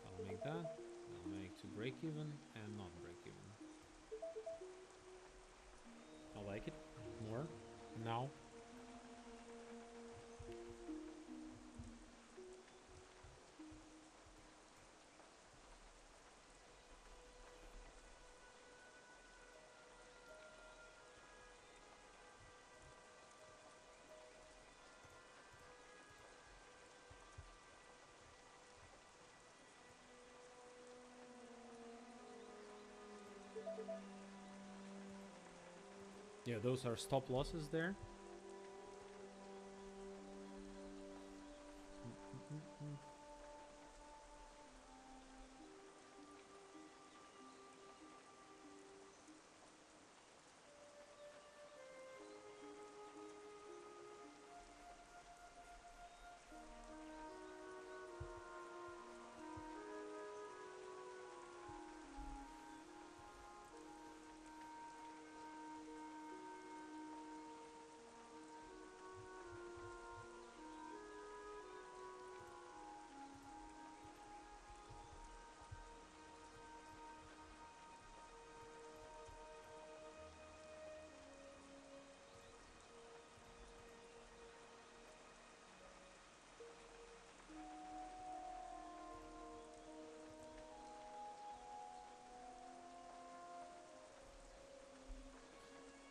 I'll make that. I'll make to break even and not break even. I like it more now. Yeah, those are stop losses there.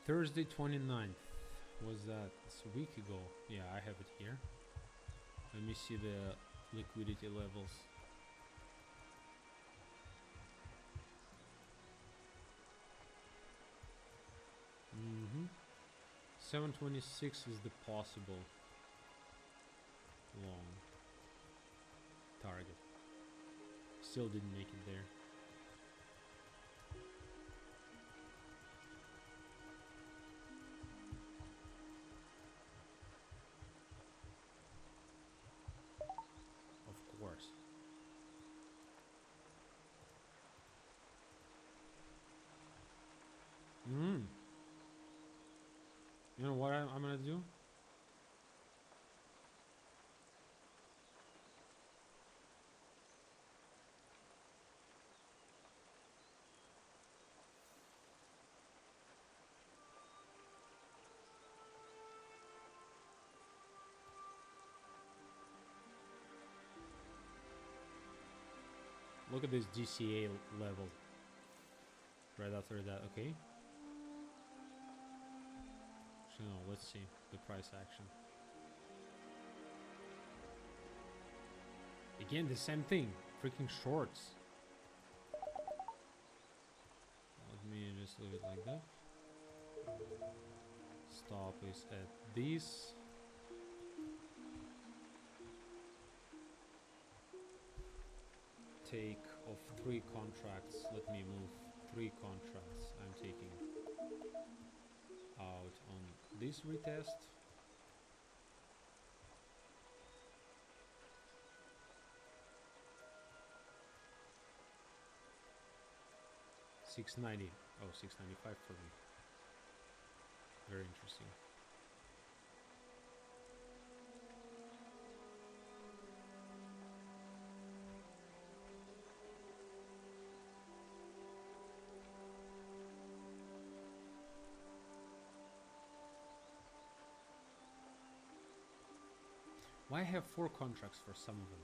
Thursday 29th. Was that? It's a week ago. Yeah, I have it here. Let me see the liquidity levels. Mm-hmm. 726 is the possible long target. Still didn't make it there. Of course. You know what I'm gonna do? Look at this GCA level. Right after that, okay. So no, let's see the price action. Again, the same thing. Freaking shorts. Let me just leave it like that. Stop is at this. Take of 3 contracts. Let me move 3 contracts. I'm taking out on this retest. $690. Oh, $695 for me. Very interesting. Why have 4 contracts for some of them?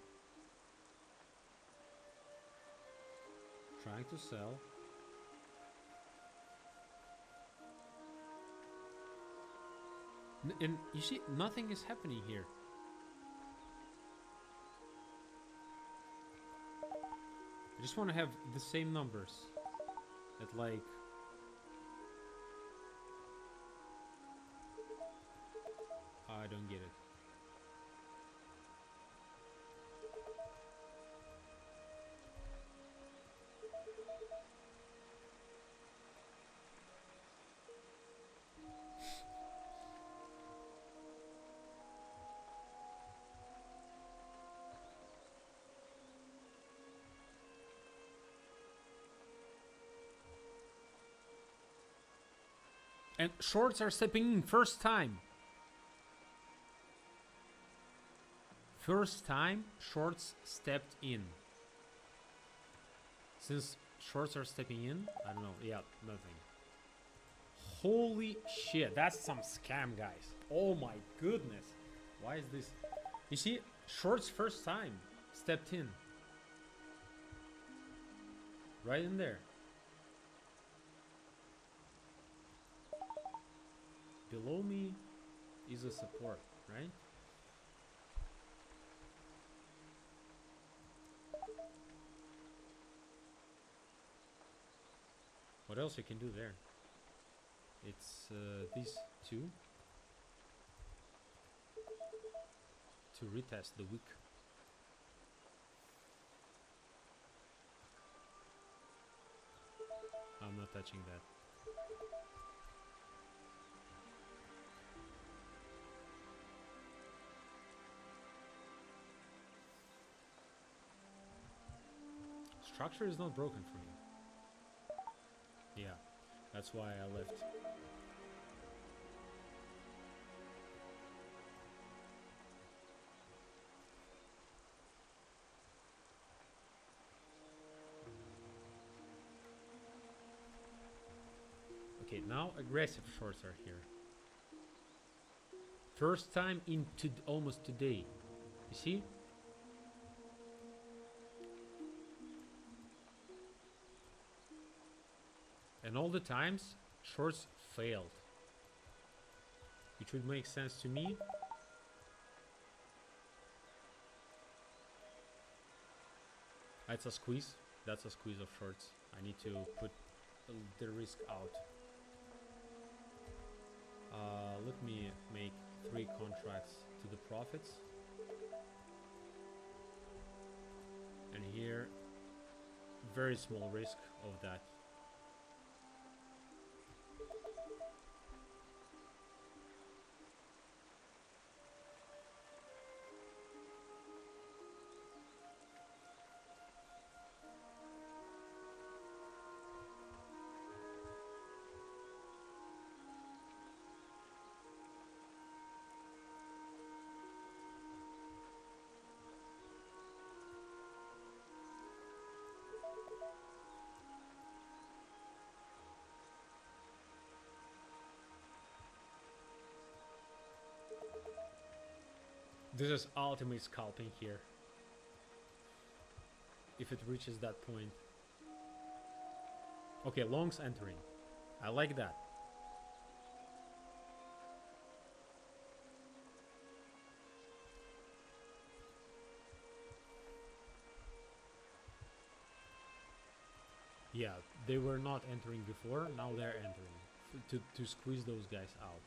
Trying to sell. And you see, nothing is happening here. I just want to have the same numbers at like... I don't get it. And shorts are stepping in first time. First time shorts stepped in. Since shorts are stepping in, I don't know. Yeah, nothing. Holy shit, that's some scam, guys. Oh my goodness. Why is this? You see, shorts first time stepped in. Right in there. Below me is a support, right? What else you can do there? It's these two to retest the wick. I'm not touching that. Structure is not broken for me. Yeah, that's why I left. Okay, now aggressive shorts are here. First time in almost today. You see? And all the times shorts failed. Which would make sense to me. That's a squeeze. That's a squeeze of shorts. I need to put the risk out. Let me make 3 contracts to the profits. And here, very small risk of that. This is ultimate scalping here. If it reaches that point. Okay, longs entering. I like that. Yeah, they were not entering before, now they're entering. To squeeze those guys out.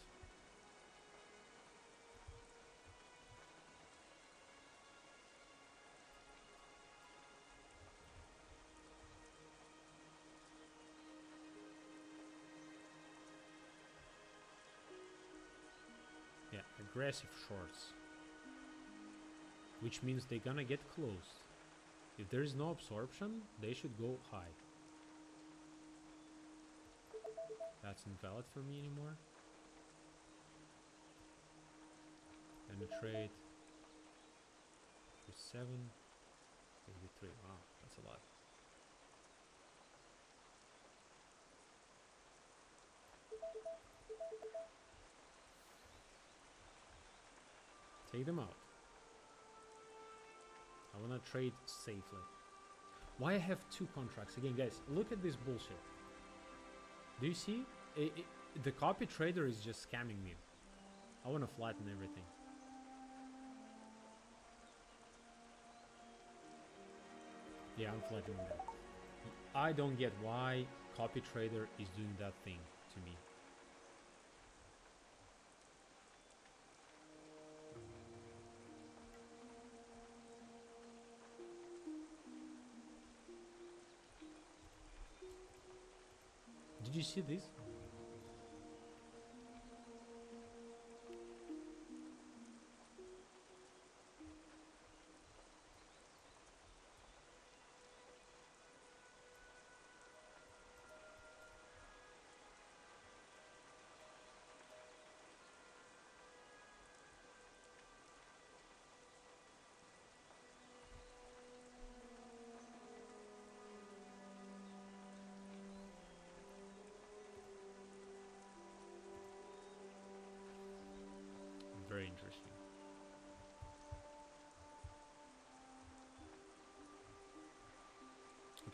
Yeah, aggressive shorts. Which means they're gonna get close. If there is no absorption, they should go high. That's invalid for me anymore. And the trade for 7, 83. Wow, that's a lot. Take them out. I wanna trade safely. Why I have 2 contracts? Again, guys, look at this bullshit. Do you see? The copy trader is just scamming me. I wanna flatten everything. Yeah, I'm flattening that. I don't get why copy trader is doing that thing to me. Did you see this?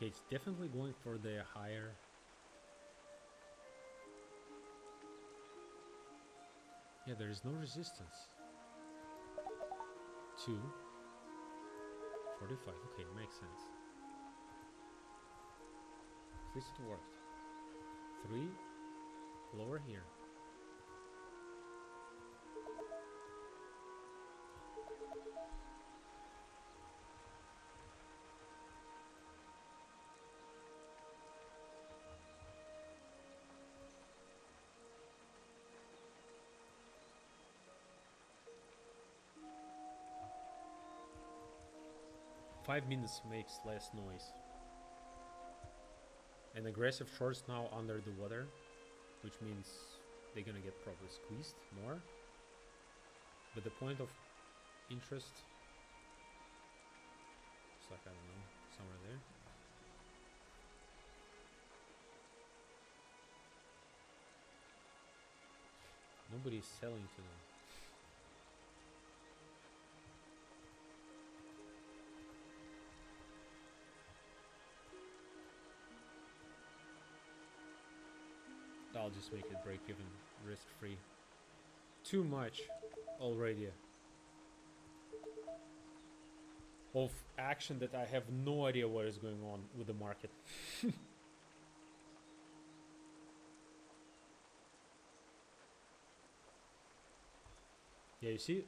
Okay, it's definitely going for the higher. Yeah, there is no resistance. 2, 45. Okay, makes sense. At least it worked. 3, lower here. Five minutes makes less noise. And aggressive shorts now under the water, which means they're gonna get probably squeezed more. But the point of interest, it's like, I don't know, somewhere there. Nobody's selling to them. I'll just make it break even, risk free. Too much already of action that I have no idea what is going on with the market. Yeah, you see,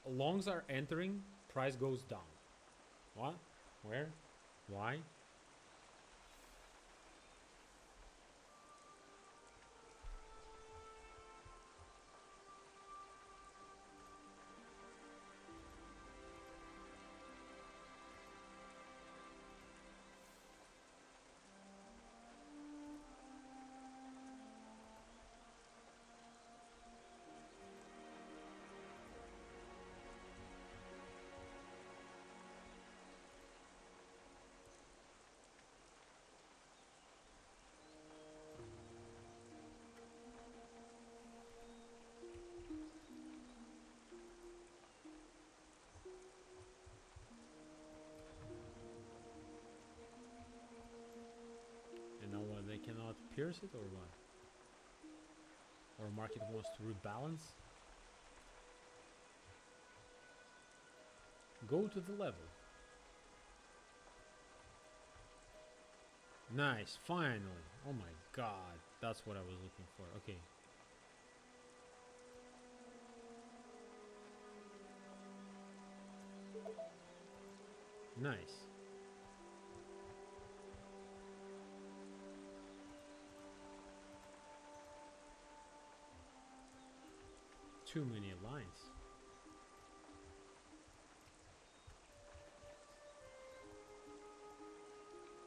longs are entering, price goes down. What? Where? Why? And now what, they cannot pierce it or what? Or market wants to rebalance? Go to the level. Nice, finally. Oh my god, that's what I was looking for. Okay. Nice. Too many lines.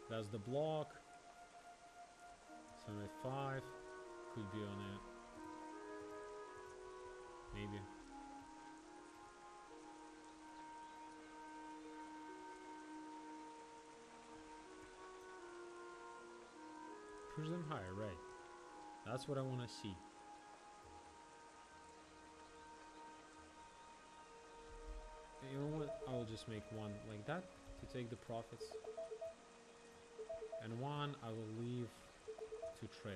That's the block. 75. Could be on it. Maybe. Push them higher, right. That's what I want to see. You know what? I'll just make one like that to take the profits. And one I will leave to trail.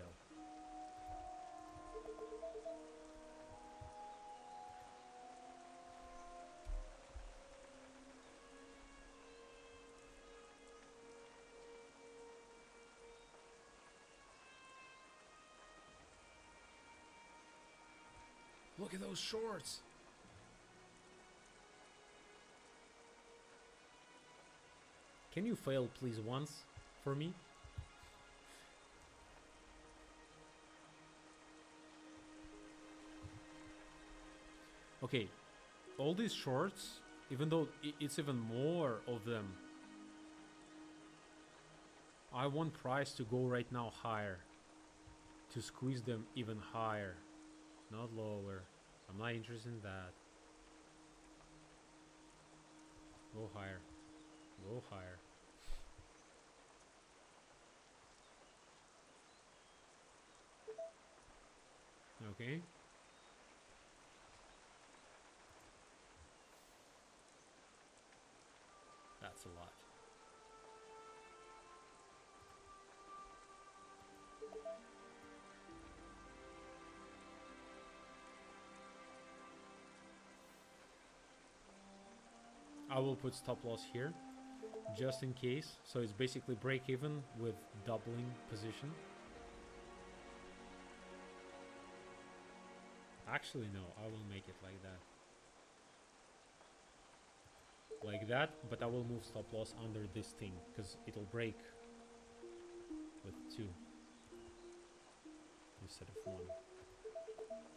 Look at those shorts! Can you fail please once for me? Okay, all these shorts, even though it's even more of them, I want price to go right now higher, to squeeze them even higher, not lower. I'm not interested in that. Go higher. Go higher. Okay. That's a lot. I will put stop loss here, just in case. So it's basically break even with doubling position. Actually, no, I will make it like that. Like that, but I will move stop loss under this thing, because it'll break with 2 instead of 1.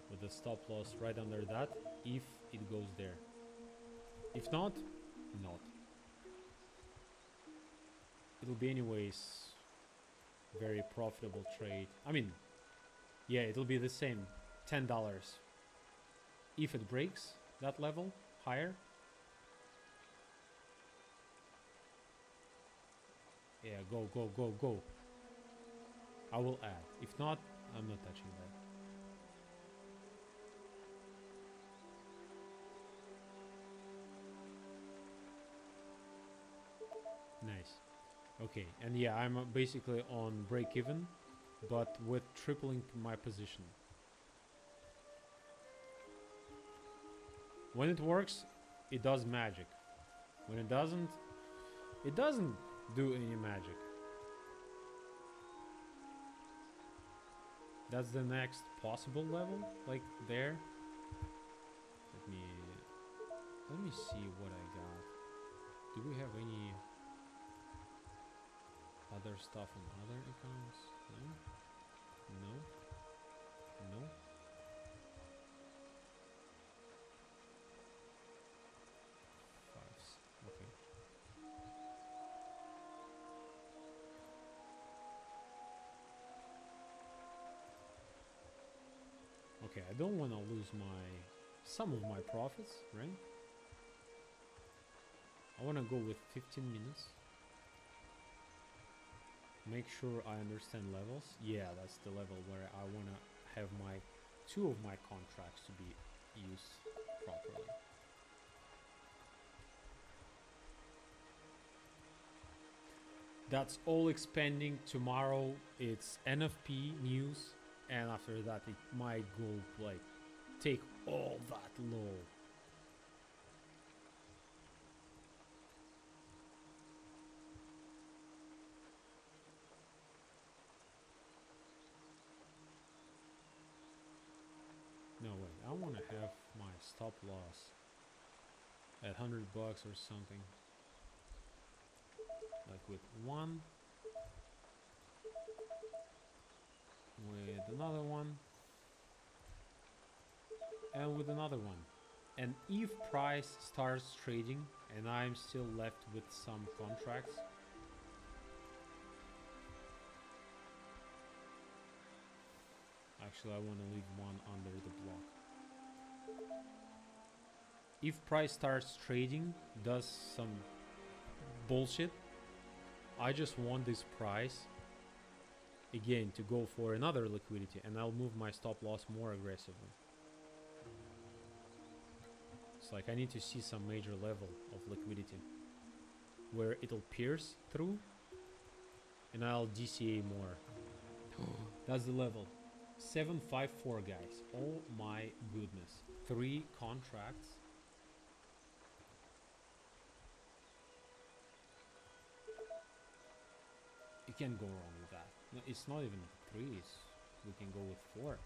With the stop loss right under that, if it goes there. If not, not. It'll be anyways very profitable trade. I mean, yeah, it'll be the same, $10. If it breaks that level higher, yeah, go, go, go, go. I will add. If not, I'm not touching that. Nice. Okay, and yeah, I'm basically on break even, but with tripling my position. When it works, it does magic. When it doesn't do any magic. That's the next possible level, like there. Let me see what I got. Do we have any other stuff on other accounts? No? No? No? Fives. Okay. Okay, I don't want to lose some of my profits, right? I want to go with 15 minutes. Make sure I understand levels. Yeah, that's the level where I want to have 2 of my contracts to be used properly. That's all expanding. Tomorrow it's NFP news, and after that it might go like take all that low. No, wait, I want to have my stop loss at $100 or something. Like with 1, with another one, and with another one. And if price starts trading and I'm still left with some contracts, actually I want to leave one under the block. If price starts trading, does some bullshit, I just want this price again to go for another liquidity, and I'll move my stop loss more aggressively. It's like I need to see some major level of liquidity where it'll pierce through and I'll DCA more. That's the level. 754, guys. Oh my goodness. 3 contracts. You can't go wrong with that. No, it's not even 3. We can go with 4.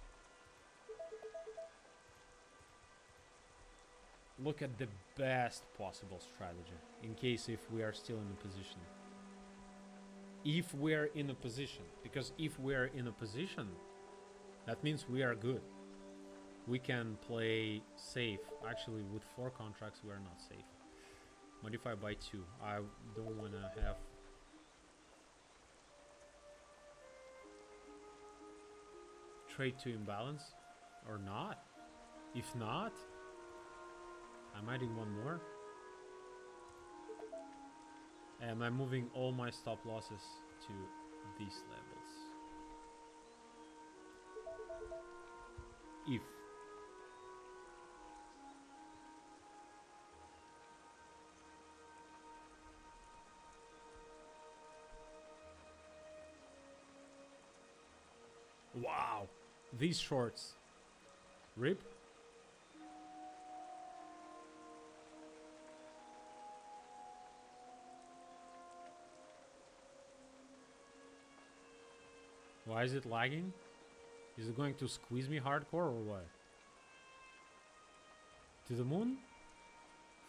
Look at the best possible strategy in case if we are still in a position. If we're in a position, because if we're in a position, that means we are good. We can play safe. Actually, with 4 contracts, we are not safe. Modify by 2. I don't want to have trade to imbalance or not. If not, I'm adding 1 more. And I'm moving all my stop losses to these levels. If. Wow, these shorts. Rip. Why is it lagging? Is it going to squeeze me hardcore or what? To the moon?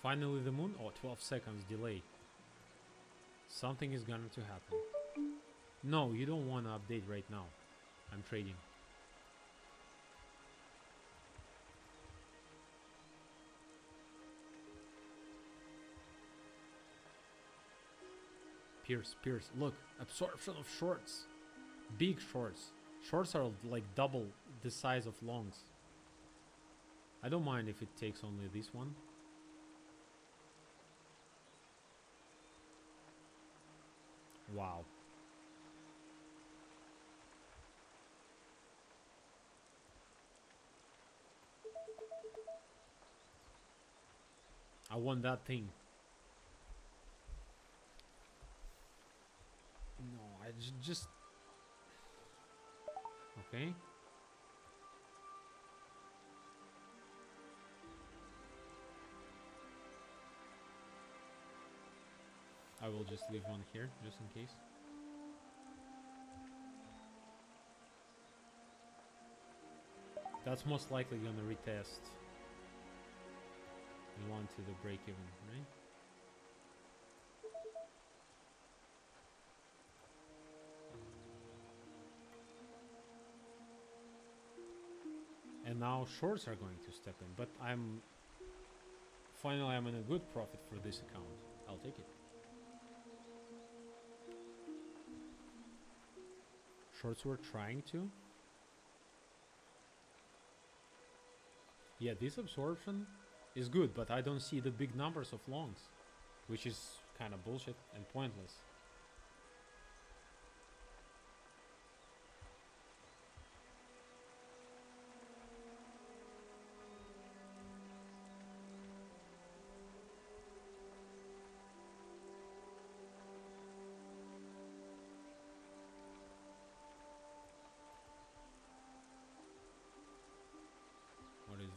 Finally the moon? Oh, 12 seconds delay. Something is going to happen. No, you don't want to update right now. I'm trading. Pierce, look, absorption of shorts. Big shorts. Shorts are like double the size of longs. I don't mind if it takes only this one. Wow. I want that thing. No, I just... Okay. I will just leave one here, just in case. That's most likely gonna retest. We want to the break even, right? And now shorts are going to step in, but finally I'm in a good profit for this account. I'll take it. Shorts were trying to. Yeah, this absorption is good, but I don't see the big numbers of longs, which is kind of bullshit and pointless.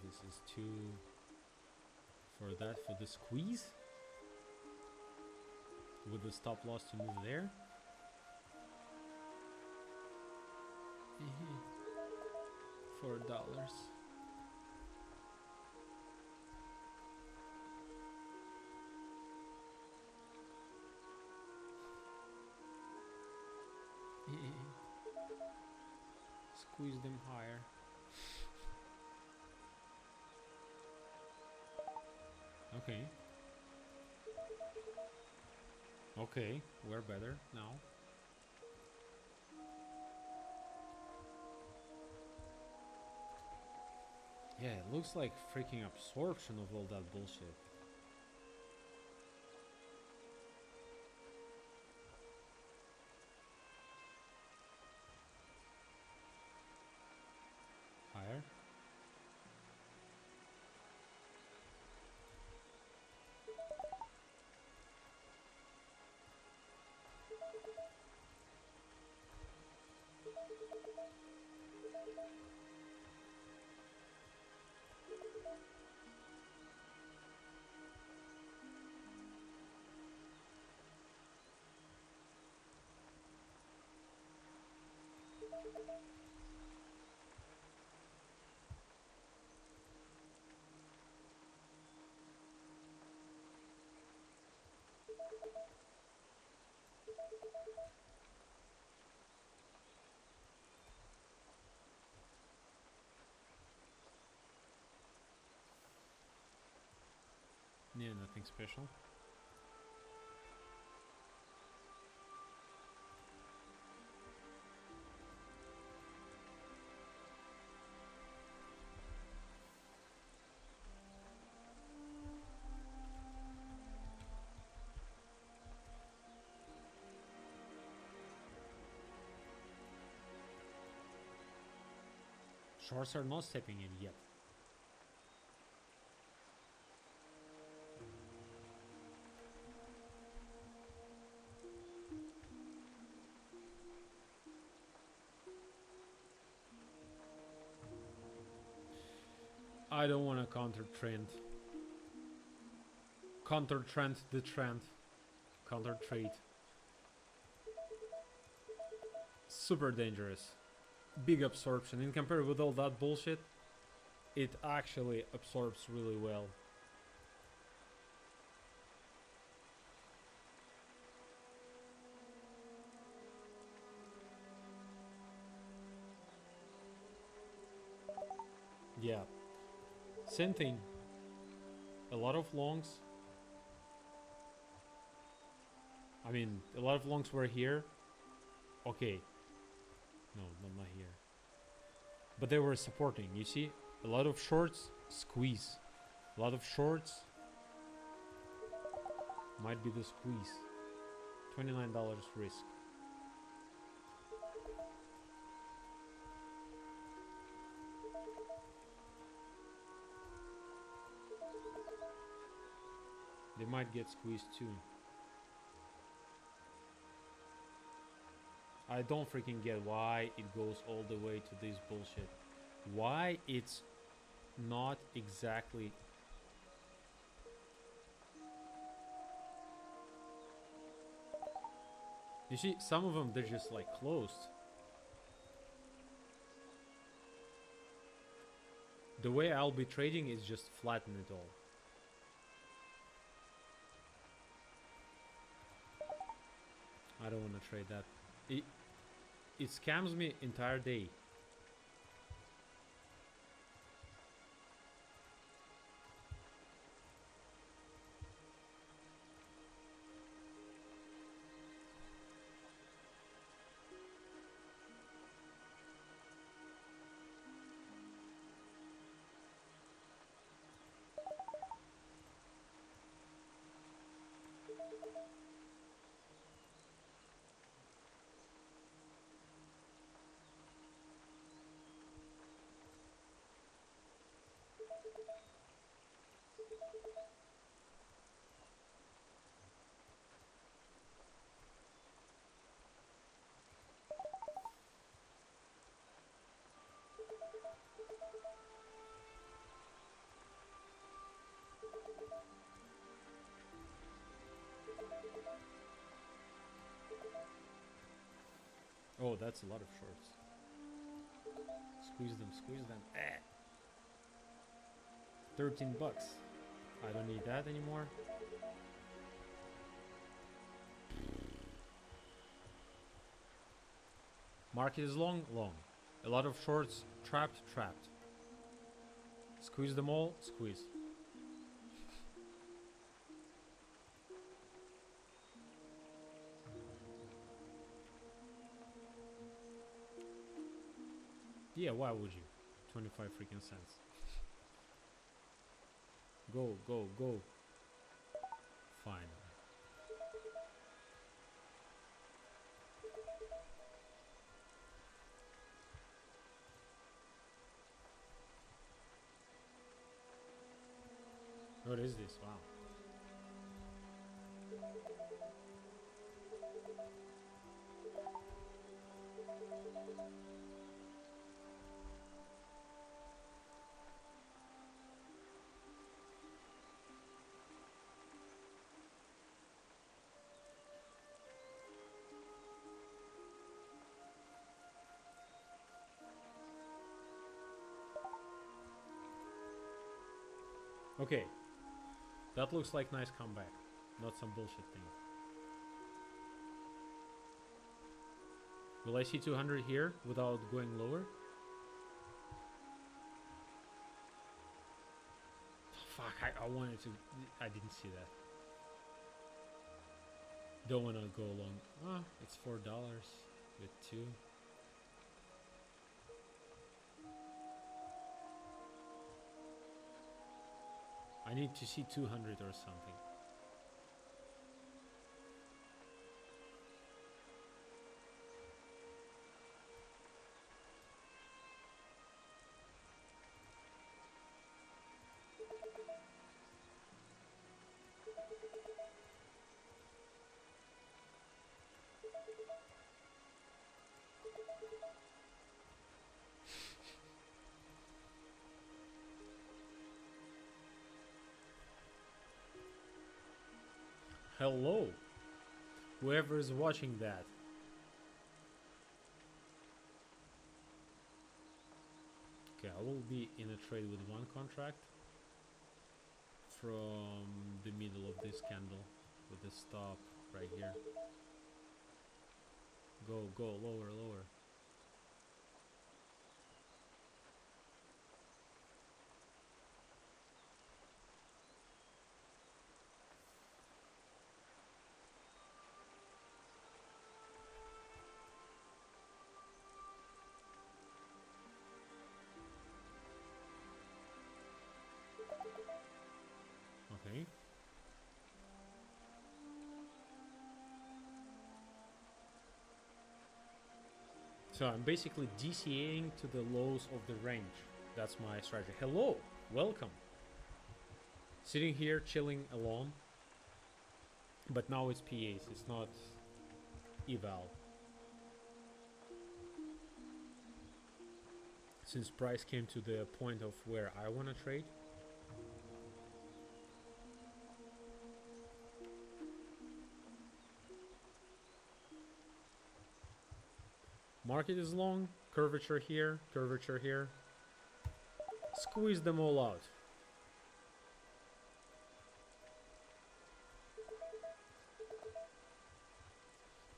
This is 2 for that, for the squeeze with the stop loss to move there. $4. Squeeze them higher. Okay. Okay, we're better now. Yeah, it looks like freaking absorption of all that bullshit. Higher. Yeah, nothing special. Shorts are not stepping in yet. I don't want to counter trend. Counter trend the trend. Counter trade. super dangerous. Big absorption. In compared with all that bullshit, it actually absorbs really well. Yeah. Same thing. A lot of longs. I mean, a lot of longs were here. Okay. No, not here. But they were supporting, you see? A lot of shorts, squeeze. A lot of shorts might be the squeeze. $29 risk. They might get squeezed too. I don't freaking get why it goes all the way to this bullshit. Why it's not exactly... You see, some of them, they're just like closed. The way I'll be trading is just flatten it all. I don't want to trade that. It scams me entire day. Oh, that's a lot of shorts. Squeeze them, squeeze them. 13 bucks. I don't need that anymore. Market is long, long. A lot of shorts, trapped, trapped. Squeeze them all, squeeze. Yeah, why would you? 25 freaking cents. Go, go, go. Fine. What is this? Wow. Okay. That looks like nice comeback. Not some bullshit thing. Will I see 200 here without going lower? Fuck, I wanted to... I didn't see that. Don't want to go long. Ah, it's $4 with 2. I need to see 200 or something. Hello, whoever is watching that. will be in a trade with one contract from the middle of this candle with the stop right here. Go, lower, lower. Okay. So I'm basically DCAing to the lows of the range. That's my strategy. Hello, welcome. Sitting here chilling alone. But now it's PAs, it's not eval. Since price came to the point of where I want to trade. Market is long, curvature here, curvature here. Squeeze them all out.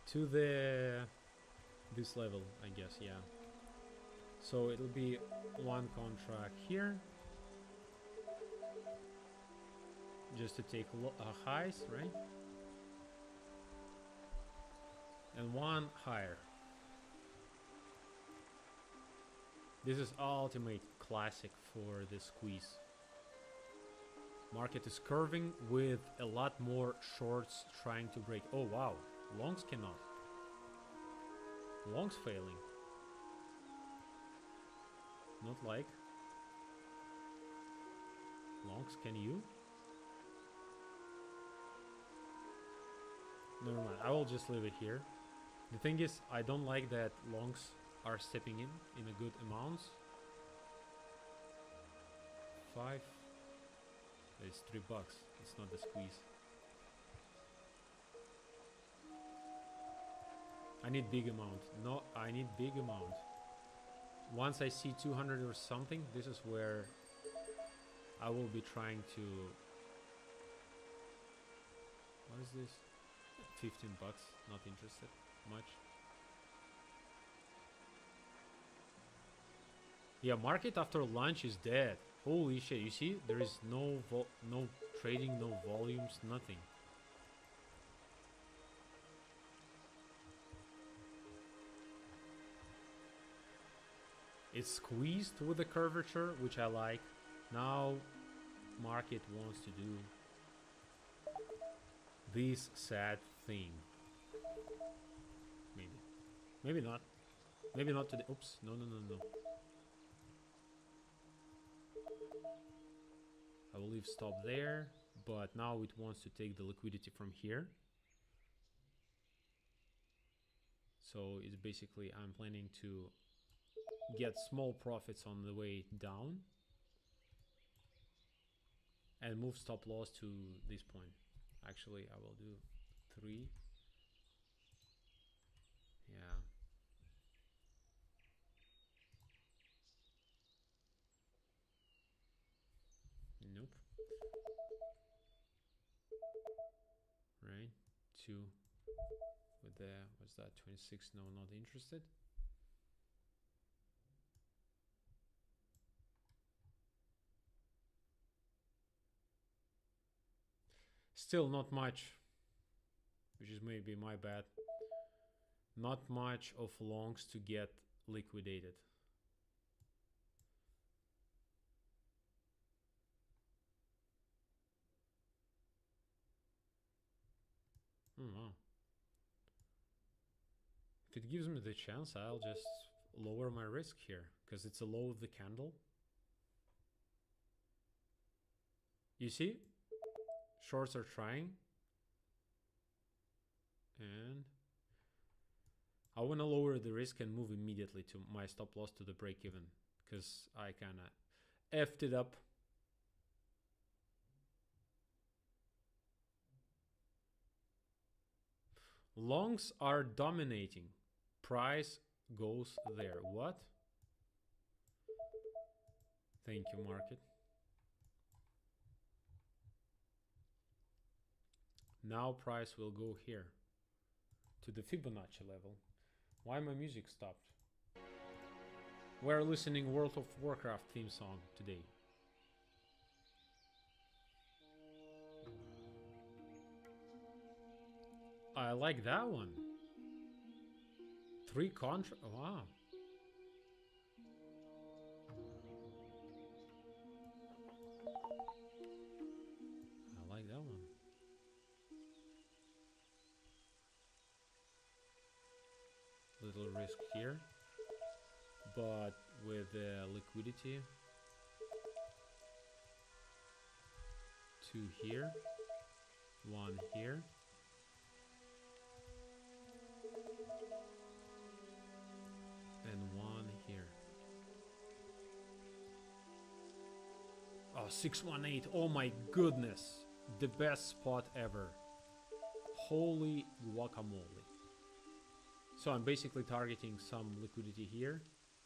To this level, I guess, yeah. So it'll be one contract here. Just to take highs, right? And one higher. This is ultimate classic for the squeeze. Market is curving with a lot more shorts trying to break. Oh wow, longs cannot. Longs failing. Not like. Longs, can you? Never mind, I will just leave it here. The thing is, I don't like that longs are stepping in a good amounts. 5. It's $3. It's not the squeeze. I need big amount. No, I need big amount. Once I see 200 or something, this is where I will be trying to. What is this? $15. Not interested much. Yeah, market after lunch is dead. Holy shit! You see, there is no trading, no volumes, nothing. It's squeezed with the curvature, which I like. Now, market wants to do this sad thing. Maybe not. Maybe not today. Oops! No. I will leave stop there, but now it wants to take the liquidity from here. So it's basically, I'm planning to get small profits on the way down and move stop loss to this point. Actually, I will do 3. Yeah. Nope. Right. 2 with the, what's that, 26? No, not interested. Still not much, which is maybe my bad. Not much of longs to get liquidated. Oh, wow. If it gives me the chance, I'll just lower my risk here, because it's a low of the candle. You see? Shorts are trying. And I want to lower the risk and move immediately to my stop loss to the break even, because I kind of effed it up. Longs are dominating. Price goes there. What? Thank you, market. Now price will go here to the Fibonacci level. Why my music stopped? We're listening World of Warcraft theme song today. I like that one. 3 contract. Wow. I like that one. Little risk here, but with liquidity. 2 here, 1 here. And 1 here. Oh, 618. Oh my goodness. The best spot ever. Holy guacamole. So I'm basically targeting some liquidity here.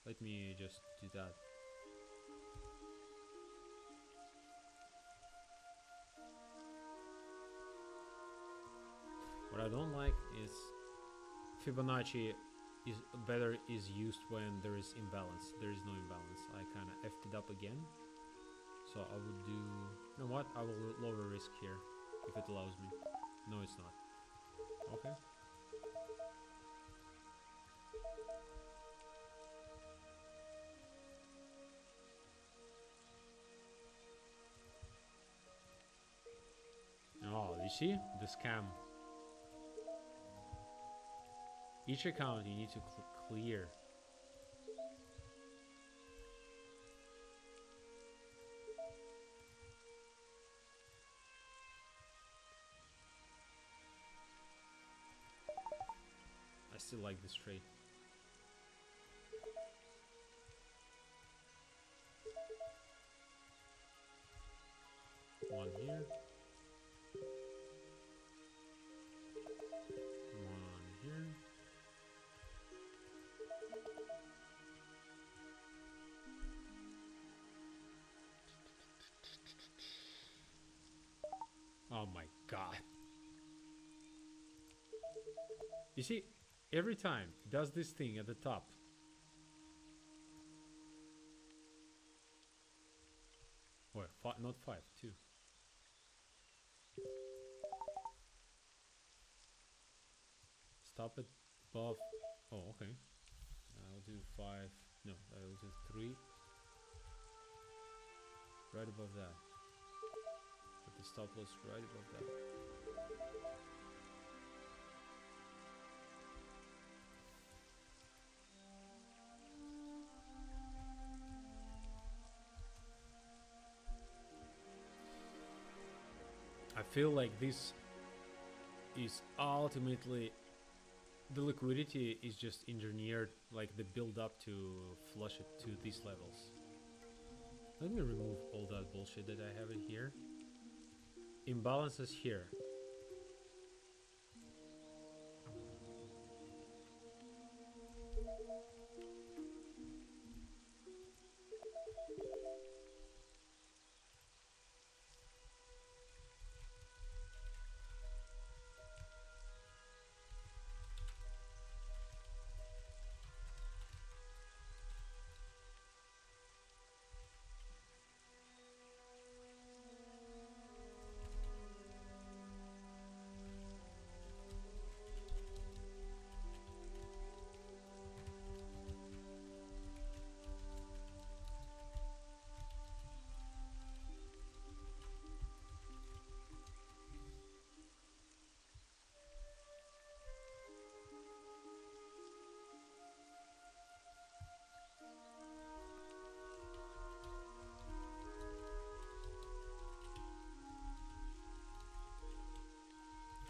Let me just do that. What I don't like is Fibonacci is used when there is imbalance. There is no imbalance. I kind of effed it up again. So I would do, you know what? I will lower risk here if it allows me. No, it's not. Okay. Oh, you see the scam. Each account you need to clear. I still like this trade. One here. One here. Oh my god. You see, every time it does this thing at the top. What? Not 5, 2. Stop it above. Oh, okay. I'll do 5. No, I'll do 3. Right above that. Put the stop loss right above that. I feel like this is ultimately, the liquidity is just engineered, like the build up to flush it to these levels. Let me remove all that bullshit that I have in here. Imbalances here.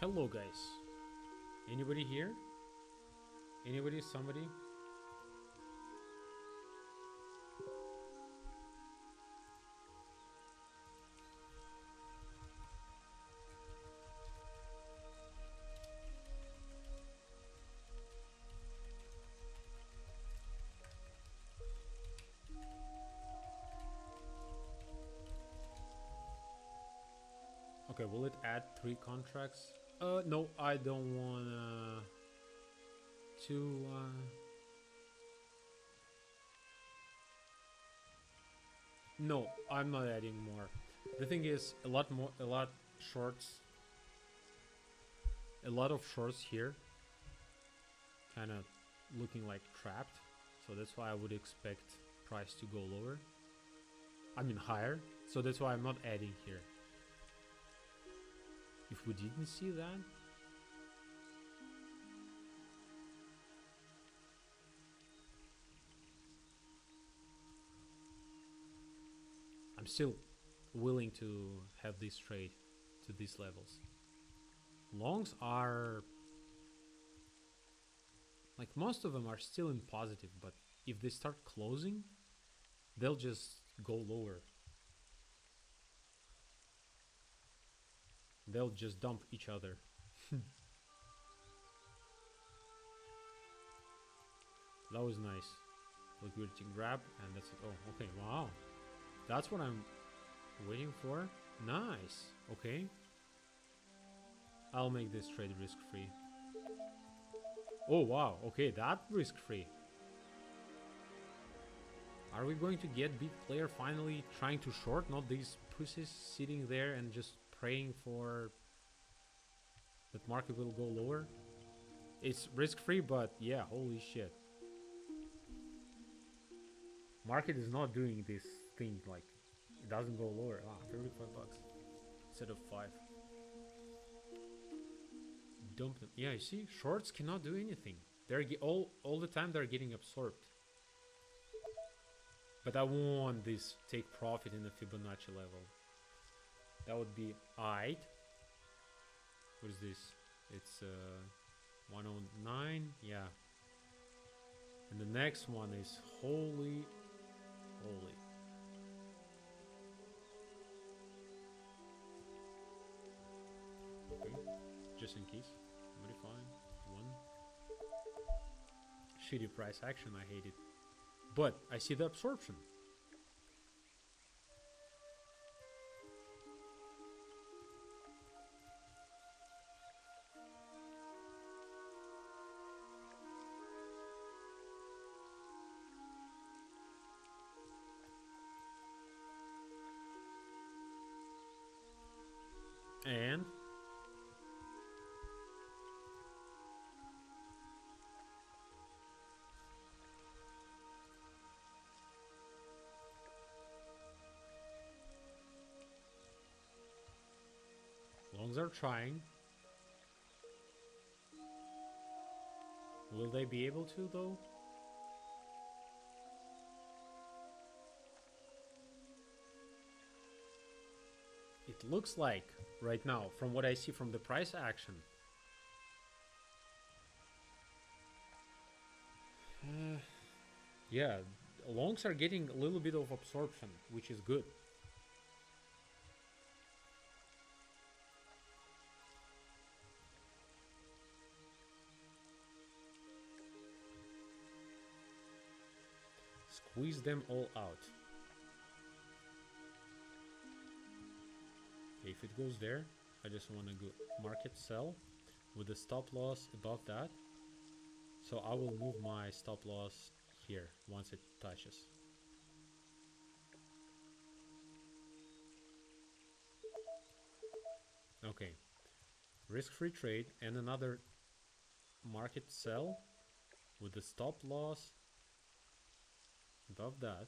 Hello guys. Anybody here? Anybody? Somebody? will it add 3 contracts? No, I don't wanna to no, I'm not adding more. The thing is, a lot of shorts here kind of looking like trapped, so that's why I would expect price to go lower, I mean higher, so that's why I'm not adding here. If we didn't see that, I'm still willing to have this trade to these levels. Longs are like, most of them are still in positive, but if they start closing, they'll just go lower. They'll just dump each other. That was nice. Liquidity grab, and that's it. Oh, okay, wow. That's what I'm waiting for. Nice. Okay. I'll make this trade risk-free. Oh, wow. Okay, that risk-free. Are we going to get big player finally trying to short? Not these pussies sitting there and just praying for that market will go lower. It's risk-free, but yeah, holy shit. Market is not doing this thing, like it doesn't go lower. Ah, 35 bucks instead of 5. Dump them. Yeah, you see, shorts cannot do anything. They're all the time they're getting absorbed. But I want this take profit in the Fibonacci level. That would be aight. What is this? It's 109. Yeah. And the next one is holy. Okay. Just in case. Modify. 1. Shitty price action. I hate it. But I see the absorption. And longs are trying. Will they be able to though? It looks like right now, from what I see from the price action, yeah, longs are getting a little bit of absorption, which is good. Squeeze them all out. If it goes there, I just want to go market sell with the stop loss above that. So I will move my stop loss here once it touches. Okay, risk-free trade and another market sell with the stop loss above that.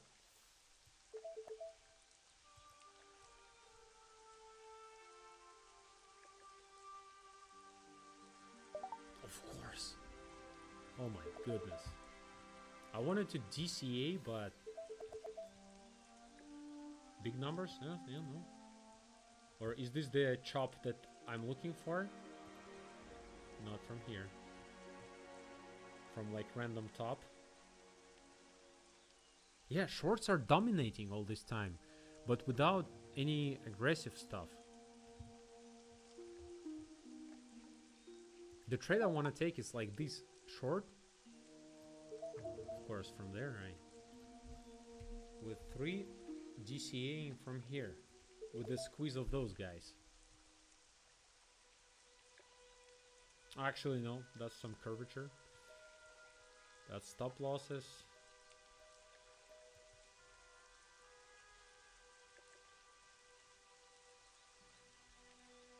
Of course. Oh my goodness. I wanted to DCA, but big numbers? Yeah, no. Or is this the chop that I'm looking for? Not from here. From like random top. Yeah, shorts are dominating all this time, but without any aggressive stuff. The trade I want to take is like this short. Of course, from there, right? With 3 DCAing from here. With the squeeze of those guys. Actually, no, that's some curvature. That's stop losses.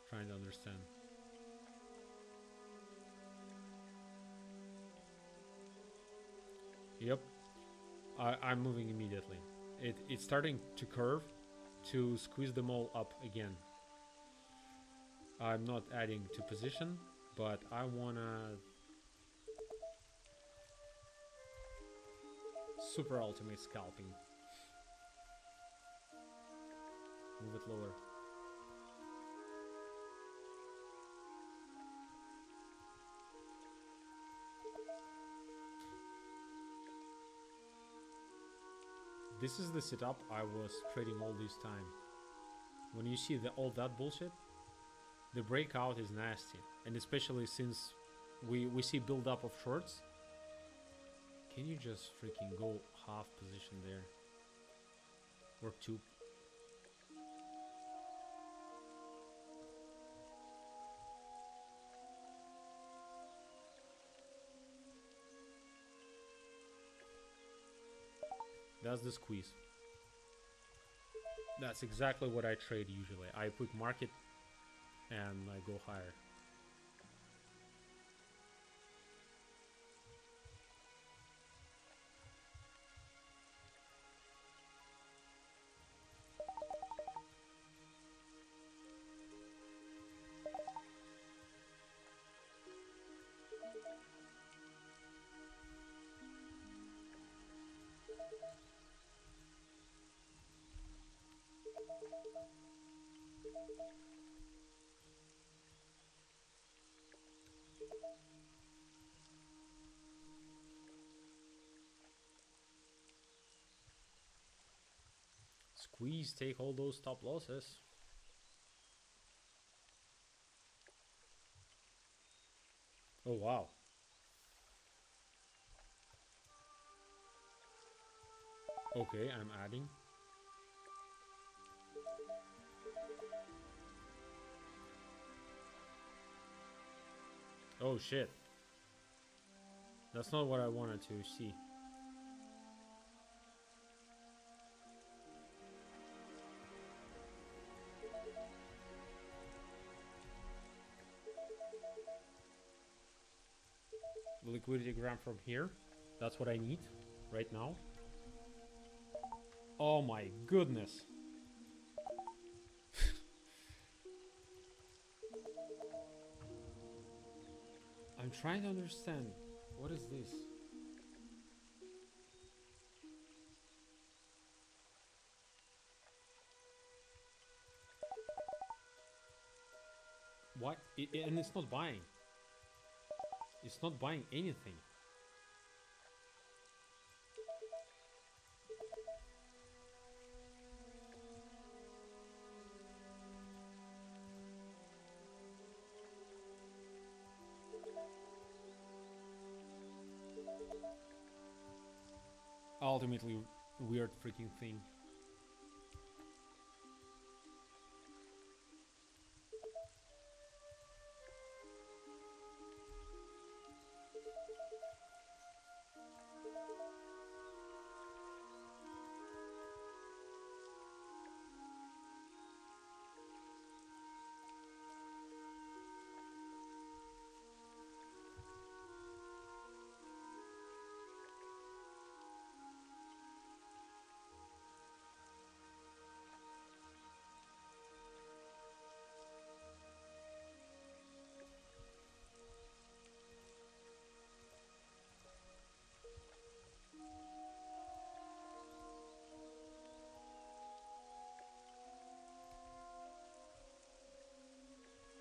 Trying to understand. Yep, I'm moving immediately. It's starting to curve to squeeze them all up again. I'm not adding to position, but I wanna super ultimate scalping. Move it lower. This is the setup I was trading all this time. When you see all that bullshit, the breakout is nasty, and especially since we see build up of shorts. Can you just freaking go half position there or two? That's the squeeze. That's exactly what I trade usually. I put market and I go higher. Squeeze, take all those stop losses. Oh wow. Okay, I'm adding. Oh shit. That's not what I wanted to see. Liquidity gram from here. That's what I need right now. Oh my goodness. I'm trying to understand. What is this? What? And it's not buying. It's not buying anything. Ultimately, weird freaking thing.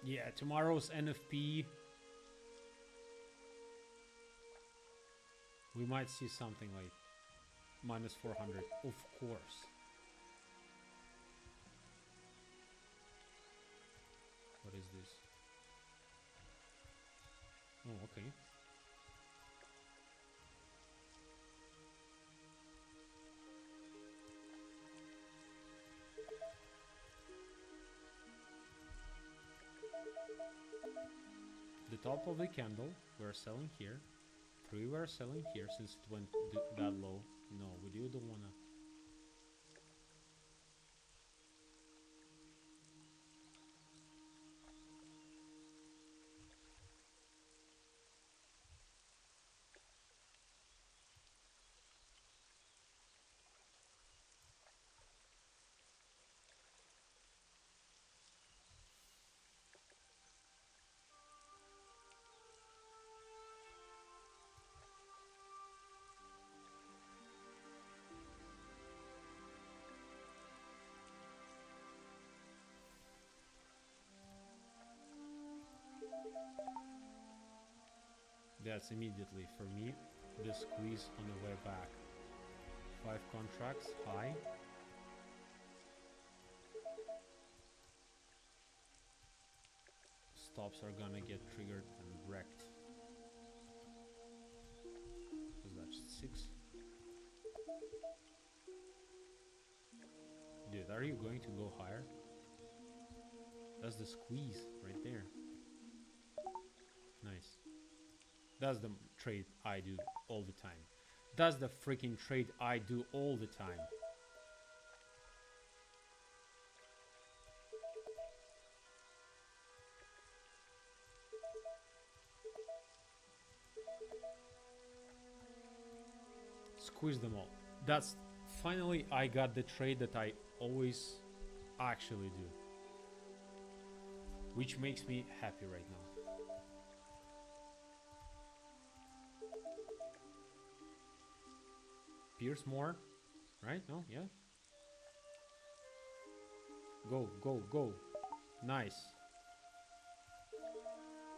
Yeah, tomorrow's NFP. We might see something like minus 400, of course. What is this? Oh, okay. the top of the candle we're selling here, 3 we're selling here since it went that low. No, we don't wanna. That's immediately for me the squeeze on the way back. 5 contracts high. Stops are gonna get triggered and wrecked. Is that 6? Dude, are you going to go higher? That's the squeeze right there. Nice. That's the trade I do all the time. That's the freaking trade I do all the time. Squeeze them all. That's finally I got the trade that I always actually do, which makes me happy right now. Pierce more, right? No, yeah. Go, go, go. Nice.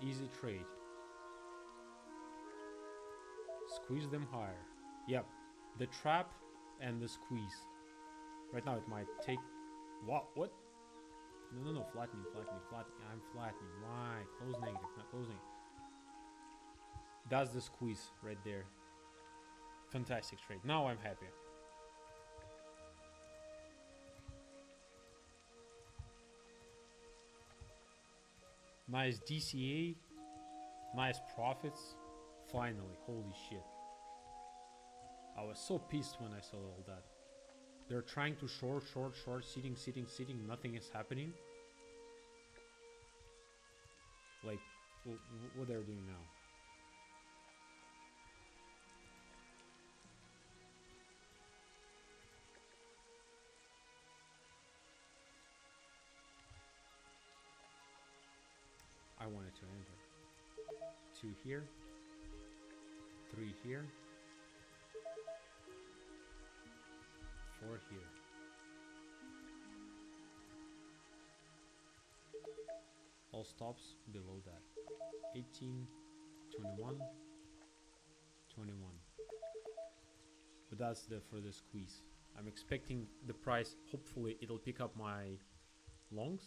Easy trade. Squeeze them higher. Yep. The trap and the squeeze. Right now it might take... What? What? No, no, no. Flattening, flattening, flattening. I'm flattening. Why? Close negative, not closing. That's the squeeze right there. Fantastic trade. Now I'm happy. Nice DCA. Nice profits. Finally. Holy shit. I was so pissed when I saw all that. They're trying to short, sitting, sitting, sitting. Nothing is happening. Like, what they're doing now. I wanted to enter. 2 here. 3 here. 4 here. All stops below that. 18, 21, 21. But that's for the squeeze. I'm expecting the price, hopefully it'll pick up my longs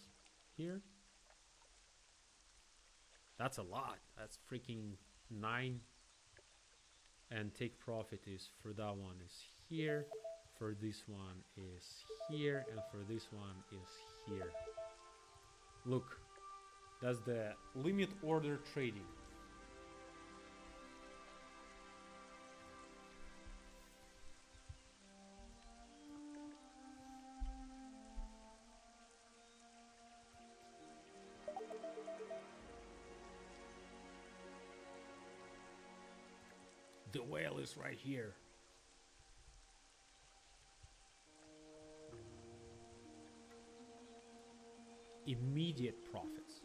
here. That's a lot. That's freaking 9. And take profit is for that one is here. For this one is here. And for this one is here. Look. That's the limit order trading. The whale is right here. Immediate profits.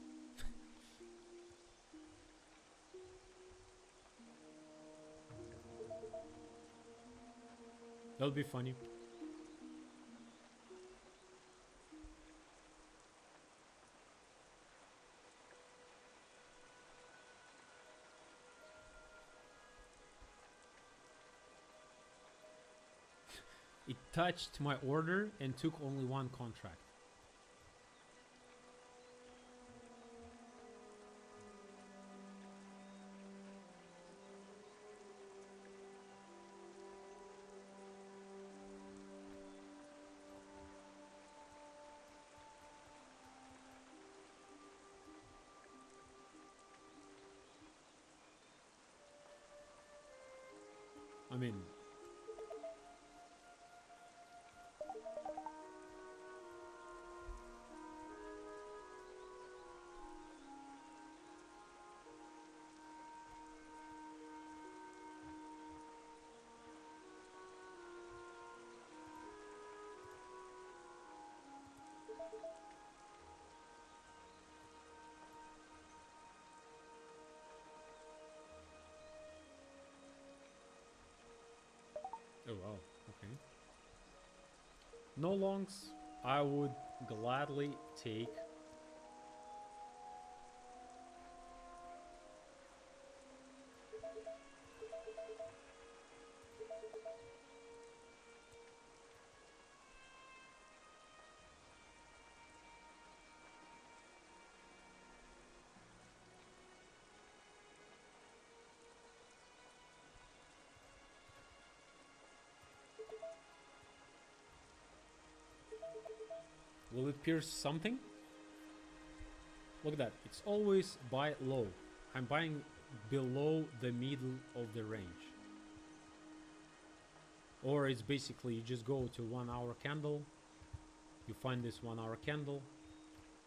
That'll be funny. It touched my order and took only 1 contract. mean, oh wow, okay. No longs, I would gladly take. Will it pierce something? Look at that. It's always buy low. I'm buying below the middle of the range. Or it's basically you just go to 1 hour candle. You find this 1 hour candle.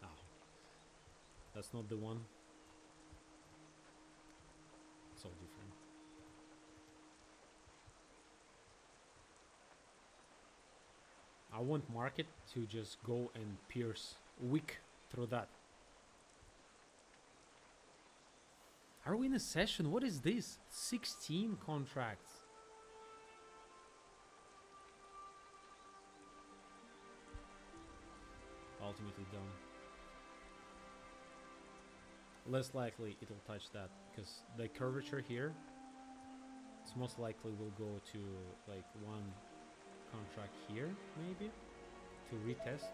Ah, that's not the one. It's all different. I want market to just go and pierce wick through that. Are we in a session? What is this? 16 contracts. Ultimately done. Less likely it'll touch that because the curvature here, it's most likely will go to like one contract here maybe to retest.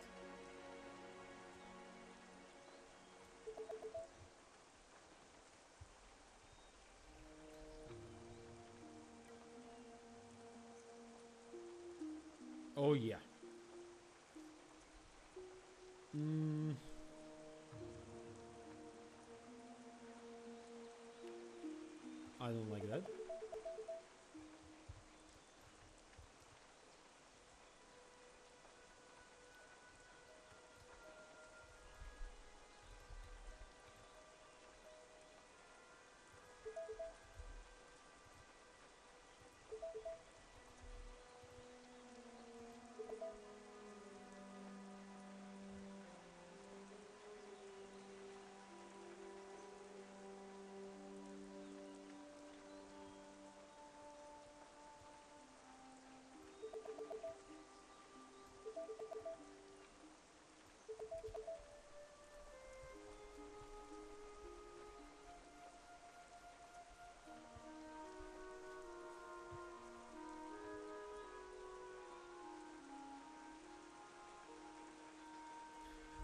Oh yeah. I don't like that.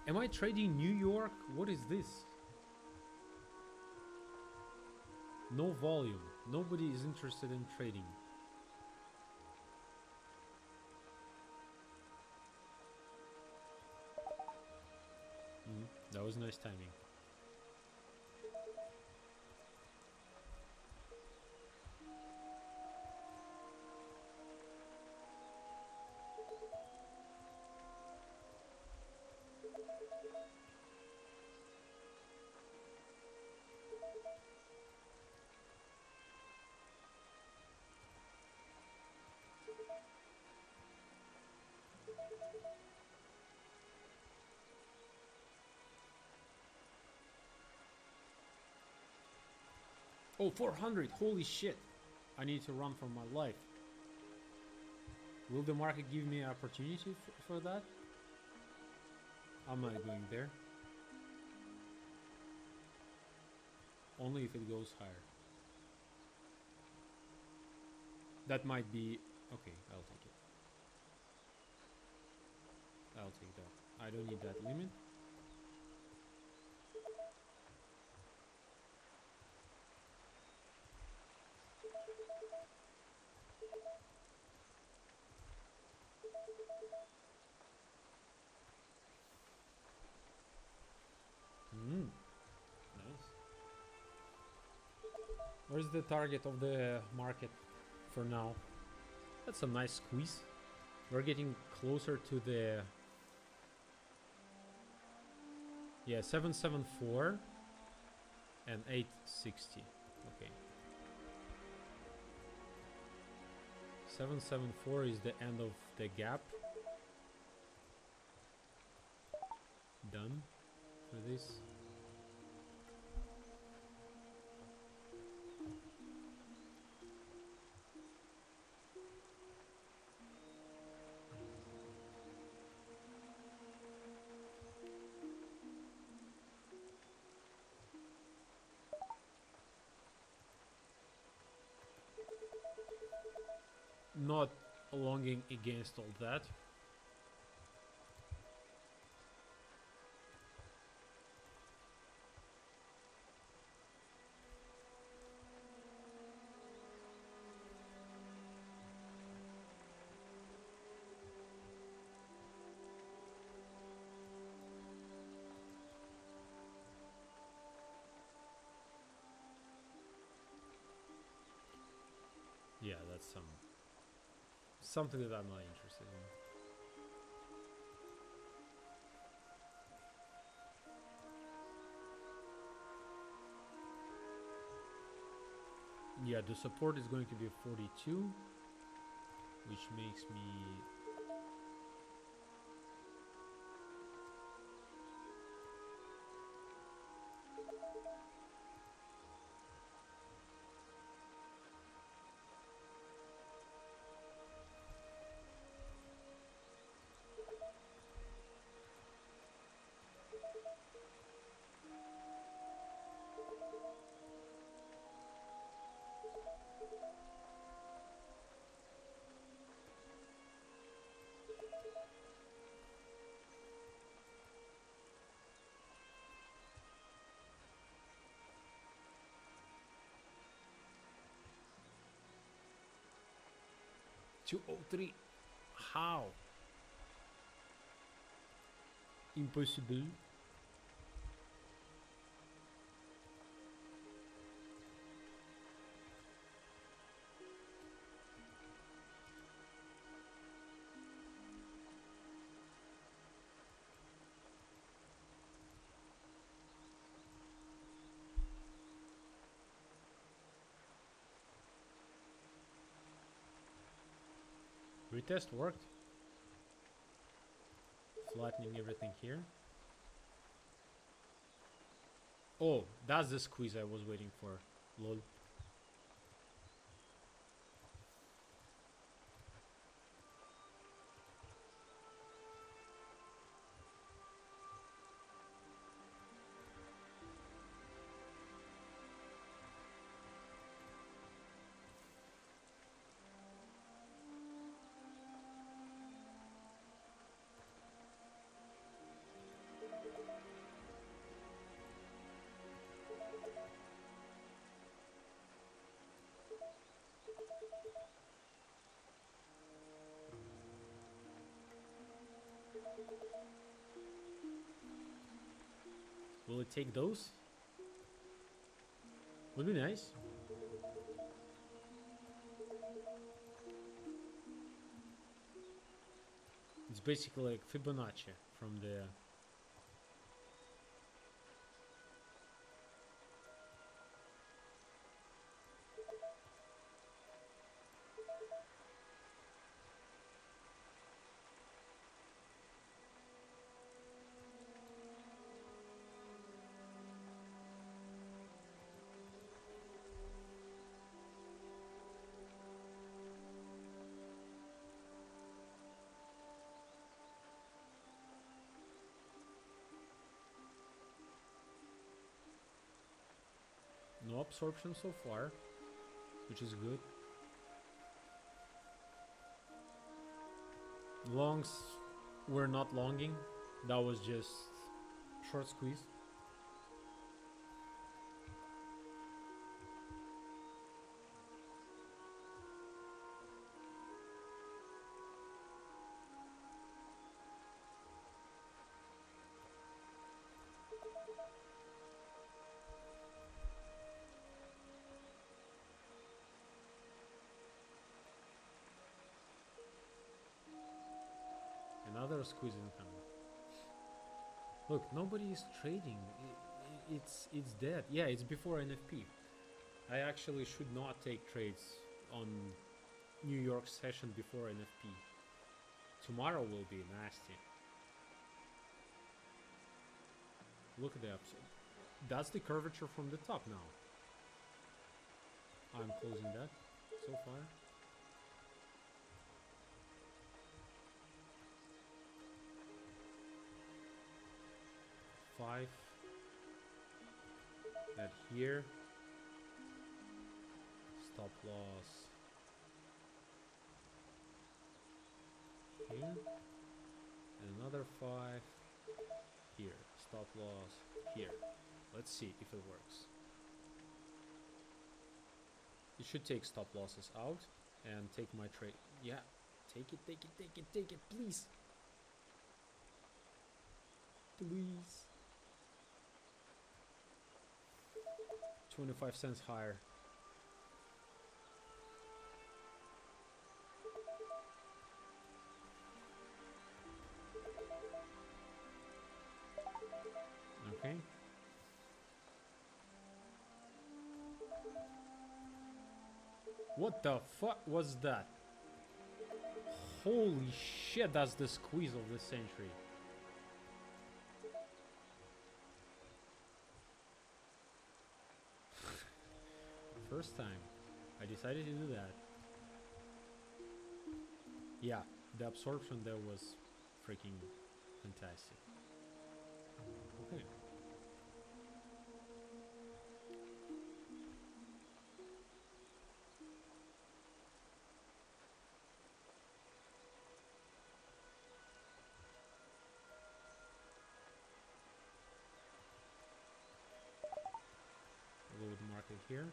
Am I trading New York? What is this? No volume. Nobody is interested in trading. That was nice timing. Oh, 400! Holy shit! I need to run for my life. Will the market give me an opportunity for that? I'm not going there. Only if it goes higher. That might be... Okay, I'll take it. I'll take that. I don't need that limit. Nice. Where's the target of the market? for now. That's a nice squeeze. We're getting closer to the 774 and 860. Okay. 774 is the end of the gap. Done for this. Not longing against all that. Yeah, that's something that I'm not interested in. Yeah, the support is going to be 42, which makes me $203. How? Impossible. Retest worked. Flattening everything here. Oh, that's the squeeze I was waiting for. Lol. Will it take those? Would be nice. It's basically like Fibonacci from the no absorption so far, which is good. Longs were not longing. That was just short squeeze. Another squeeze incoming. Look, nobody is trading. It's dead. Yeah, it's before NFP. I actually should not take trades on New York session before NFP. Tomorrow will be nasty. Look at the upside. That's the curvature from the top now. I'm closing that so far. Five. That here. Stop loss. Here. And another 5. Here. Stop loss. Here. Let's see if it works. It should take stop losses out and take my trade. Yeah. Take it, take it, take it, take it, please. Please. 25 cents higher. Okay. What the fuck was that? Holy shit, that's the squeeze of the century. First time I decided to do that. Yeah, the absorption there was freaking fantastic. Okay. I'll go with the market here.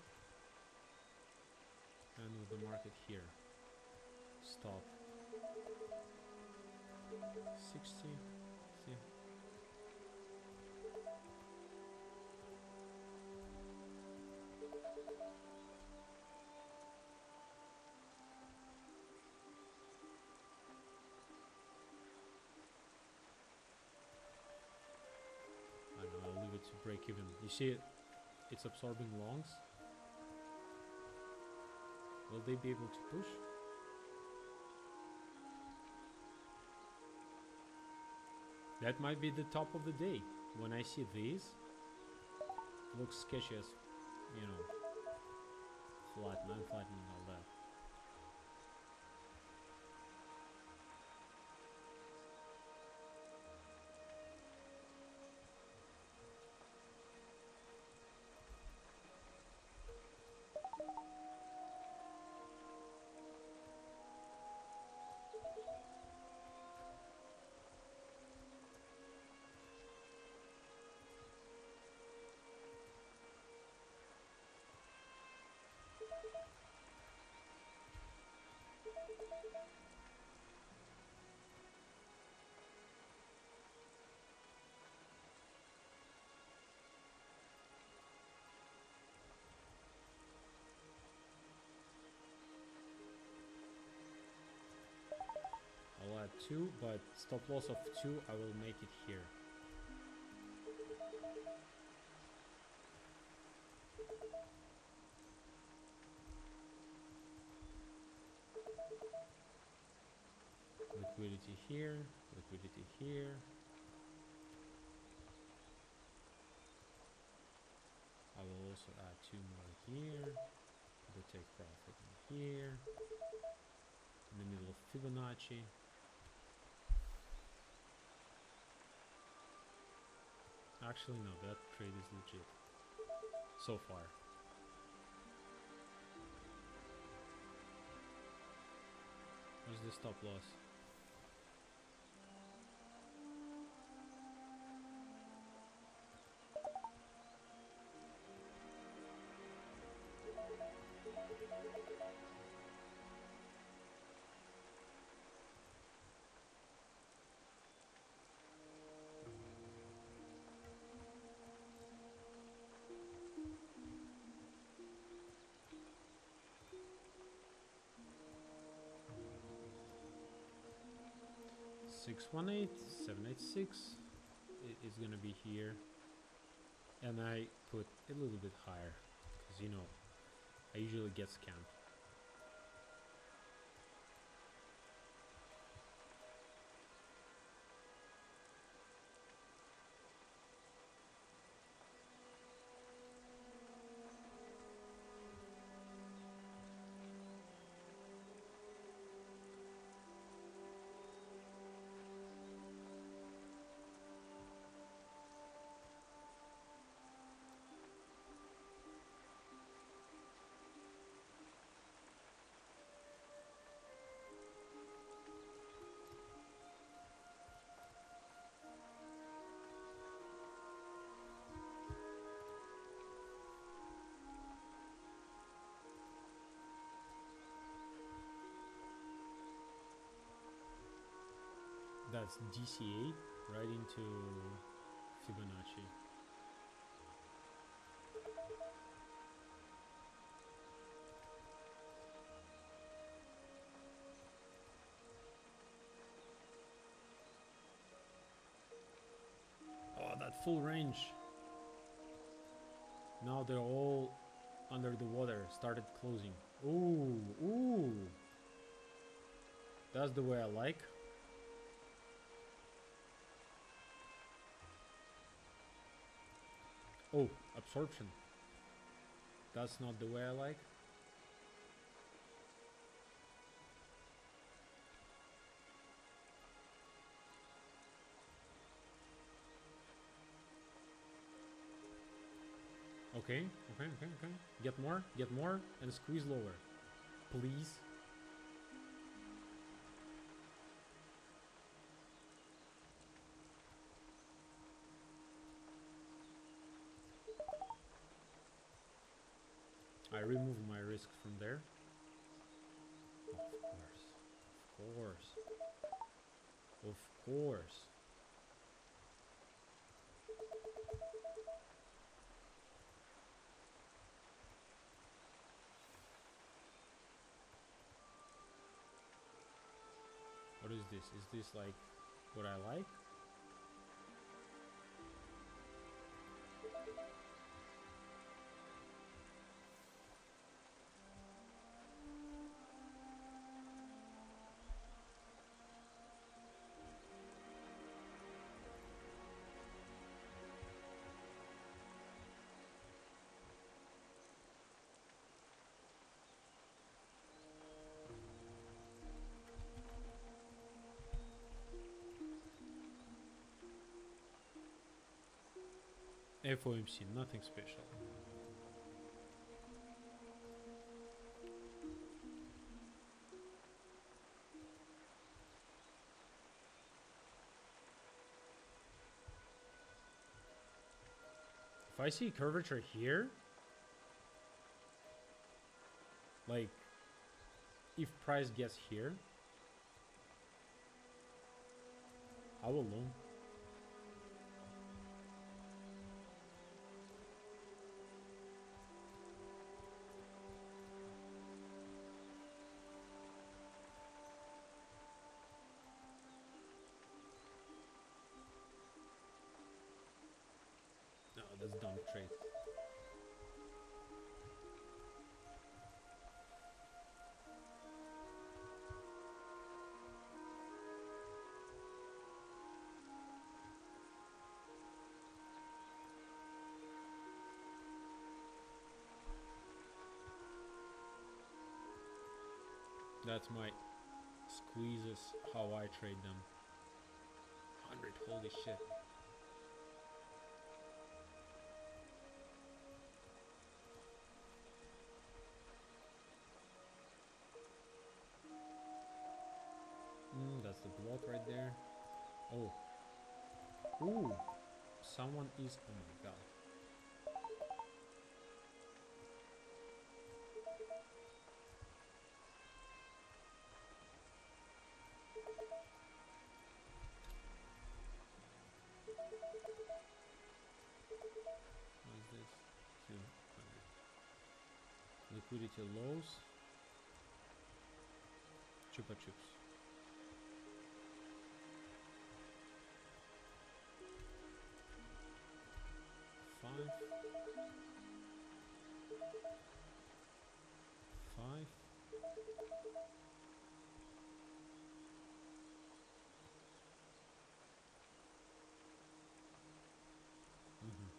And with the market here. Stop. 60. See. I don't know, I'll leave it to break even. You see it? It's absorbing longs. Will they be able to push? That might be the top of the day. When I see these, it looks sketchy as, you know, flattening all that. I'll add 2, but stop loss of 2, I will make it here. Liquidity here, liquidity here. I will also add 2 more here. The take profit in here. In the middle of Fibonacci. Actually, no, that trade is legit. So far. Where's the stop loss? 618, 786 is gonna be here, and I put a little bit higher because you know I usually get scammed. That's DC8 right into Fibonacci. Oh, that full range. Now they're all under the water, started closing. Ooh, ooh. That's the way I like. Oh, absorption. That's not the way I like. Okay, okay, okay, okay. Get more, and squeeze lower. Please. I remove my risk from there. Of course. Of course. What is this? Is this like what I like? FOMC, nothing special. If I see curvature here, like if price gets here, I will long. No, that's dumb trade. That's my squeezes, how I trade them. 100, holy shit. That's the block right there. Oh. Ooh. Someone is, oh my god. What is this? 200. Liquidity lows. Chupa chups. 5. Mhm.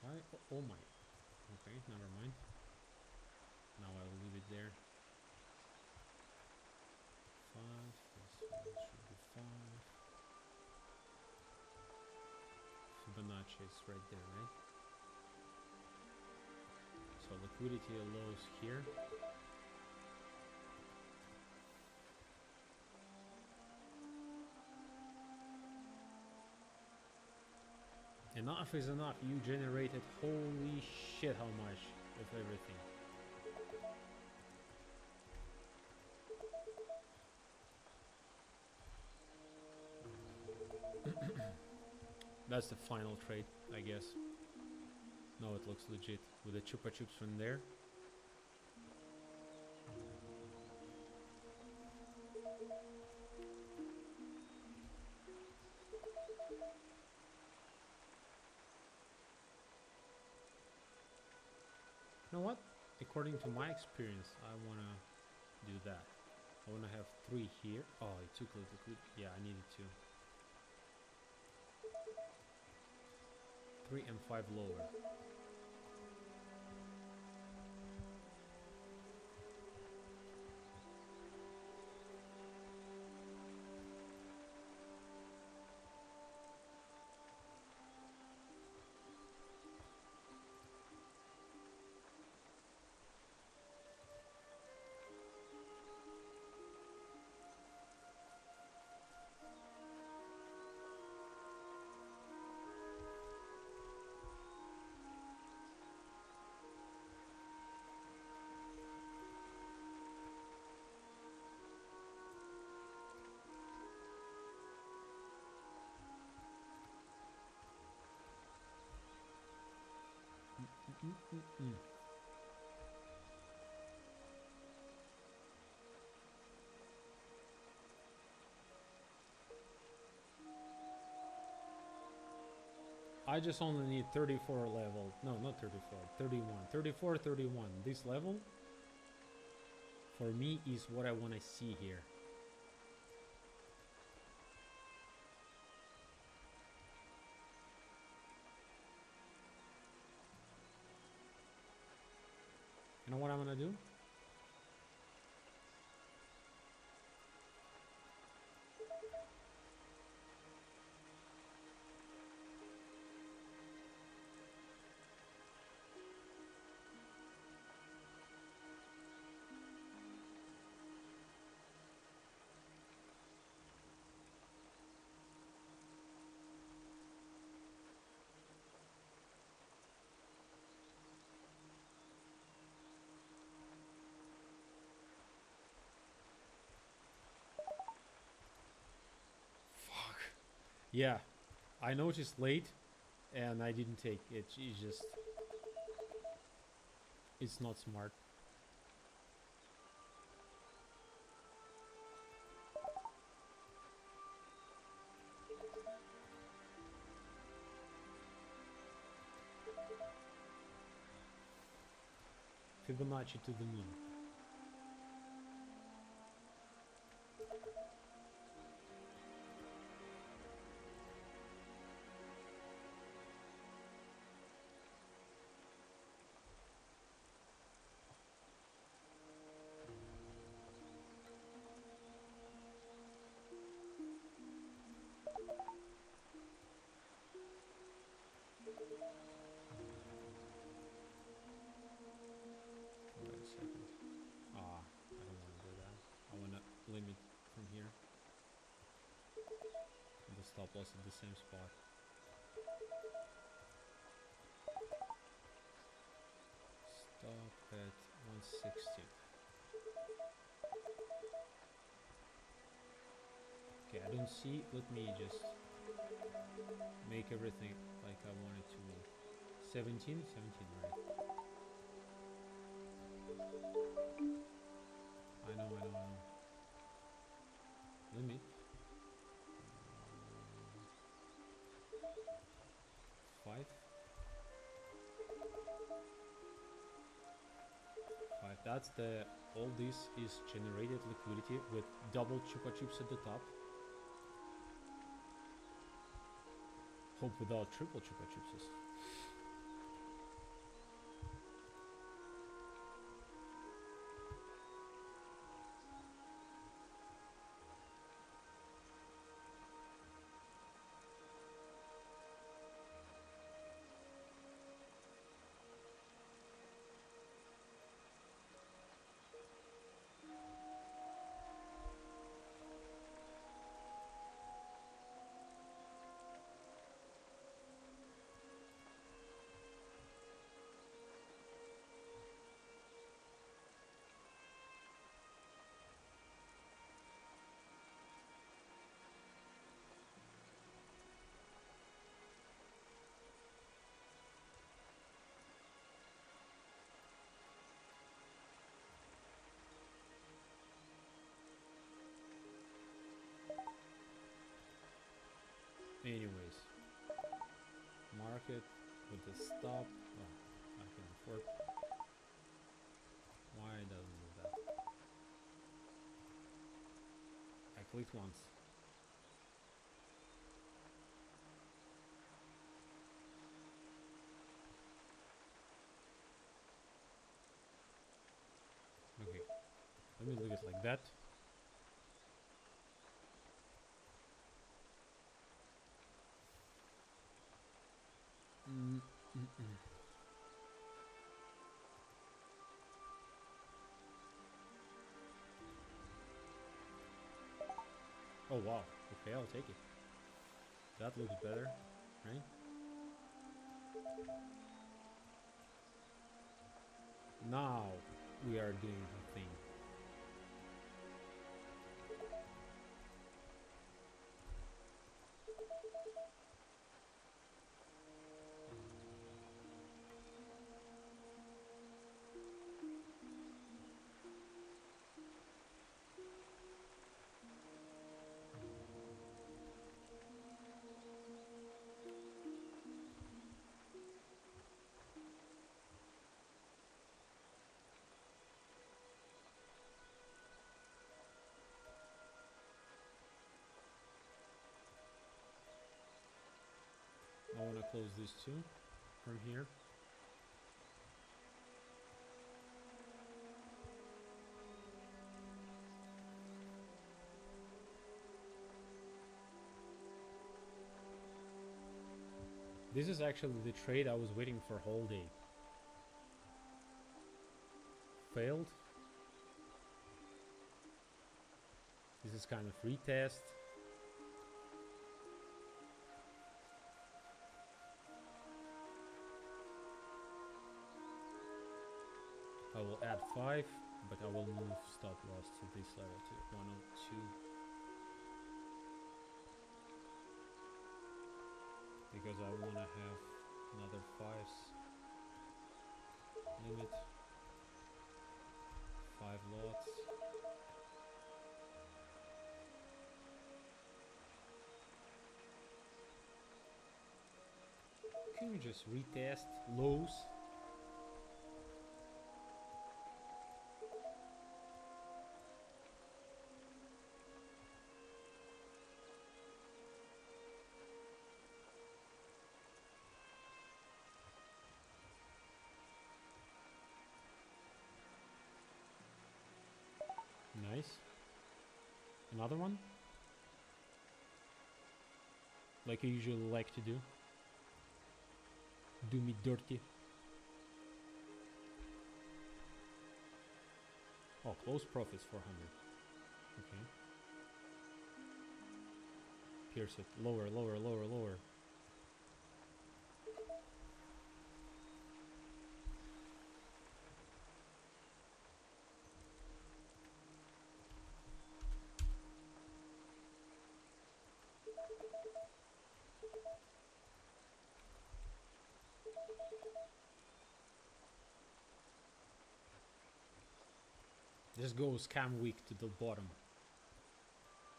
Why? Oh my. Okay, never mind. Now I'll leave it there. 5. This one should be 5. Fibonacci is right there, right? So liquidity lows here. Enough is enough. You generated holy shit how much of everything. That's the final trade, I guess. No, it looks legit with the chupa chups from there. You know what? According to my experience, I wanna do that. I wanna have 3 here. Oh, it took a little. Yeah, I needed to. 3 and 5 lower. I just only need 34 level. No, not 34. 31. 34, 31. This level for me is what I want to see here. You know what I'm gonna do? Fuck. Yeah, I noticed late and I didn't take it. It's just, it's not smart. Fibonacci to the moon. Wait a second. Ah, I don't want to do that. I want to limit from here. The stop loss at the same spot. Stop at 160. Okay, I don't see. Let me just make everything like I want it to be. 17? 17, right. I know. Limit. That's the, all this is generated liquidity with double chupa chups at the top. Hope without triple chupa chups. Anyways, market with the stop. Oh, I can afford. Why doesn't do that? I clicked once. Okay, let me leave it like that. Oh wow, okay, I'll take it. That looks better, right? Now we are doing the thing. I want to close this too from here. This is actually the trade I was waiting for whole day. Failed. This is kind of retest. I will add 5, but I will move stop loss to this level to 102. Because I want to have another 5s. Limit. 5 lots. Can you just retest lows? Nice. Another one? Like I usually like to do. Do me dirty. Oh, close profits 400. Okay. Pierce it. Lower, lower, lower, lower. Just go scam weak to the bottom,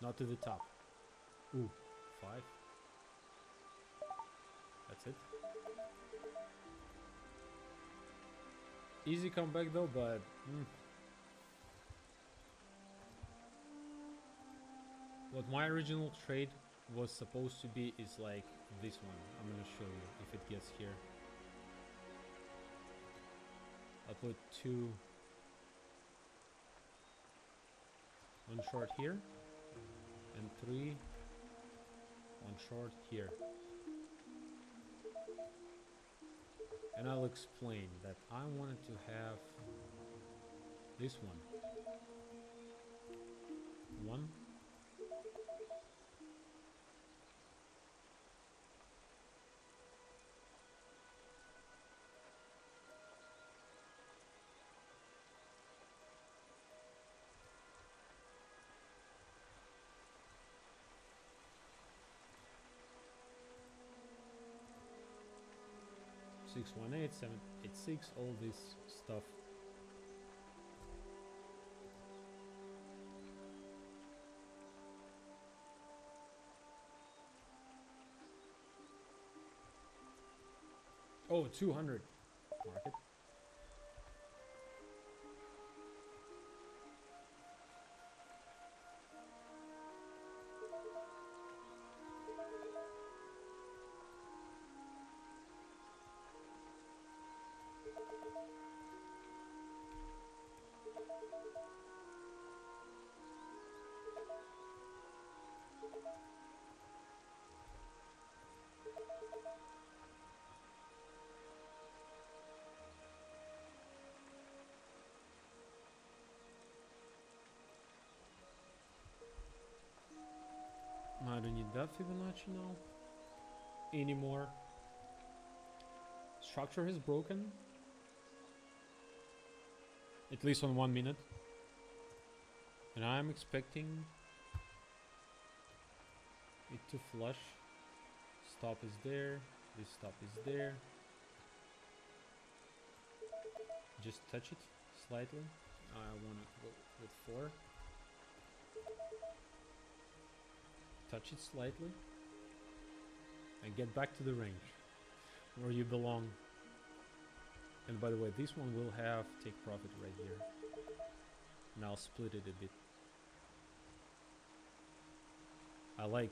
not to the top. Ooh, 5. That's it. Easy comeback though, but what my original trade was supposed to be is like this one. I'm gonna show you if it gets here. I'll put 2 on short here and 3 on short here. And I'll explain that I wanted to have this one. 1. Six, 1, 8, 7, 8, 6, all this stuff. Oh, 200 market. I don't need that Fibonacci now anymore. Structure has broken, at least on 1 minute, and I'm expecting it to flush. Stop is there, this stop is there. Just touch it slightly. I want to go with 4. Touch it slightly and get back to the range where you belong. And by the way, this one will have take profit right here, and I'll split it a bit. I like,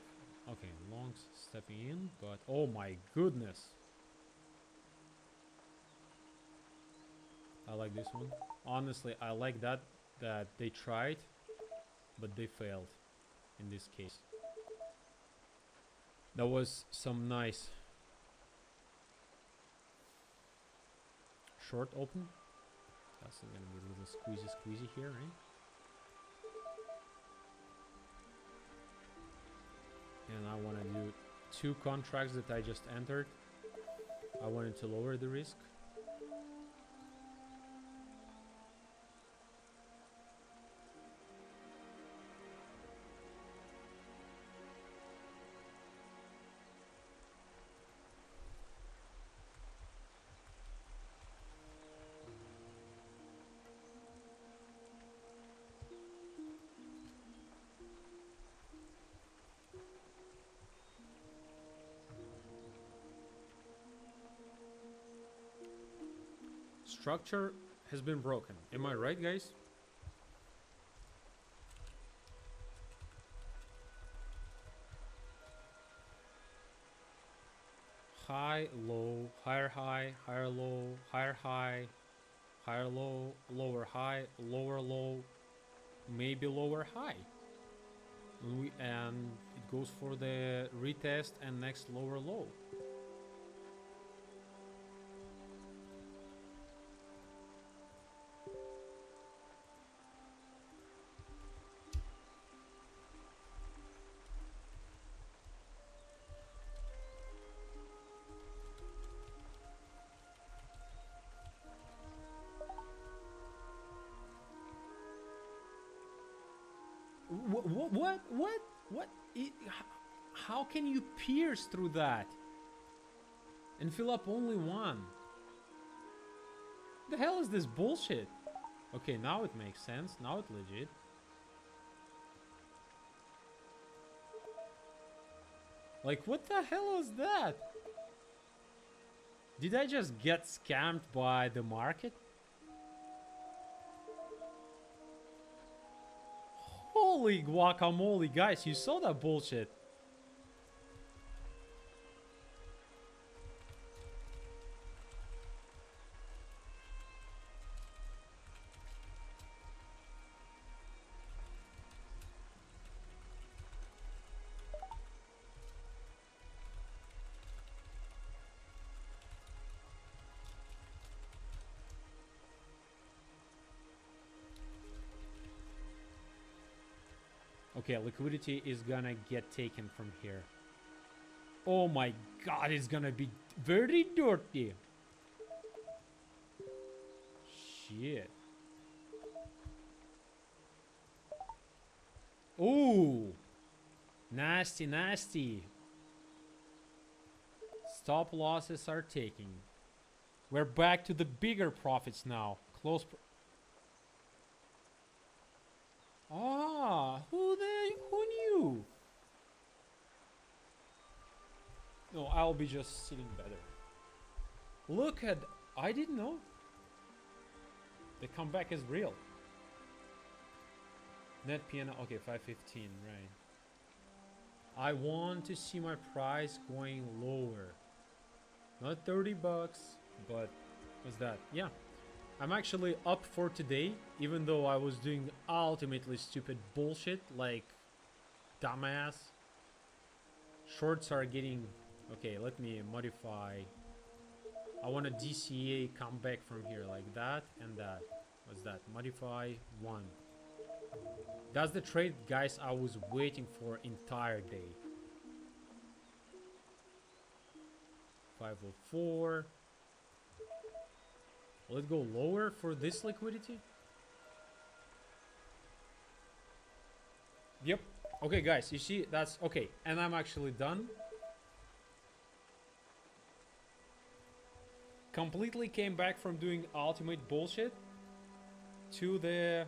okay, longs stepping in, but oh my goodness, I like this one. Honestly, I like that they tried, but they failed in this case. That was some nice short open. That's gonna be a little squeezy here, right? And I want to do 2 contracts that I just entered. I wanted to lower the risk. Structure has been broken. Am I right, guys? High, low, higher high, higher low, higher high, higher low, lower high, lower low, maybe lower high. And it goes for the retest and next lower low. What? How can you pierce through that and fill up only 1? The hell is this bullshit? Okay, now it makes sense. Now it's legit. Like, what the hell is that? Did I just get scammed by the market? Holy guacamole, guys, you saw that bullshit. Okay, liquidity is gonna get taken from here. Oh my god, it's gonna be very dirty. Shit. Ooh. Nasty, nasty. Stop losses are taking. We're back to the bigger profits now. Who knew? No, I'll be just sitting better. Look at, I didn't know. The comeback is real. Net piano, okay, 515, right. I want to see my price going lower. Not 30 bucks, but what's that? Yeah. I'm actually up for today, even though I was doing ultimately stupid bullshit like dumbass. Shorts are getting... Okay, let me modify. I want a DCA come back from here like that and that. What's that? Modify 1. That's the trade, guys, I was waiting for entire day. 504. Will it go lower for this liquidity? Yep. Okay, guys, you see, that's okay. And I'm actually done. Completely came back from doing ultimate bullshit to the...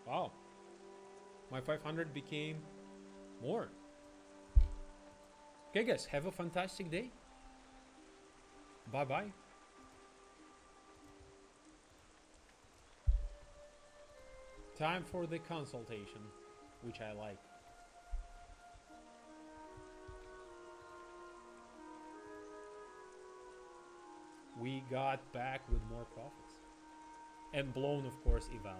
Wow. My 500 became more. Okay, guys, have a fantastic day. Bye-bye. Time for the consultation, which I like. We got back with more profits. And blown, of course, eval.